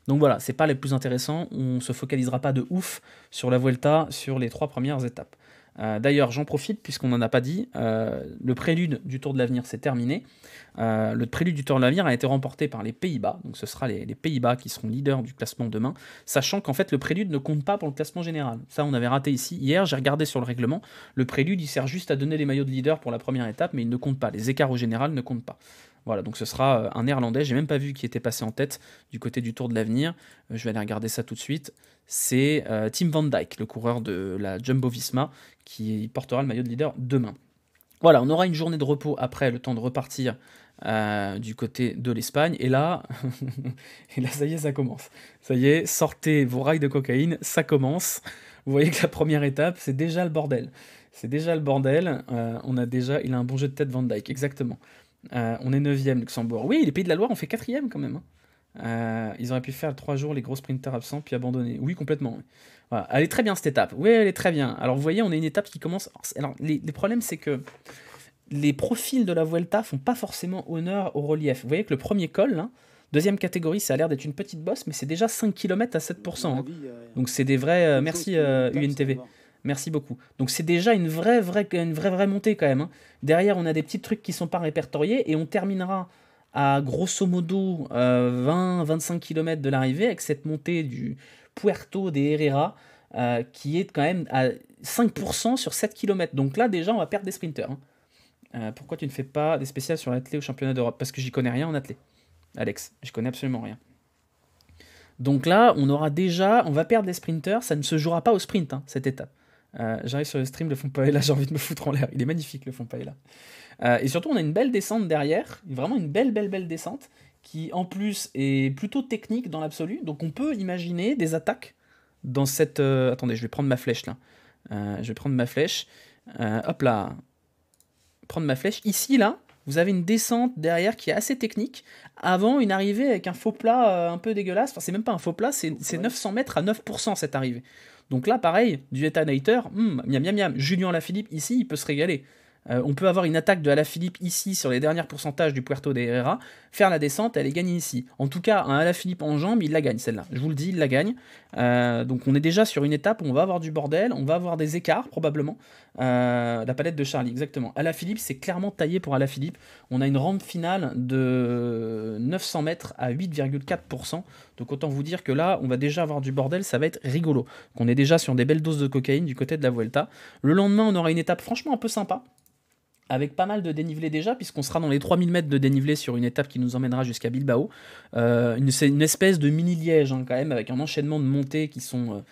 Donc voilà, c'est pas les plus intéressants. On ne se focalisera pas de ouf sur la Vuelta, sur les 3 premières étapes. D'ailleurs, j'en profite, puisqu'on n'en a pas dit, le prélude du Tour de l'Avenir s'est terminé. Le prélude du Tour de l'Avenir a été remporté par les Pays-Bas, donc ce sera les Pays-Bas qui seront leaders du classement demain, sachant qu'en fait le prélude ne compte pas pour le classement général. Ça, on avait raté ici. Hier, j'ai regardé sur le règlement, le prélude, il sert juste à donner les maillots de leader pour la première étape, mais il ne compte pas. Les écarts au général ne comptent pas. Voilà, donc ce sera un Néerlandais, j'ai même pas vu qui était passé en tête du côté du Tour de l'Avenir. Je vais aller regarder ça tout de suite. C'est Tim Van Dijk, le coureur de la Jumbo-Visma, qui portera le maillot de leader demain. Voilà, on aura une journée de repos après, le temps de repartir du côté de l'Espagne. Et là, ça y est, ça commence. Ça y est, sortez vos rails de cocaïne, ça commence. Vous voyez que la première étape, c'est déjà le bordel. C'est déjà le bordel. Il a un bon jeu de tête, Van Dijk, exactement. On est 9e, Luxembourg. Oui, les Pays de la Loire ont fait 4e quand même. Hein. Ils auraient pu faire 3 jours les gros sprinters absents puis abandonner. Oui, complètement. Oui. Voilà. Elle est très bien cette étape. Oui, elle est très bien. Alors vous voyez, on a une étape qui commence. Alors les problèmes, c'est que les profils de la Vuelta font pas forcément honneur au relief. Vous voyez que le premier col, là, deuxième catégorie, ça a l'air d'être une petite bosse, mais c'est déjà 5 km à 7%. Hein. Donc c'est des vrais. Merci UNTV. Merci beaucoup. Donc c'est déjà une vraie montée quand même. Hein. Derrière, on a des petits trucs qui sont pas répertoriés et on terminera à grosso modo 20-25 km de l'arrivée avec cette montée du Puerto de Herrera qui est quand même à 5% sur 7 km. Donc là déjà on va perdre des sprinters. Hein. Pourquoi tu ne fais pas des spéciales sur l'athlé au championnat d'Europe? Parce que j'y connais rien en athlé. Alex, je connais absolument rien. Donc là on va perdre des sprinters, ça ne se jouera pas au sprint hein, cette étape. J'arrive sur le stream, le fond paella, j'ai envie de me foutre en l'air. Il est magnifique le fond paella. Et surtout, on a une belle descente derrière, vraiment une belle descente, qui en plus est plutôt technique dans l'absolu. Donc on peut imaginer des attaques dans cette... Attendez, je vais prendre ma flèche là. Je vais prendre ma flèche. Hop là. Prendre ma flèche. Ici, là, vous avez une descente derrière qui est assez technique, avant une arrivée avec un faux plat un peu dégueulasse. Enfin, c'est même pas un faux plat, c'est 900 mètres à 9% cette arrivée. Donc là, pareil, du Etanator, miam miam miam. Julien Alaphilippe, ici, il peut se régaler. On peut avoir une attaque de Alaphilippe ici sur les derniers pourcentages du Puerto de Herrera, faire la descente, elle est gagnée ici. En tout cas, un Alaphilippe en jambes, il la gagne celle-là. Je vous le dis, il la gagne. Donc on est déjà sur une étape où on va avoir du bordel, on va avoir des écarts probablement. La palette de Charlie, exactement. Alaphilippe, c'est clairement taillé pour Alaphilippe. On a une rampe finale de 900 mètres à 8,4%. Donc autant vous dire que là, on va déjà avoir du bordel, ça va être rigolo. On est déjà sur des belles doses de cocaïne du côté de la Vuelta. Le lendemain, on aura une étape franchement un peu sympa, avec pas mal de dénivelé déjà, puisqu'on sera dans les 3000 mètres de dénivelé sur une étape qui nous emmènera jusqu'à Bilbao. C'est une espèce de mini-liège, hein, quand même, avec un enchaînement de montées qui sont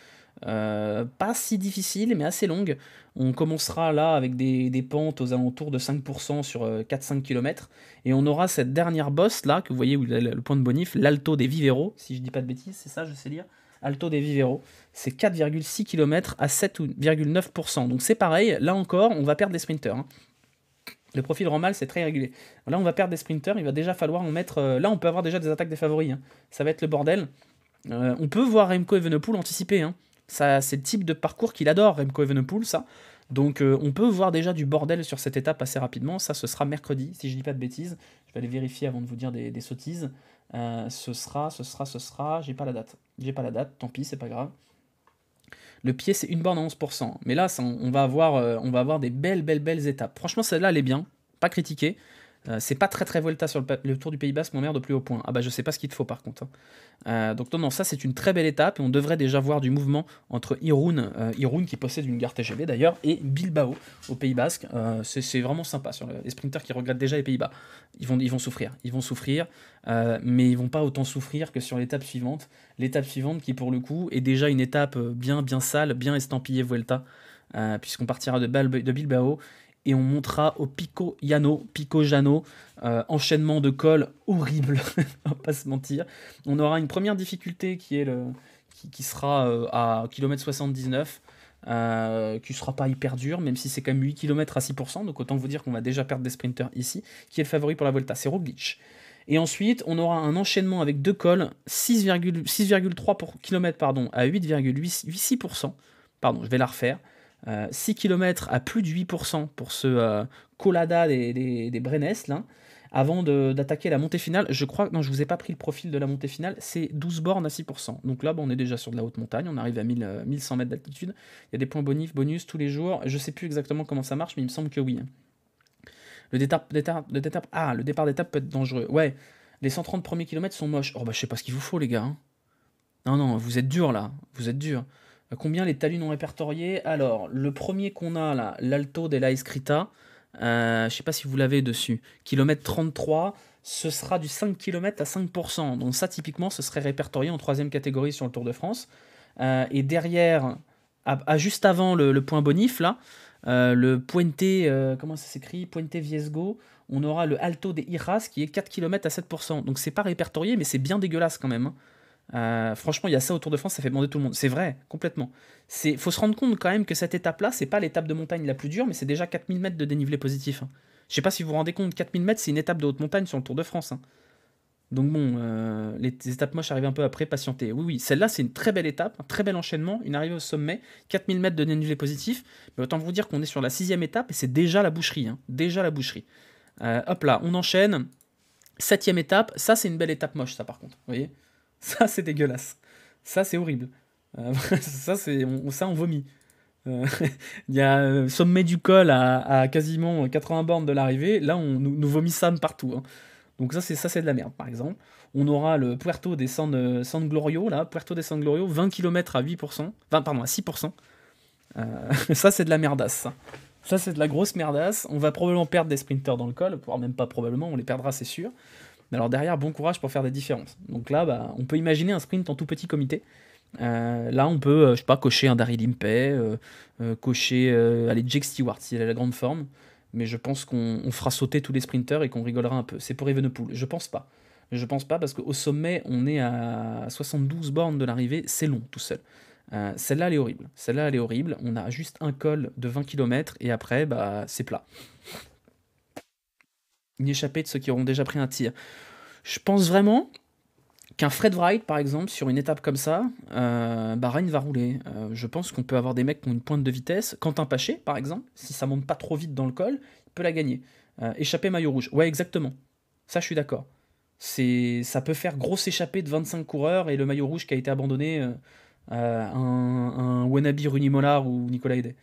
pas si difficiles, mais assez longues. On commencera là avec des pentes aux alentours de 5% sur 4-5 km, et on aura cette dernière bosse là, que vous voyez où il y a le point de bonif, l'Alto des Viveros, si je dis pas de bêtises, c'est ça, je sais lire. Alto des Viveros, c'est 4,6 km à 7,9%. Donc c'est pareil, là encore, on va perdre des sprinters. Hein. Le profil Romal, c'est très régulier. Là, on va perdre des sprinters, il va déjà falloir en mettre... là, on peut avoir déjà des attaques des favoris. Hein. Ça va être le bordel. On peut voir Remco Evenepoel anticiper. Hein. Ça, c'est le type de parcours qu'il adore, Remco Evenepoel, ça. Donc, on peut voir déjà du bordel sur cette étape assez rapidement. Ça, ce sera mercredi, si je dis pas de bêtises. Je vais aller vérifier avant de vous dire des sottises. Ce sera... J'ai pas la date. Tant pis, c'est pas grave. Le pied, c'est une borne à 11%. Mais là, on va avoir des belles étapes. Franchement, celle-là, elle est bien. Pas critiquée. C'est pas très très Vuelta sur le Tour du Pays Basque, mon merde, au plus haut point. Ah bah je sais pas ce qu'il te faut par contre, hein. Donc non, ça c'est une très belle étape et on devrait déjà voir du mouvement entre Irun, Irun qui possède une gare TGV d'ailleurs, et Bilbao au Pays Basque. C'est vraiment sympa sur les sprinters qui regrettent déjà les Pays-Bas. Ils vont souffrir, mais ils vont pas autant souffrir que sur l'étape suivante. L'étape suivante qui pour le coup est déjà une étape bien sale, bien estampillée Vuelta, puisqu'on partira de Bilbao et on montera au Pico Llano, enchaînement de cols horrible, on va pas se mentir. On aura une première difficulté qui sera à km 79, qui sera pas hyper dur, même si c'est quand même 8 km à 6%, donc autant vous dire qu'on va déjà perdre des sprinters ici. Qui est le favori pour la Volta? C'est Roglic. Et ensuite, on aura un enchaînement avec deux cols, 6,3 km pardon, à 8,86%. Pardon, je vais la refaire. 6 km à plus de 8% pour ce Colada des Brenes, là, avant d'attaquer la montée finale. Je crois que non, je vous ai pas pris le profil de la montée finale, c'est 12 bornes à 6%. Donc là, on est déjà sur de la haute montagne, on arrive à 1100 mètres d'altitude. Il y a des points bonus tous les jours. Je sais plus exactement comment ça marche, mais il me semble que oui. Le départ d'étape peut être dangereux. Ouais, les 130 premiers kilomètres sont moches. Oh bah je sais pas ce qu'il vous faut les gars, hein. Non, vous êtes dur là, vous êtes dur. Combien les talus ont répertorié? Alors, le premier qu'on a là, l'Alto della Escrita, je sais pas si vous l'avez dessus, kilomètre 33, ce sera du 5 km à 5%. Donc ça, typiquement, ce serait répertorié en troisième catégorie sur le Tour de France. Et derrière, juste avant le point bonif, là, le Puente, comment ça s'écrit? Puente Viesgo, on aura le Alto de Iras qui est 4 km à 7%. Donc c'est pas répertorié, mais c'est bien dégueulasse quand même, hein. Franchement, il y a ça au Tour de France, ça fait bander tout le monde. C'est vrai, complètement. Faut se rendre compte quand même que cette étape-là, c'est pas l'étape de montagne la plus dure, mais c'est déjà 4000 mètres de dénivelé positif, hein. Je sais pas si vous vous rendez compte, 4000 mètres, c'est une étape de haute montagne sur le Tour de France, hein. Donc bon, les étapes moches arrivent un peu après, patienter. Oui, celle-là, c'est une très belle étape, un très bel enchaînement, une arrivée au sommet, 4000 mètres de dénivelé positif. Mais autant vous dire qu'on est sur la 6ème étape et c'est déjà la boucherie, hein. Déjà la boucherie. Hop là, on enchaîne. 7ème étape, ça c'est une belle étape moche, ça par contre, vous voyez? Ça, c'est dégueulasse. Ça, c'est horrible. Ça, on vomit. Il y a sommet du col à quasiment 80 bornes de l'arrivée. Là, nous vomissons partout, hein. Donc ça, c'est de la merde, par exemple. On aura le Puerto des San Glorio, là. Puerto des San Glorio, 20 km à 8%. Pardon, à 6%. Ça, c'est de la merdasse, ça. Ça, c'est de la grosse merdasse. On va probablement perdre des sprinters dans le col. Voire même pas probablement, on les perdra, c'est sûr. Mais alors derrière, bon courage pour faire des différences. Donc là, on peut imaginer un sprint en tout petit comité. Là, on peut, je sais pas, cocher un Daryl Impey, cocher allez, Jake Stewart s'il a la grande forme. Mais je pense qu'on fera sauter tous les sprinters et qu'on rigolera un peu. C'est pour Evenepoel. Je pense pas. Je pense pas parce qu'au sommet, on est à 72 bornes de l'arrivée. C'est long tout seul. Celle-là, elle est horrible. Celle-là, elle est horrible. On a juste un col de 20 km et après, c'est plat. Une échappée de ceux qui auront déjà pris un tir. Je pense vraiment qu'un Fred Wright, par exemple, sur une étape comme ça, Bahreïn va rouler. Je pense qu'on peut avoir des mecs qui ont une pointe de vitesse. Quentin Paché, par exemple, si ça monte pas trop vite dans le col, il peut la gagner. Échappée maillot rouge. Ouais, exactement. Ça, je suis d'accord. Ça peut faire grosse échappée de 25 coureurs et le maillot rouge qui a été abandonné un wannabe Runi Mollard ou Nicolas Hédet.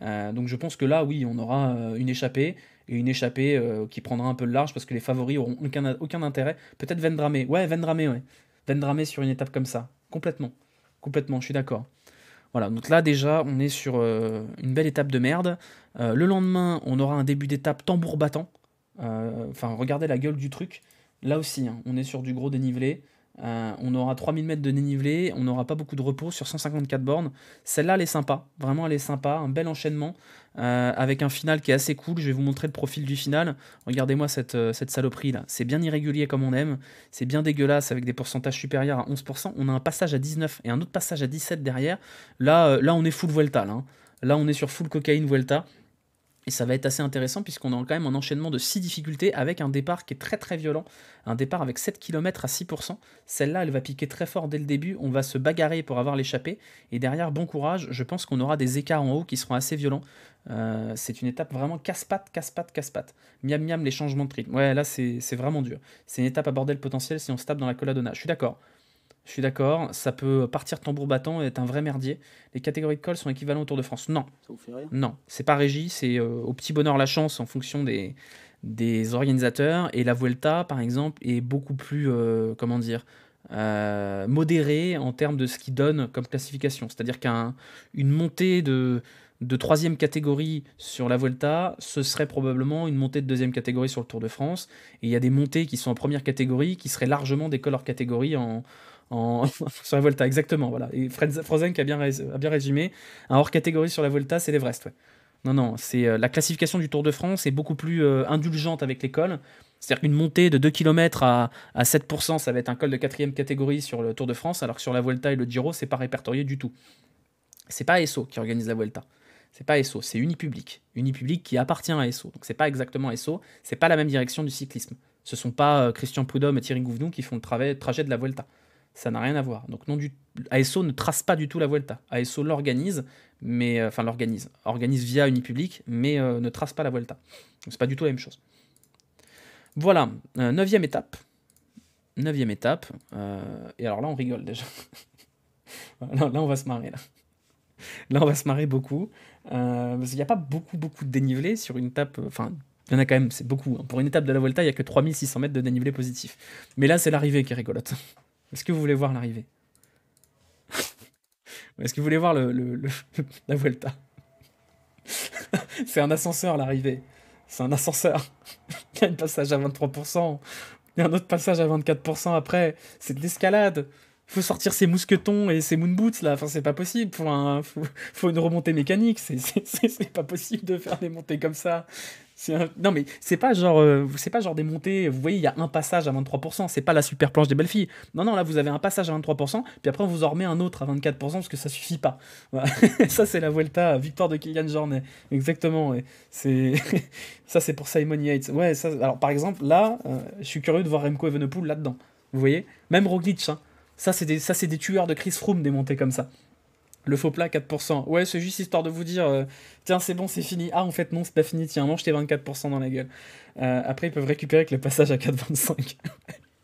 Donc je pense que là, oui, on aura une échappée, et une échappée qui prendra un peu le large parce que les favoris auront aucun intérêt. Peut-être Vendrame. Ouais, Vendrame, ouais. Vendrame sur une étape comme ça. Complètement. Complètement, je suis d'accord. Voilà, donc là déjà, on est sur une belle étape de merde. Le lendemain, on aura un début d'étape tambour battant. Enfin, regardez la gueule du truc. Là aussi, hein, on est sur du gros dénivelé. On aura 3000 mètres de dénivelé, on n'aura pas beaucoup de repos sur 154 bornes. Celle-là, elle est sympa, vraiment elle est sympa, un bel enchaînement, avec un final qui est assez cool. Je vais vous montrer le profil du final. Regardez-moi cette saloperie là, c'est bien irrégulier comme on aime, c'est bien dégueulasse avec des pourcentages supérieurs à 11%. On a un passage à 19 et un autre passage à 17 derrière. Là on est full Vuelta, là, hein. Là on est sur full cocaïne Vuelta. Et ça va être assez intéressant puisqu'on a quand même un enchaînement de 6 difficultés avec un départ qui est très très violent. Un départ avec 7 km à 6%. Celle-là, elle va piquer très fort dès le début. On va se bagarrer pour avoir l'échappée. Et derrière, bon courage. Je pense qu'on aura des écarts en haut qui seront assez violents. C'est une étape vraiment casse-patte, casse-patte, casse-patte. Miam miam, les changements de rythme. Ouais, là, c'est vraiment dur. C'est une étape à bordel potentiel si on se tape dans la Colladonna. Je suis d'accord. Je suis d'accord, ça peut partir tambour battant et être un vrai merdier. Les catégories de col sont équivalentes au Tour de France. Non, Ça vous fait rire? non, c'est pas régi, c'est au petit bonheur la chance en fonction des organisateurs. Et la Vuelta, par exemple, est beaucoup plus, comment dire, modérée en termes de ce qu'il donne comme classification. C'est-à-dire qu'une montée de troisième catégorie sur la Vuelta, ce serait probablement une montée de deuxième catégorie sur le Tour de France. Et il y a des montées qui sont en première catégorie qui seraient largement des color catégories sur la Vuelta, exactement. Voilà. Et Frozen qui a bien résumé. Un hors catégorie sur la Vuelta, c'est l'Everest. Ouais. Non, non, c'est la classification du Tour de France est beaucoup plus indulgente avec les cols. C'est-à-dire qu'une montée de 2 km à 7%, ça va être un col de quatrième catégorie sur le Tour de France, alors que sur la Vuelta et le Giro, c'est pas répertorié du tout. C'est pas Esso qui organise la Vuelta. C'est pas Esso, c'est Unipublic. Unipublic qui appartient à Esso. Donc c'est pas exactement Esso, c'est pas la même direction du cyclisme. Ce sont pas Christian Prudhomme et Thierry Gouvenou qui font le trajet de la Vuelta. Ça n'a rien à voir. Donc non, ASO ne trace pas du tout la Vuelta. ASO l'organise, mais organise via Unipublic, mais ne trace pas la Vuelta. Donc c'est pas du tout la même chose. Voilà, neuvième étape. Neuvième étape. Et alors là, on rigole déjà. Là, on va se marrer. Là, on va se marrer beaucoup. Parce qu'il n'y a pas beaucoup de dénivelé sur une étape. Enfin, il y en a quand même, c'est beaucoup. Pour une étape de la Vuelta, il n'y a que 3600 mètres de dénivelé positif. Mais là, c'est l'arrivée qui est rigolote. Est-ce que vous voulez voir l'arrivée? Est-ce que vous voulez voir la Vuelta? C'est un ascenseur l'arrivée. C'est un ascenseur. Il y a un passage à 23%. Il y a un autre passage à 24% après. C'est de l'escalade. Il faut sortir ses mousquetons et ses moon boots là. Enfin, c'est pas possible. Faut une remontée mécanique. C'est pas possible de faire des montées comme ça. Non, mais c'est pas genre des montées. Vous voyez, il y a un passage à 23%. C'est pas la super planche des belles filles. Non, non, là, vous avez un passage à 23%. Puis après, on vous en remet un autre à 24% parce que ça suffit pas. Voilà. Ça, c'est la Vuelta. Victoire de Kylian Jornet. Exactement. Ouais. Ça, c'est pour Simon Yates. Ouais, ça, alors par exemple, là, je suis curieux de voir Remco Evenepoel là-dedans. Vous voyez? Même Roglic, hein. Ça, c'est des tueurs de Chris Froome, des montées comme ça. Le faux plat, 4%. Ouais, c'est juste histoire de vous dire, tiens, c'est bon, c'est fini. Ah, en fait, non, c'est pas fini. Tiens, mange tes 24% dans la gueule. Après, ils peuvent récupérer avec le passage à 4,25.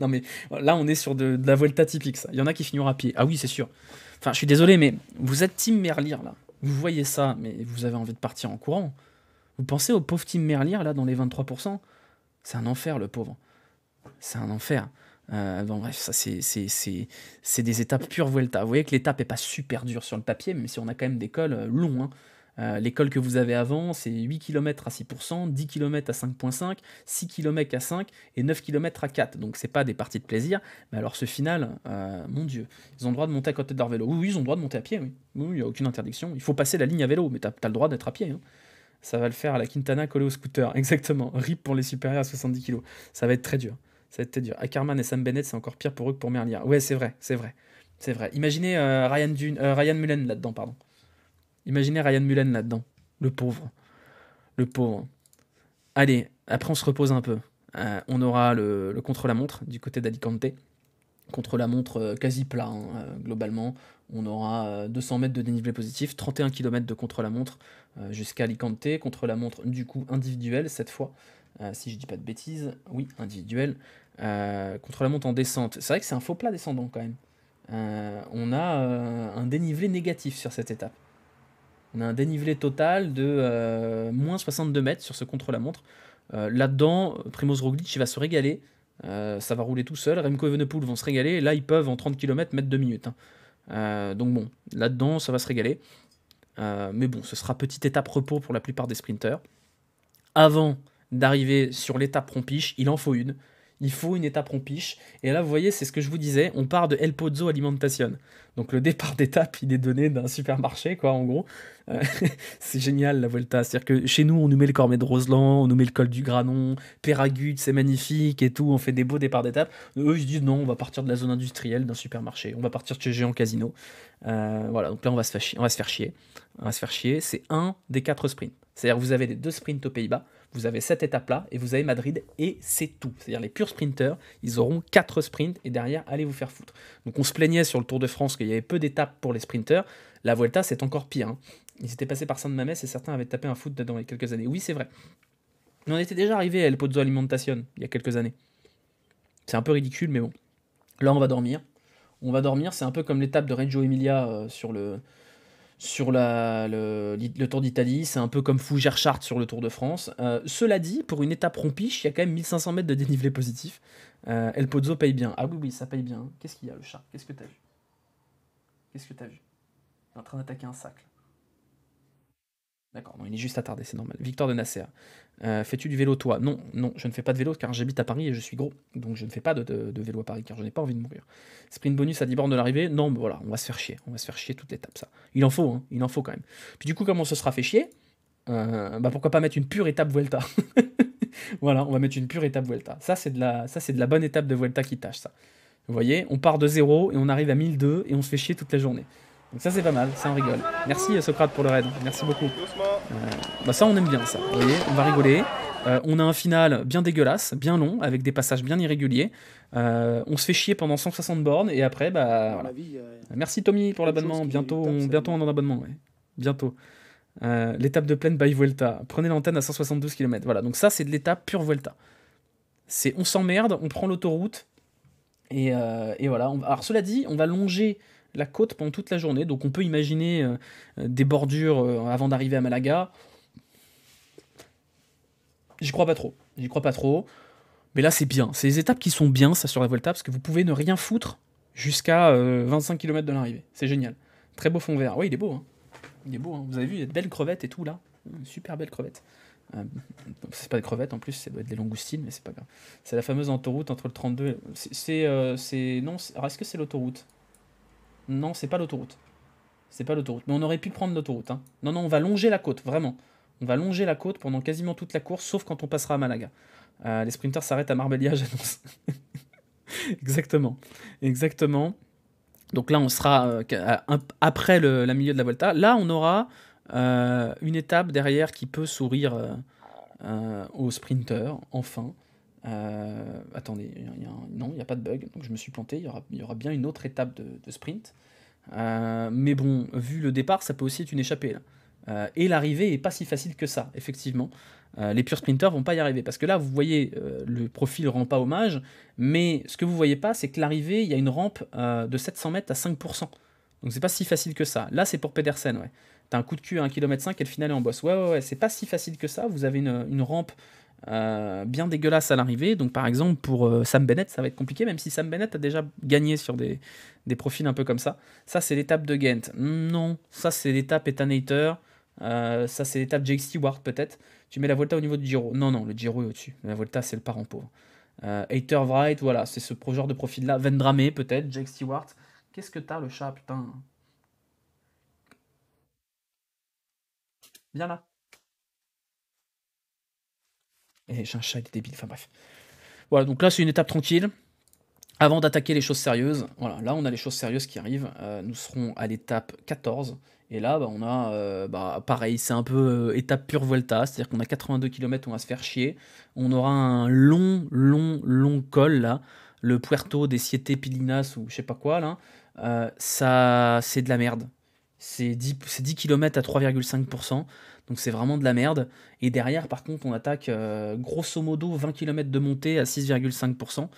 Non, mais là, on est sur de la Vuelta typique, ça. Il y en a qui finiront à pied. Ah oui, c'est sûr. Enfin, je suis désolé, mais vous êtes Team Merlier, là. Vous voyez ça, mais vous avez envie de partir en courant. Vous pensez au pauvre Team Merlier, là, dans les 23%? C'est un enfer, le pauvre. C'est un enfer. Bon, bref, ça c'est des étapes pure Vuelta. Vous voyez que l'étape est pas super dure sur le papier, même si on a quand même des cols longs. Hein. Les cols que vous avez avant, c'est 8 km à 6%, 10 km à 5,5, 6 km à 5 et 9 km à 4. Donc c'est pas des parties de plaisir. Mais alors ce final, mon Dieu, ils ont le droit de monter à côté de leur vélo. Oui, ils ont le droit de monter à pied, oui. Oui, il n'y a aucune interdiction. Il faut passer la ligne à vélo, mais t'as le droit d'être à pied. Hein. Ça va le faire à la Quintana collé au scooter. Exactement. RIP pour les supérieurs à 70 kg. Ça va être très dur. Ça va être très dur. Ackerman et Sam Bennett, c'est encore pire pour eux que pour Merlier. Ouais, c'est vrai, c'est vrai. C'est vrai. Imaginez Ryan Mullen là-dedans, pardon. Imaginez Ryan Mullen là-dedans. Le pauvre. Le pauvre. Allez, après on se repose un peu. On aura le contre-la-montre du côté d'Alicante. Contre-la-montre quasi plat, hein, globalement. On aura 200 mètres de dénivelé positif, 31 km de contre-la-montre jusqu'à Alicante. Contre-la-montre du coup individuel cette fois. Si je dis pas de bêtises, oui, individuel. Contre-la-montre en descente. C'est vrai que c'est un faux plat descendant quand même. On a un dénivelé négatif sur cette étape. On a un dénivelé total de moins 62 mètres sur ce contre-la-montre. Là-dedans, Primoz Roglic va se régaler. Ça va rouler tout seul. Remco Evenepoel vont se régaler. Et là, ils peuvent en 30 km mettre 2 minutes. Hein. Donc bon, là-dedans, ça va se régaler. Mais bon, ce sera petite étape repos pour la plupart des sprinteurs. Avant d'arriver sur l'étape rompiche, il en faut une. Il faut une étape rompiche. Et là, vous voyez, c'est ce que je vous disais. On part de El Pozo Alimentation. Donc le départ d'étape, il est donné d'un supermarché, quoi, en gros. C'est génial, la Volta. C'est-à-dire que chez nous, on nous met le Cormet de Roseland, on nous met le col du Granon, Péragude, c'est magnifique et tout. On fait des beaux départs d'étape. Eux, ils se disent non, on va partir de la zone industrielle d'un supermarché. On va partir de chez Géant Casino. Voilà, donc là, on va se faire chier. On va se faire chier. C'est un des 4 sprints. C'est-à-dire que vous avez les 2 sprints aux Pays-Bas, vous avez cette étape-là, et vous avez Madrid, et c'est tout. C'est-à-dire les purs sprinteurs, ils auront 4 sprints, et derrière, allez vous faire foutre. Donc on se plaignait sur le Tour de France qu'il y avait peu d'étapes pour les sprinteurs. La Vuelta, c'est encore pire. Hein. Ils étaient passés par Saint-Mamès, et certains avaient tapé un foot dans les quelques années. Oui, c'est vrai. Mais on était déjà arrivé à El Pozo Alimentation, il y a quelques années. C'est un peu ridicule, mais bon. Là, on va dormir. On va dormir, c'est un peu comme l'étape de Reggio Emilia sur sur le Tour d'Italie, c'est un peu comme Fougerchart sur le Tour de France. Cela dit, pour une étape rompiche, il y a quand même 1500 mètres de dénivelé positif. El Pozo paye bien. Ah oui, oui, ça paye bien. Qu'est-ce qu'il y a, le chat? Qu'est-ce que t'as vu? Qu'est-ce que t'as vu? Il est en train d'attaquer un sac. D'accord, non, il est juste attardé, c'est normal. Victor de Nasser. Fais-tu du vélo, toi? Non, non, je ne fais pas de vélo car j'habite à Paris et je suis gros. Donc je ne fais pas de vélo à Paris car je n'ai pas envie de mourir. Sprint bonus à 10 bornes de l'arrivée? Non, mais voilà, on va se faire chier. On va se faire chier toute l'étape, ça. Il en faut, hein, il en faut quand même. Puis du coup, comme on se sera fait chier, bah pourquoi pas mettre une pure étape Vuelta? Voilà, on va mettre une pure étape Vuelta. Ça, c'est de la bonne étape de Vuelta qui tâche, ça. Vous voyez, on part de 0 et on arrive à 1002 et on se fait chier toute la journée. Donc ça, c'est pas mal, ça on rigole. Merci Socrate pour le raid, merci beaucoup. Bah ça, on aime bien ça, vous voyez, on va rigoler. On a un final bien dégueulasse, bien long, avec des passages bien irréguliers. On se fait chier pendant 160 bornes et après, bah voilà. Merci Tommy pour l'abonnement, bientôt on en abonnement, ouais. Bientôt. L'étape de plaine by Vuelta. Prenez l'antenne à 172 km. Voilà, donc ça, c'est de l'étape pure Vuelta. On s'emmerde, on prend l'autoroute, et voilà. Alors, cela dit, on va longer la côte pendant toute la journée, donc on peut imaginer des bordures avant d'arriver à Malaga. J'y crois pas trop. J'y crois pas trop. Mais là, c'est bien. C'est les étapes qui sont bien, ça, sur la Vuelta, parce que vous pouvez ne rien foutre jusqu'à 25 km de l'arrivée. C'est génial. Très beau fond vert. Oui, il est beau, hein. Il est beau, hein. Vous avez vu, il y a de belles crevettes et tout, là. Super belles crevettes. C'est pas des crevettes, en plus, ça doit être des langoustines, mais c'est pas grave. C'est la fameuse autoroute entre le 32 et... Non, alors, est-ce que c'est l'autoroute? Non, c'est pas l'autoroute. C'est pas l'autoroute. Mais on aurait pu prendre l'autoroute, hein. Non, non, on va longer la côte, vraiment. On va longer la côte pendant quasiment toute la course, sauf quand on passera à Malaga. Les sprinters s'arrêtent à Marbella, j'annonce. Exactement. Exactement. Donc là, on sera après la milieu de la Volta. Là, on aura une étape derrière qui peut sourire aux sprinters, enfin. Attendez, non, il n'y a pas de bug, donc je me suis planté. Il y aura bien une autre étape de sprint. Mais bon, vu le départ, ça peut aussi être une échappée, là. Et l'arrivée est pas si facile que ça, effectivement. Les purs sprinters vont pas y arriver. Parce que là, vous voyez, le profil rend pas hommage, mais ce que vous voyez pas, c'est que l'arrivée, il y a une rampe de 700 mètres à 5%. Donc c'est pas si facile que ça. Là, c'est pour Pedersen, ouais. T'as un coup de cul à 1,5 km et le final est en bosse. Ouais, c'est pas si facile que ça. Vous avez une rampe bien dégueulasse à l'arrivée. Donc par exemple, pour Sam Bennett, ça va être compliqué, même si Sam Bennett a déjà gagné sur des profils un peu comme ça. Ça, c'est l'étape de Ghent. Non, ça, c'est l'étape Ethan Hayter. Ça, c'est l'étape Jake Stewart, peut-être. Tu mets la Volta au niveau du Giro. Non, non, le Giro est au-dessus. La Volta, c'est le parent pauvre. Hayter Wright, voilà, c'est ce genre de profil-là. Vendrame, peut-être. Jake Stewart. Qu'est-ce que t'as, le chat, putain? Viens là. Et j'ai un chat, il est débile. Enfin bref. Voilà, donc là, c'est une étape tranquille. Avant d'attaquer les choses sérieuses, voilà, là on a les choses sérieuses qui arrivent. Nous serons à l'étape 14. Et là, bah, on a, pareil, c'est un peu étape pure Vuelta, c'est-à-dire qu'on a 82 km, on va se faire chier. On aura un long col là, le Puerto des Siete Pilinas ou je sais pas quoi là. Ça, c'est de la merde. C'est 10 km à 3,5%, donc c'est vraiment de la merde. Et derrière, par contre, on attaque grosso modo 20 km de montée à 6,5%.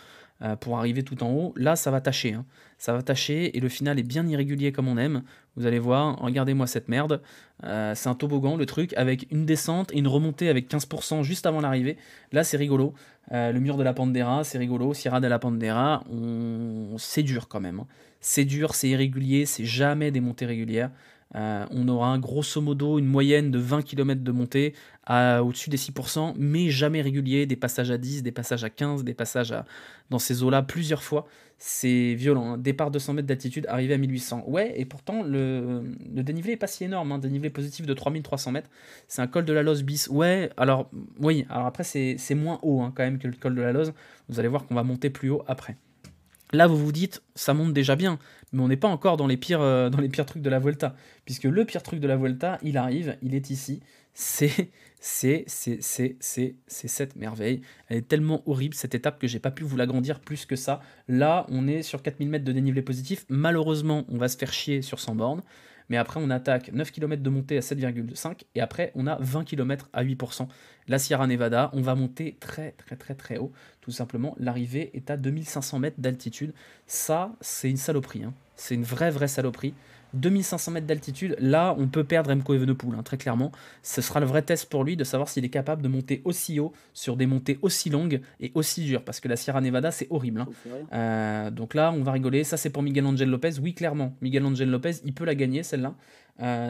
Pour arriver tout en haut. Là, ça va tâcher, hein. Ça va tâcher et le final est bien irrégulier comme on aime. Vous allez voir, regardez-moi cette merde. C'est un toboggan, le truc, avec une descente et une remontée avec 15% juste avant l'arrivée. Là, c'est rigolo. Le mur de la Pandera, c'est rigolo. Sierra de la Pandera, c'est dur quand même, hein. C'est dur, c'est irrégulier, c'est jamais des montées régulières. On aura grosso modo une moyenne de 20 km de montée au-dessus des 6%, mais jamais régulier, des passages à 10, des passages à 15, des passages dans ces eaux-là plusieurs fois. C'est violent, hein. Départ 200 mètres d'altitude, arrivée à 1800. Ouais, et pourtant, le dénivelé est pas si énorme, hein. Dénivelé positif de 3300 mètres. C'est un col de la Loze bis. Ouais, alors, oui, alors après, c'est moins haut, hein, quand même que le col de la Loze. Vous allez voir qu'on va monter plus haut après. Là, vous vous dites, ça monte déjà bien, mais on n'est pas encore dans les pires trucs de la Volta, puisque le pire truc de la Volta, il arrive, il est ici, c'est cette merveille. Elle est tellement horrible, cette étape, que j'ai pas pu vous l'agrandir plus que ça. Là, on est sur 4000 mètres de dénivelé positif, malheureusement, on va se faire chier sur 100 bornes, mais après, on attaque 9 km de montée à 7,5, et après, on a 20 km à 8%. La Sierra Nevada, on va monter très haut. Tout simplement, l'arrivée est à 2500 mètres d'altitude. Ça, c'est une saloperie, hein. C'est une vraie saloperie. 2500 mètres d'altitude, là, on peut perdre Remco Evenepoel, hein, très clairement. Ce sera le vrai test pour lui de savoir s'il est capable de monter aussi haut sur des montées aussi longues et aussi dures, parce que la Sierra Nevada, c'est horrible, hein. Donc là, on va rigoler. Ça, c'est pour Miguel Angel Lopez. Oui, clairement, Miguel Angel Lopez, il peut la gagner, celle-là.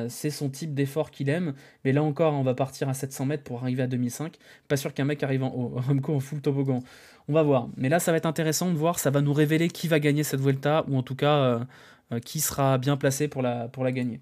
C'est son type d'effort qu'il aime. Mais là encore, on va partir à 700 mètres pour arriver à 2005. Pas sûr qu'un mec arrive en haut. Remco en full toboggan. On va voir. Mais là, ça va être intéressant de voir. Ça va nous révéler qui va gagner cette Vuelta, ou en tout cas, qui sera bien placé pour la gagner.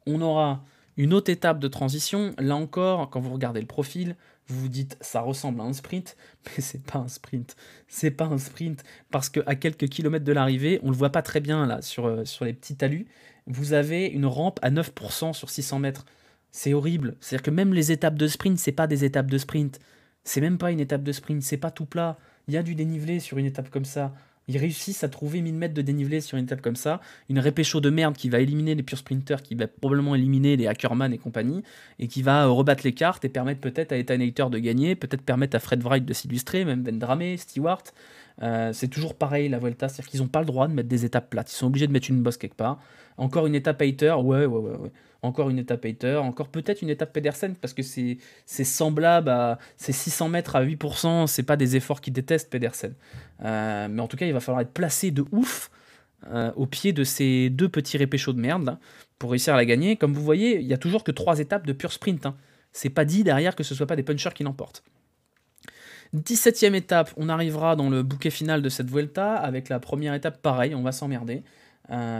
On aura une autre étape de transition. Là encore, quand vous regardez le profil, vous vous dites ça ressemble à un sprint, mais c'est pas un sprint. C'est pas un sprint parce qu'à quelques kilomètres de l'arrivée, on le voit pas très bien là sur les petits talus. Vous avez une rampe à 9% sur 600 mètres. C'est horrible. C'est-à-dire que même les étapes de sprint, c'est pas des étapes de sprint. C'est même pas une étape de sprint, c'est pas tout plat. Il y a du dénivelé sur une étape comme ça. Ils réussissent à trouver 1000 mètres de dénivelé sur une étape comme ça. Une répécho de merde qui va éliminer les pure sprinters, qui va probablement éliminer les Ackerman et compagnie, et qui va rebattre les cartes et permettre peut-être à Ethan Hayter de gagner, peut-être permettre à Fred Wright de s'illustrer, même Vendrame, Stewart. C'est toujours pareil la Vuelta, c'est-à-dire qu'ils n'ont pas le droit de mettre des étapes plates. Ils sont obligés de mettre une bosse quelque part. Encore une étape Hayter, ouais. Encore une étape Hayter, encore peut-être une étape Pedersen, parce que c'est semblable à. C'est 600 mètres à 8%, c'est pas des efforts qu'ils détestent, Pedersen. Mais en tout cas, il va falloir être placé de ouf au pied de ces deux petits répéchos de merde là, pour réussir à la gagner. Comme vous voyez, il y a toujours que 3 étapes de pur sprint, hein. C'est pas dit derrière que ce soit pas des punchers qui l'emportent. 17e étape, on arrivera dans le bouquet final de cette Vuelta avec la première étape, pareil, on va s'emmerder.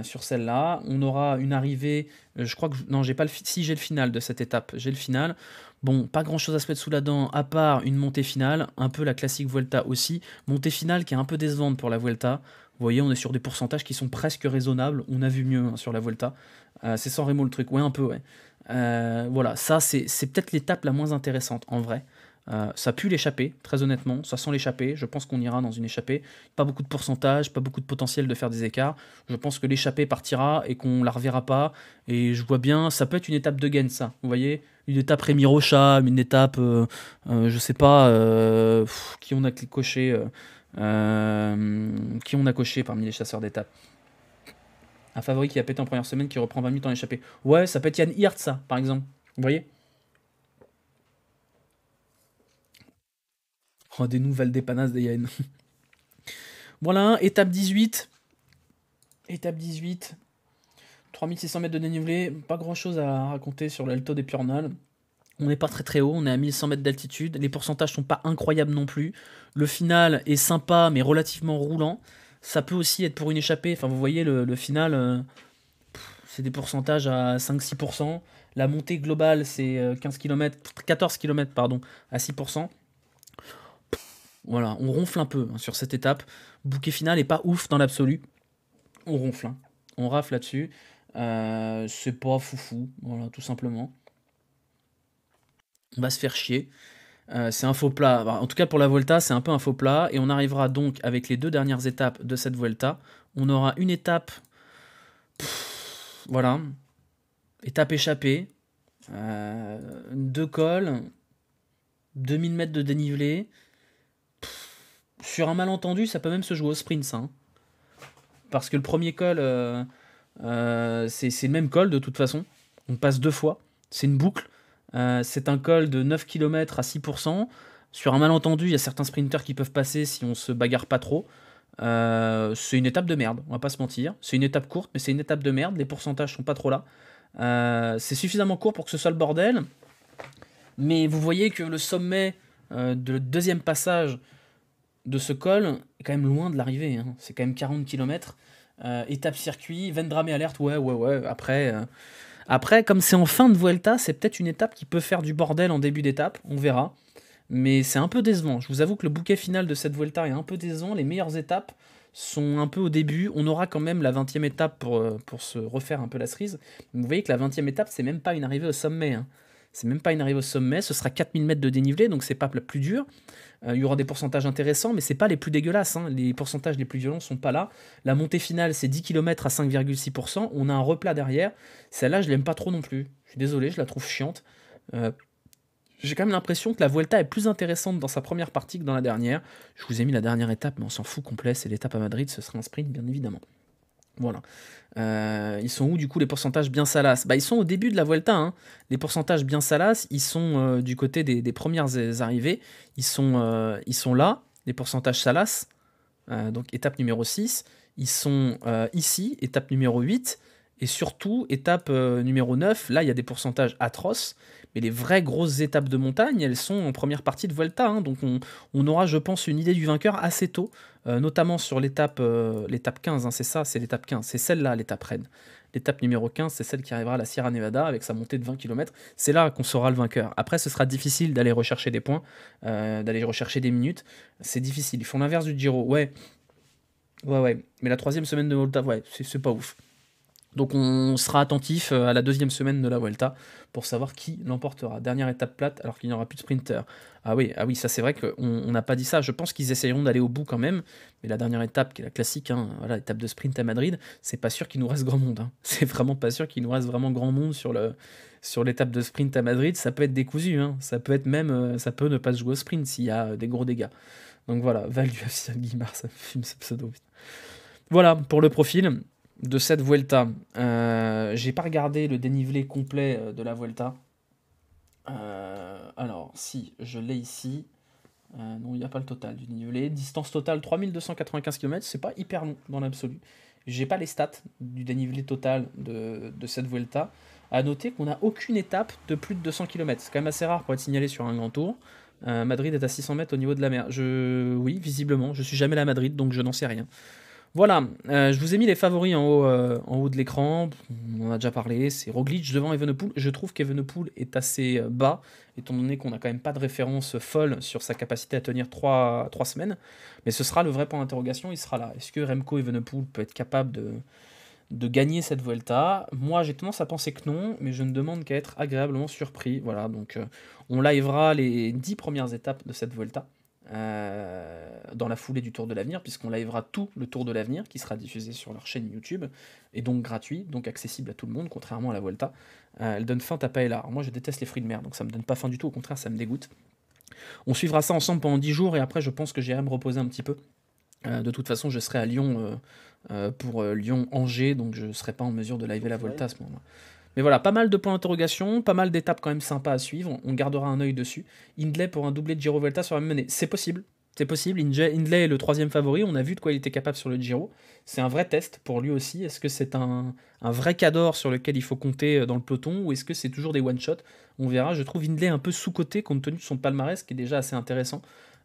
Sur celle-là, on aura une arrivée. Je crois que non, j'ai pas si j'ai le final de cette étape, j'ai le final. Bon, pas grand-chose à se mettre sous la dent à part une montée finale, un peu la classique Vuelta aussi. Montée finale qui est un peu décevante pour la Vuelta. Vous voyez, on est sur des pourcentages qui sont presque raisonnables. On a vu mieux, hein, sur la Vuelta. C'est sans Remo le truc, ouais, un peu, ouais. Voilà, ça c'est peut-être l'étape la moins intéressante en vrai. Ça pue l'échappée, très honnêtement, ça sent l'échappée, je pense qu'on ira dans une échappée, pas beaucoup de pourcentage, pas beaucoup de potentiel de faire des écarts, je pense que l'échappée partira et qu'on la reverra pas, et je vois bien, ça peut être une étape de gain ça, vous voyez, une étape Rémi Rocha, une étape, je sais pas, qui on a coché, qui on a coché parmi les chasseurs d'étapes. Un favori qui a pété en première semaine, qui reprend 20 minutes en échappée. Ouais, ça peut être Yann Hirt, ça, par exemple, vous voyez. Oh, des nouvelles dépanasses des Yann. Voilà, étape 18. Étape 18. 3600 mètres de dénivelé. Pas grand chose à raconter sur l'Alto des Piornal. On n'est pas très haut, on est à 1100 mètres d'altitude. Les pourcentages sont pas incroyables non plus. Le final est sympa, mais relativement roulant. Ça peut aussi être pour une échappée. Enfin, vous voyez, le final, c'est des pourcentages à 5-6%. La montée globale, c'est 14 km pardon, à 6%. Voilà, on ronfle un peu, hein, sur cette étape. Bouquet final est pas ouf dans l'absolu. On ronfle, hein. On rafle là-dessus. C'est pas foufou, voilà, tout simplement. On va se faire chier. C'est un faux plat. Bah, en tout cas, pour la Vuelta, c'est un peu un faux plat. Et on arrivera donc avec les 2 dernières étapes de cette Vuelta. On aura une étape. Voilà. Étape échappée. 2 cols. 2000 mètres de dénivelé. Sur un malentendu, ça peut même se jouer au sprint, ça, hein. Parce que le premier col, c'est le même col de toute façon. On passe 2 fois. C'est une boucle. C'est un col de 9 km à 6%. Sur un malentendu, il y a certains sprinters qui peuvent passer si on se bagarre pas trop. C'est une étape de merde, on va pas se mentir. C'est une étape courte, mais c'est une étape de merde. Les pourcentages sont pas trop là. C'est suffisamment court pour que ce soit le bordel. Mais vous voyez que le sommet de deuxième passage de ce col est quand même loin de l'arrivée, hein. C'est quand même 40 km. Étape circuit, Vendrame alerte, ouais. Après, comme c'est en fin de Vuelta, c'est peut-être une étape qui peut faire du bordel en début d'étape, on verra. Mais c'est un peu décevant. Je vous avoue que le bouquet final de cette Vuelta est un peu décevant. Les meilleures étapes sont un peu au début. On aura quand même la 20e étape pour se refaire un peu la cerise. Vous voyez que la 20e étape, c'est même pas une arrivée au sommet, hein. C'est même pas une arrivée au sommet. Ce sera 4000 mètres de dénivelé, donc c'est pas le plus dur. Il y aura des pourcentages intéressants, mais c'est pas les plus dégueulasses, hein. Les pourcentages les plus violents sont pas là. La montée finale, c'est 10 km à 5,6%. On a un replat derrière. Celle-là, je l'aime pas trop non plus. Je suis désolé, je la trouve chiante. J'ai quand même l'impression que la Vuelta est plus intéressante dans sa première partie que dans la dernière. Je vous ai mis la dernière étape, mais on s'en fout complet. C'est l'étape à Madrid, ce sera un sprint, bien évidemment. Voilà. Ils sont où du coup les pourcentages bien salaces? Bah, ils sont au début de la Vuelta, hein. Les pourcentages bien salaces, ils sont du côté des premières arrivées. Ils sont là, les pourcentages salaces. Donc étape numéro 6. Ils sont ici, étape numéro 8. Et surtout, étape numéro 9, là il y a des pourcentages atroces. Mais les vraies grosses étapes de montagne, elles sont en première partie de Vuelta, hein. Donc on aura, je pense, une idée du vainqueur assez tôt. Notamment sur l'étape 15, hein, c'est ça, c'est l'étape 15. C'est celle-là, l'étape reine. L'étape numéro 15, c'est celle qui arrivera à la Sierra Nevada avec sa montée de 20 km. C'est là qu'on saura le vainqueur. Après, ce sera difficile d'aller rechercher des points, d'aller rechercher des minutes. C'est difficile. Ils font l'inverse du Giro. Ouais, ouais, ouais. Mais la troisième semaine de Volta, ouais, c'est pas ouf. Donc on sera attentif à la deuxième semaine de la Vuelta pour savoir qui l'emportera. Dernière étape plate alors qu'il n'y aura plus de sprinter. Ah oui, ça c'est vrai qu'on n'a pas dit ça. Je pense qu'ils essayeront d'aller au bout quand même. Mais la dernière étape, qui est la classique, hein, voilà, étape de sprint à Madrid, c'est pas sûr qu'il nous reste grand monde, hein. C'est vraiment pas sûr qu'il nous reste vraiment grand monde sur l'étape de sprint à Madrid. Ça peut être décousu, hein. Ça peut être même, ça peut ne pas se jouer au sprint s'il y a des gros dégâts. Donc voilà, Val du FC Guimard, ça me fume ce pseudo. Voilà pour le profil de cette Vuelta. J'ai pas regardé le dénivelé complet de la Vuelta. Alors, si, je l'ai ici. Non, il n'y a pas le total du dénivelé. Distance totale 3295 km, c'est pas hyper long dans l'absolu. J'ai pas les stats du dénivelé total de cette Vuelta. À noter qu'on n'a aucune étape de plus de 200 km. C'est quand même assez rare pour être signalé sur un grand tour. Madrid est à 600 mètres au niveau de la mer. Oui, visiblement, je suis jamais allé à Madrid, donc je n'en sais rien. Voilà, je vous ai mis les favoris en haut de l'écran. On en a déjà parlé. C'est Roglic devant Evenepoel. Je trouve qu'Evenepoel est assez bas, étant donné qu'on n'a quand même pas de référence folle sur sa capacité à tenir 3 semaines. Mais ce sera le vrai point d'interrogation, il sera là. Est-ce que Remco Evenepoel peut être capable de gagner cette Vuelta? Moi, j'ai tendance à penser que non, mais je ne demande qu'à être agréablement surpris. Voilà, donc on livera les 10 premières étapes de cette Vuelta. Dans la foulée du Tour de l'Avenir, puisqu'on livera tout le Tour de l'Avenir qui sera diffusé sur leur chaîne YouTube et donc gratuit, donc accessible à tout le monde, contrairement à la Volta. Elle donne faim à paella. Alors moi je déteste les fruits de mer, donc ça me donne pas faim du tout, au contraire ça me dégoûte. On suivra ça ensemble pendant 10 jours et après je pense que j'irai me reposer un petit peu. De toute façon je serai à Lyon pour Lyon-Angers, donc je ne serai pas en mesure de liver la Volta à ce moment-là. Mais voilà, pas mal de points d'interrogation, pas mal d'étapes quand même sympas à suivre, on gardera un œil dessus. Hindley pour un doublé de Giro Volta sur la même année, c'est possible. C'est possible, Hindley est le 3e favori, on a vu de quoi il était capable sur le Giro. C'est un vrai test pour lui aussi. Est-ce que c'est un vrai cador sur lequel il faut compter dans le peloton ou est-ce que c'est toujours des one-shots? On verra, je trouve Hindley un peu sous-coté compte tenu de son palmarès qui est déjà assez intéressant.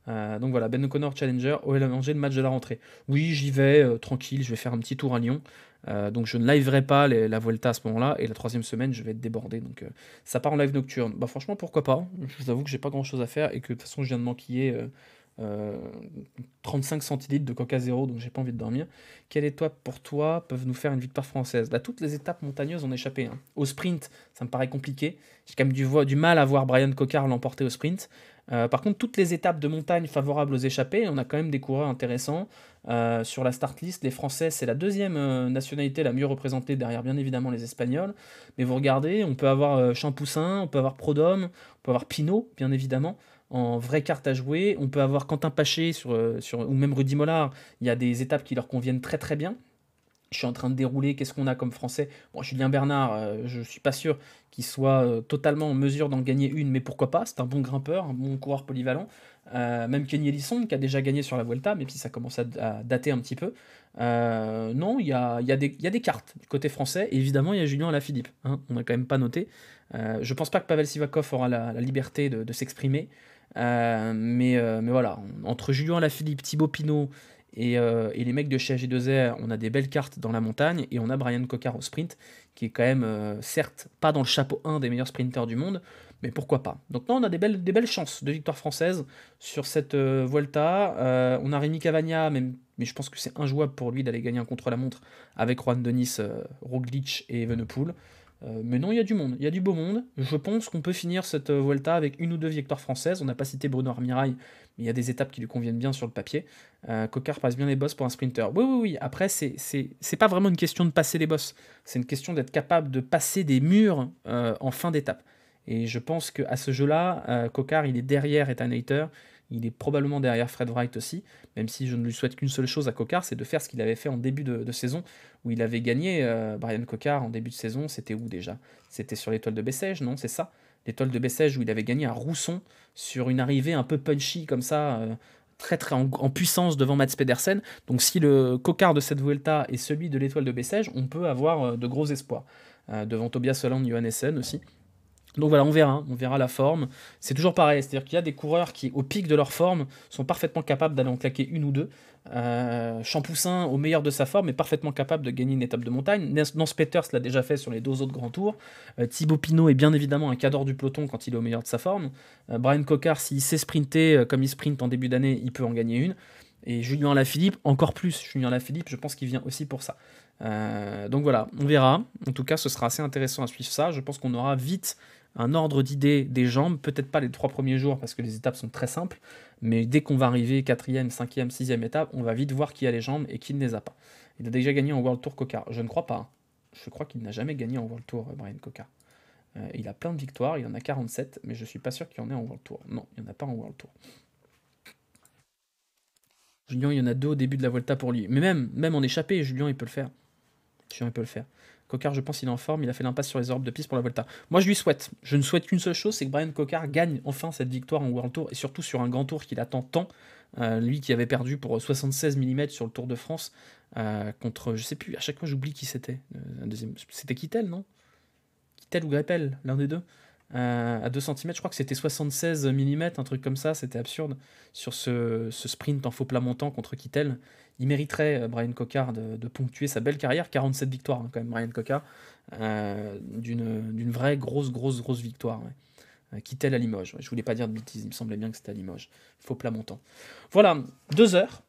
Donc voilà, Ben O'Connor Challenger, OL Angers, le match de la rentrée. Oui, j'y vais, tranquille, je vais faire un petit tour à Lyon. Donc je ne liverai pas la Vuelta à ce moment-là, et la 3e semaine, je vais être débordé. Donc ça part en live nocturne. Bah franchement, pourquoi pas? Je vous avoue que j'ai pas grand-chose à faire, et que de toute façon, je viens de manquiller 35 centilitres de Coca Zéro, donc j'ai pas envie de dormir. Quelle étape pour toi peuvent nous faire une victoire française? Bah, toutes les étapes montagneuses ont échappé, hein. Au sprint, ça me paraît compliqué. J'ai quand même du mal à voir Brian Cocard l'emporter au sprint. Par contre, toutes les étapes de montagne favorables aux échappées, on a quand même des coureurs intéressants. Sur la start list, les Français, c'est la 2e nationalité la mieux représentée, derrière bien évidemment les Espagnols. Mais vous regardez, on peut avoir Champoussin, on peut avoir Prodhomme, on peut avoir Pinot, bien évidemment, en vraie carte à jouer. On peut avoir Quentin Paché ou même Rudy Mollard. Il y a des étapes qui leur conviennent très très bien. Je suis en train de dérouler, qu'est-ce qu'on a comme Français? Bon, Julien Bernard, je suis pas sûr qu'il soit totalement en mesure d'en gagner une, mais pourquoi pas? C'est un bon grimpeur, un bon coureur polyvalent. Même Kenny Ellison, qui a déjà gagné sur la Vuelta, même si ça commence à dater un petit peu. Non, il y a des cartes du côté français, et évidemment, il y a Julien Alaphilippe, hein, on n'a quand même pas noté. Je pense pas que Pavel Sivakov aura la liberté de s'exprimer, mais voilà, entre Julien Alaphilippe, Thibaut Pinot, et les mecs de chez AG2R, on a des belles cartes dans la montagne, et on a Brian Cocard au sprint, qui est quand même, certes, pas dans le chapeau 1 des meilleurs sprinteurs du monde, mais pourquoi pas. Donc non, on a des belles chances de victoire française sur cette Vuelta. On a Rémi Cavagna, mais je pense que c'est injouable pour lui d'aller gagner un contre-la-montre avec Juan Denis, Roglic et Evenepoel. Mais non, il y a du monde, il y a du beau monde. Je pense qu'on peut finir cette Vuelta avec une ou deux victoires françaises. On n'a pas cité Bruno Armirail, mais il y a des étapes qui lui conviennent bien sur le papier. Cocard passe bien les bosses pour un sprinter. Oui. Après, c'est pas vraiment une question de passer les bosses. C'est une question d'être capable de passer des murs en fin d'étape. Et je pense qu'à ce jeu-là, Cocard, il est derrière Ethan Hayter, Il est probablement derrière Fred Wright aussi, même si je ne lui souhaite qu'une seule chose à Coquard, c'est de faire ce qu'il avait fait en début de saison, où il avait gagné Brian Coquard en début de saison. C'était où déjà? C'était sur l'étoile de Bessèges, non? C'est ça? L'étoile de Bessèges où il avait gagné à Rousson sur une arrivée un peu punchy comme ça, très très en puissance devant Mats Pedersen. Donc si le Coquard de cette Vuelta est celui de l'étoile de Bessèges, on peut avoir de gros espoirs. Devant Tobias Holland, Johannessen aussi. Donc voilà, on verra la forme. C'est toujours pareil, c'est-à-dire qu'il y a des coureurs qui, au pic de leur forme, sont parfaitement capables d'aller en claquer une ou deux. Champoussin, au meilleur de sa forme, est parfaitement capable de gagner une étape de montagne. Nance Peters l'a déjà fait sur les deux autres grands tours. Thibaut Pinot est bien évidemment un cadre du peloton quand il est au meilleur de sa forme. Brian Coquard, s'il sait sprinter comme il sprint en début d'année, il peut en gagner une. Et Julien Alaphilippe, encore plus. Julien Alaphilippe, je pense qu'il vient aussi pour ça. Donc voilà, on verra. En tout cas, ce sera assez intéressant à suivre ça. Je pense qu'on aura vite un ordre d'idée des jambes, peut-être pas les 3 premiers jours parce que les étapes sont très simples, mais dès qu'on va arriver 4e, 5e, 6e étape, on va vite voir qui a les jambes et qui ne les a pas. Il a déjà gagné en World Tour Coquard, je ne crois pas. Hein. Je crois qu'il n'a jamais gagné en World Tour, Brian Coquard. Il a plein de victoires, il en a 47, mais je suis pas sûr qu'il y en ait en World Tour. Non, il n'y en a pas en World Tour. Julien, il y en a 2 au début de la Volta pour lui. Mais même en échappée, Julien, il peut le faire. Julien, il peut le faire. Coquard, je pense, il est en forme, il a fait l'impasse sur les Europes de piste pour la Volta. Moi, je lui souhaite. Je ne souhaite qu'une seule chose, c'est que Brian Coquard gagne enfin cette victoire en World Tour, et surtout sur un grand tour qu'il attend tant. Lui qui avait perdu pour 76 mm sur le Tour de France, contre, je sais plus, à chaque fois j'oublie qui c'était. C'était Kittel, non? Kittel ou Greppel, l'un des deux. À 2 cm, je crois que c'était 76 mm, un truc comme ça, c'était absurde. Sur ce sprint en faux plat montant contre Kittel, il mériterait, Brian Coquard, de ponctuer sa belle carrière. 47 victoires, hein, quand même, Brian Coquard, d'une vraie grosse victoire. Ouais. Kittel à Limoges, ouais, je voulais pas dire de bêtises, il me semblait bien que c'était à Limoges. Faux plat montant. Voilà, 2 heures.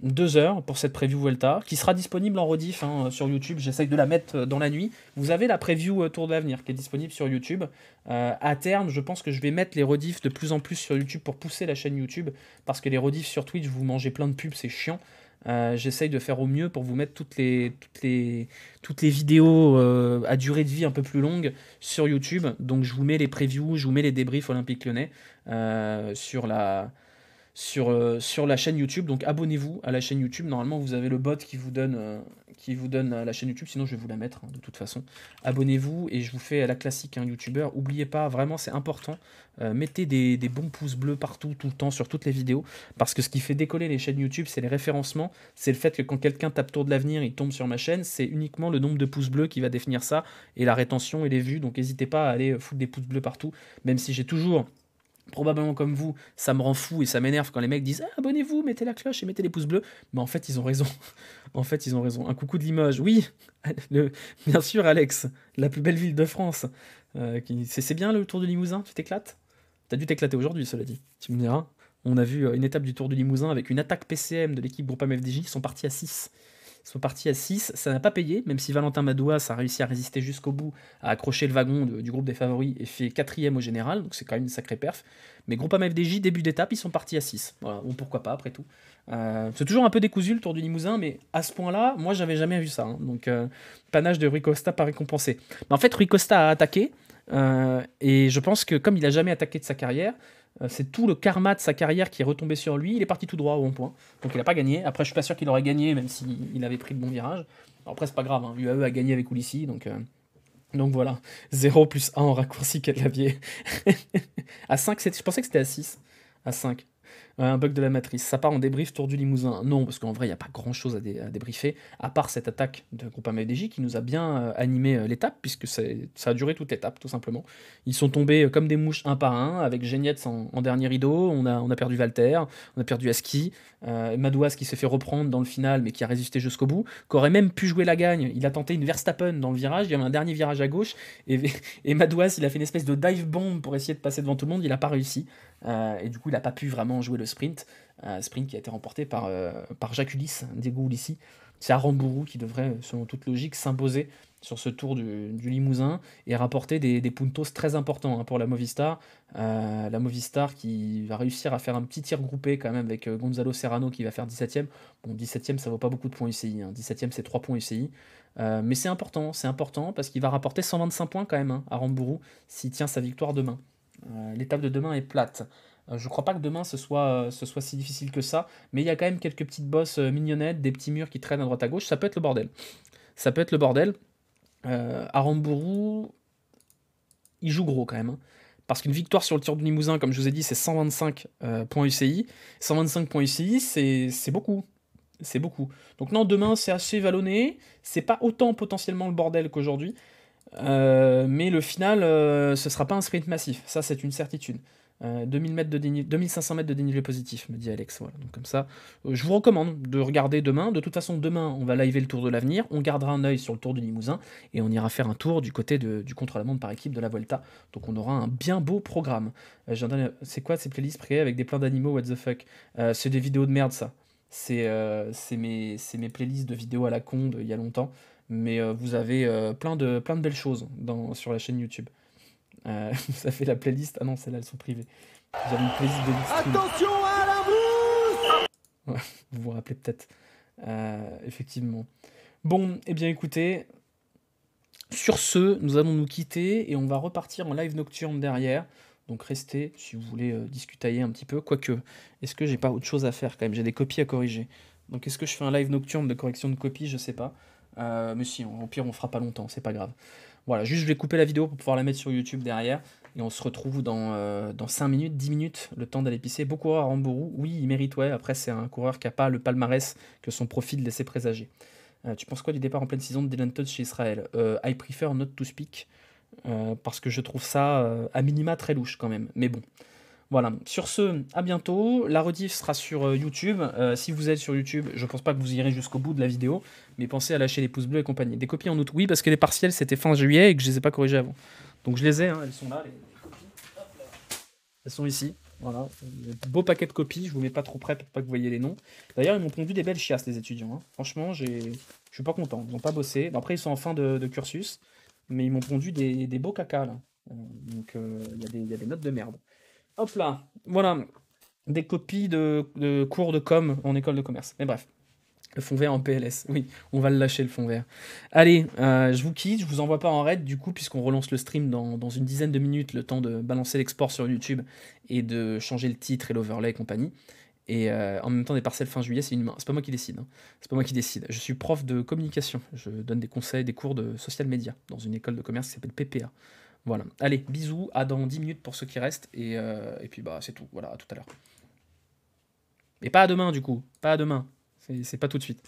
2 heures pour cette preview Vuelta, qui sera disponible en rediff sur YouTube. J'essaye de la mettre dans la nuit. Vous avez la preview Tour de l'Avenir qui est disponible sur YouTube. À terme, je pense que je vais mettre les rediffs de plus en plus sur YouTube pour pousser la chaîne YouTube, parce que les rediffs sur Twitch, vous mangez plein de pubs, c'est chiant. J'essaye de faire au mieux pour vous mettre toutes les vidéos à durée de vie un peu plus longue sur YouTube. Donc je vous mets les previews, je vous mets les débriefs Olympique Lyonnais sur la chaîne YouTube. Donc abonnez-vous à la chaîne YouTube. Normalement, vous avez le bot qui vous donne la chaîne YouTube. Sinon, je vais vous la mettre de toute façon. Abonnez-vous et je vous fais la classique YouTubeur. N'oubliez pas, vraiment, c'est important. Mettez des bons pouces bleus partout, tout le temps, sur toutes les vidéos. Parce que ce qui fait décoller les chaînes YouTube, c'est les référencements. C'est le fait que quand quelqu'un tape Tour de l'Avenir, il tombe sur ma chaîne. C'est uniquement le nombre de pouces bleus qui va définir ça. Et la rétention et les vues. Donc n'hésitez pas à aller foutre des pouces bleus partout. Même si j'ai toujours... Probablement comme vous, ça me rend fou et ça m'énerve quand les mecs disent abonnez-vous, mettez la cloche et mettez les pouces bleus. Mais en fait, ils ont raison. En fait, ils ont raison. Un coucou de Limoges. Oui, bien sûr, Alex, la plus belle ville de France. C'est bien le Tour du Limousin, tu t'éclates? T'as dû t'éclater aujourd'hui, cela dit. Tu me diras. On a vu une étape du Tour du Limousin avec une attaque PCM de l'équipe Groupama FDJ. Ils sont partis à 6. Ils sont partis à 6, ça n'a pas payé, même si Valentin Madouas a réussi à résister jusqu'au bout, à accrocher le wagon du groupe des favoris et fait 4e au général, donc c'est quand même une sacrée perf. Mais Groupama FDJ, début d'étape, ils sont partis à 6. Voilà, bon, pourquoi pas, après tout. C'est toujours un peu décousu le Tour du Limousin, mais à ce point-là, moi j'avais jamais vu ça. Hein. Donc, panache de Rui Costa pas récompensé. Mais en fait, Rui Costa a attaqué, et je pense que comme il a jamais attaqué de sa carrière, c'est tout le karma de sa carrière qui est retombé sur lui. Il est parti tout droit au bon point. Donc il n'a pas gagné. Après, je suis pas sûr qu'il aurait gagné, même s'il avait pris le bon virage. Alors, après, c'est pas grave. Hein. UAE a gagné avec Ulissi. Donc voilà. 0 plus 1 en raccourci clavier. À 5, je pensais que c'était à 6. À 5. Un bug de la matrice. Ça part en débrief Tour du Limousin. Non, parce qu'en vrai, il n'y a pas grand-chose à débriefer, à part cette attaque de Groupama FDJ qui nous a bien animé l'étape, puisque ça a duré toute l'étape, tout simplement. Ils sont tombés comme des mouches un par un, avec Genietz en dernier rideau. On a perdu Walter, on a perdu Aski, Madouas qui s'est fait reprendre dans le final, mais qui a résisté jusqu'au bout, qui aurait même pu jouer la gagne. Il a tenté une Verstappen dans le virage, il y avait un dernier virage à gauche, et Madouas, il a fait une espèce de dive bomb pour essayer de passer devant tout le monde, il n'a pas réussi. Et du coup, il n'a pas pu vraiment jouer le sprint. Sprint qui a été remporté par Jacques Ulysse, Diego Ulissi. C'est Aramburu qui devrait, selon toute logique, s'imposer sur ce tour du Limousin et rapporter des puntos très importants pour la Movistar. La Movistar qui va réussir à faire un petit tir groupé quand même avec Gonzalo Serrano qui va faire 17ème. Bon, 17ème, ça vaut pas beaucoup de points UCI. 17ème, c'est 3 points UCI. Mais c'est important parce qu'il va rapporter 125 points quand même à Aramburu s'il tient sa victoire demain. L'étape de demain est plate. Je crois pas que demain ce soit si difficile que ça, mais il y a quand même quelques petites bosses mignonnettes, des petits murs qui traînent à droite à gauche, ça peut être le bordel. Ça peut être le bordel. Aramburu, il joue gros quand même, hein. Parce qu'une victoire sur le Tour du Limousin, comme je vous ai dit, c'est 125 points UCI. 125 points UCI, c'est beaucoup. C'est beaucoup. Donc non, demain, c'est assez vallonné. C'est pas autant potentiellement le bordel qu'aujourd'hui. Mais le final, ce sera pas un sprint massif. Ça, c'est une certitude. 2000 mètres de 2500 mètres de dénivelé positif, me dit Alex. Voilà, donc comme ça, je vous recommande de regarder demain. De toute façon, demain, on va liver le Tour de l'Avenir. On gardera un œil sur le Tour du Limousin et on ira faire un tour du côté du contre-la-montre par équipe de la Vuelta. Donc on aura un bien beau programme. C'est quoi ces playlists créées avec des plans d'animaux? What the fuck? C'est des vidéos de merde, ça. C'est mes playlists de vidéos à la con il y a longtemps. Mais vous avez plein de belles choses sur la chaîne YouTube. Vous avez la playlist. Ah non, celles-là, elles sont privées. Vous avez une playlist de stream. Attention à la brousse. Ouais, vous vous rappelez peut-être. Effectivement. Bon, eh bien écoutez, sur ce, nous allons nous quitter et on va repartir en live nocturne derrière. Donc restez si vous voulez discutailler un petit peu. Quoique, est-ce que j'ai pas autre chose à faire quand même? J'ai des copies à corriger. Donc est-ce que je fais un live nocturne de correction de copies? Je sais pas. Mais si, au pire, on fera pas longtemps, c'est pas grave. Voilà, juste je vais couper la vidéo pour pouvoir la mettre sur YouTube derrière. Et on se retrouve dans 5 minutes, 10 minutes, le temps d'aller pisser. Beau coureur à Rambourou, oui, il mérite, ouais. Après, c'est un coureur qui n'a pas le palmarès que son profil laissait présager. Tu penses quoi du départ en pleine saison de Dylan Teuns chez Israël? I prefer not to speak, parce que je trouve ça à minima très louche quand même. Mais bon, voilà. Sur ce, à bientôt. La rediff sera sur YouTube. Si vous êtes sur YouTube, je pense pas que vous irez jusqu'au bout de la vidéo, mais pensez à lâcher les pouces bleus et compagnie. Des copies en août, oui, parce que les partiels c'était fin juillet et que je les ai pas corrigés avant. Donc je les ai, hein, elles sont là, les copies. Hop là. Elles sont ici. Voilà, beau paquet de copies, je vous mets pas trop près pour pas que vous voyez les noms. D'ailleurs, ils m'ont pondu des belles chiasses, les étudiants, hein. Franchement, je suis pas content. Ils ont pas bossé. Bon, après, ils sont en fin de cursus, mais ils m'ont pondu des beaux cacas là. Donc, il y a des notes de merde. Hop là, voilà, des copies de cours de com en école de commerce. Mais bref, le fond vert en PLS, oui, on va le lâcher le fond vert. Allez, je vous quitte, je vous envoie pas en raid du coup, puisqu'on relance le stream dans une dizaine de minutes, le temps de balancer l'export sur YouTube et de changer le titre et l'overlay et compagnie. Et en même temps, des parcelles fin juillet, c'est inhumain. C'est pas moi qui décide, hein. C'est pas moi qui décide. Je suis prof de communication. Je donne des conseils, des cours de social media dans une école de commerce qui s'appelle PPA. Voilà. Allez, bisous, à dans 10 minutes pour ceux qui restent. Et puis bah c'est tout. Voilà, à tout à l'heure. Et pas à demain du coup. Pas à demain. C'est pas tout de suite.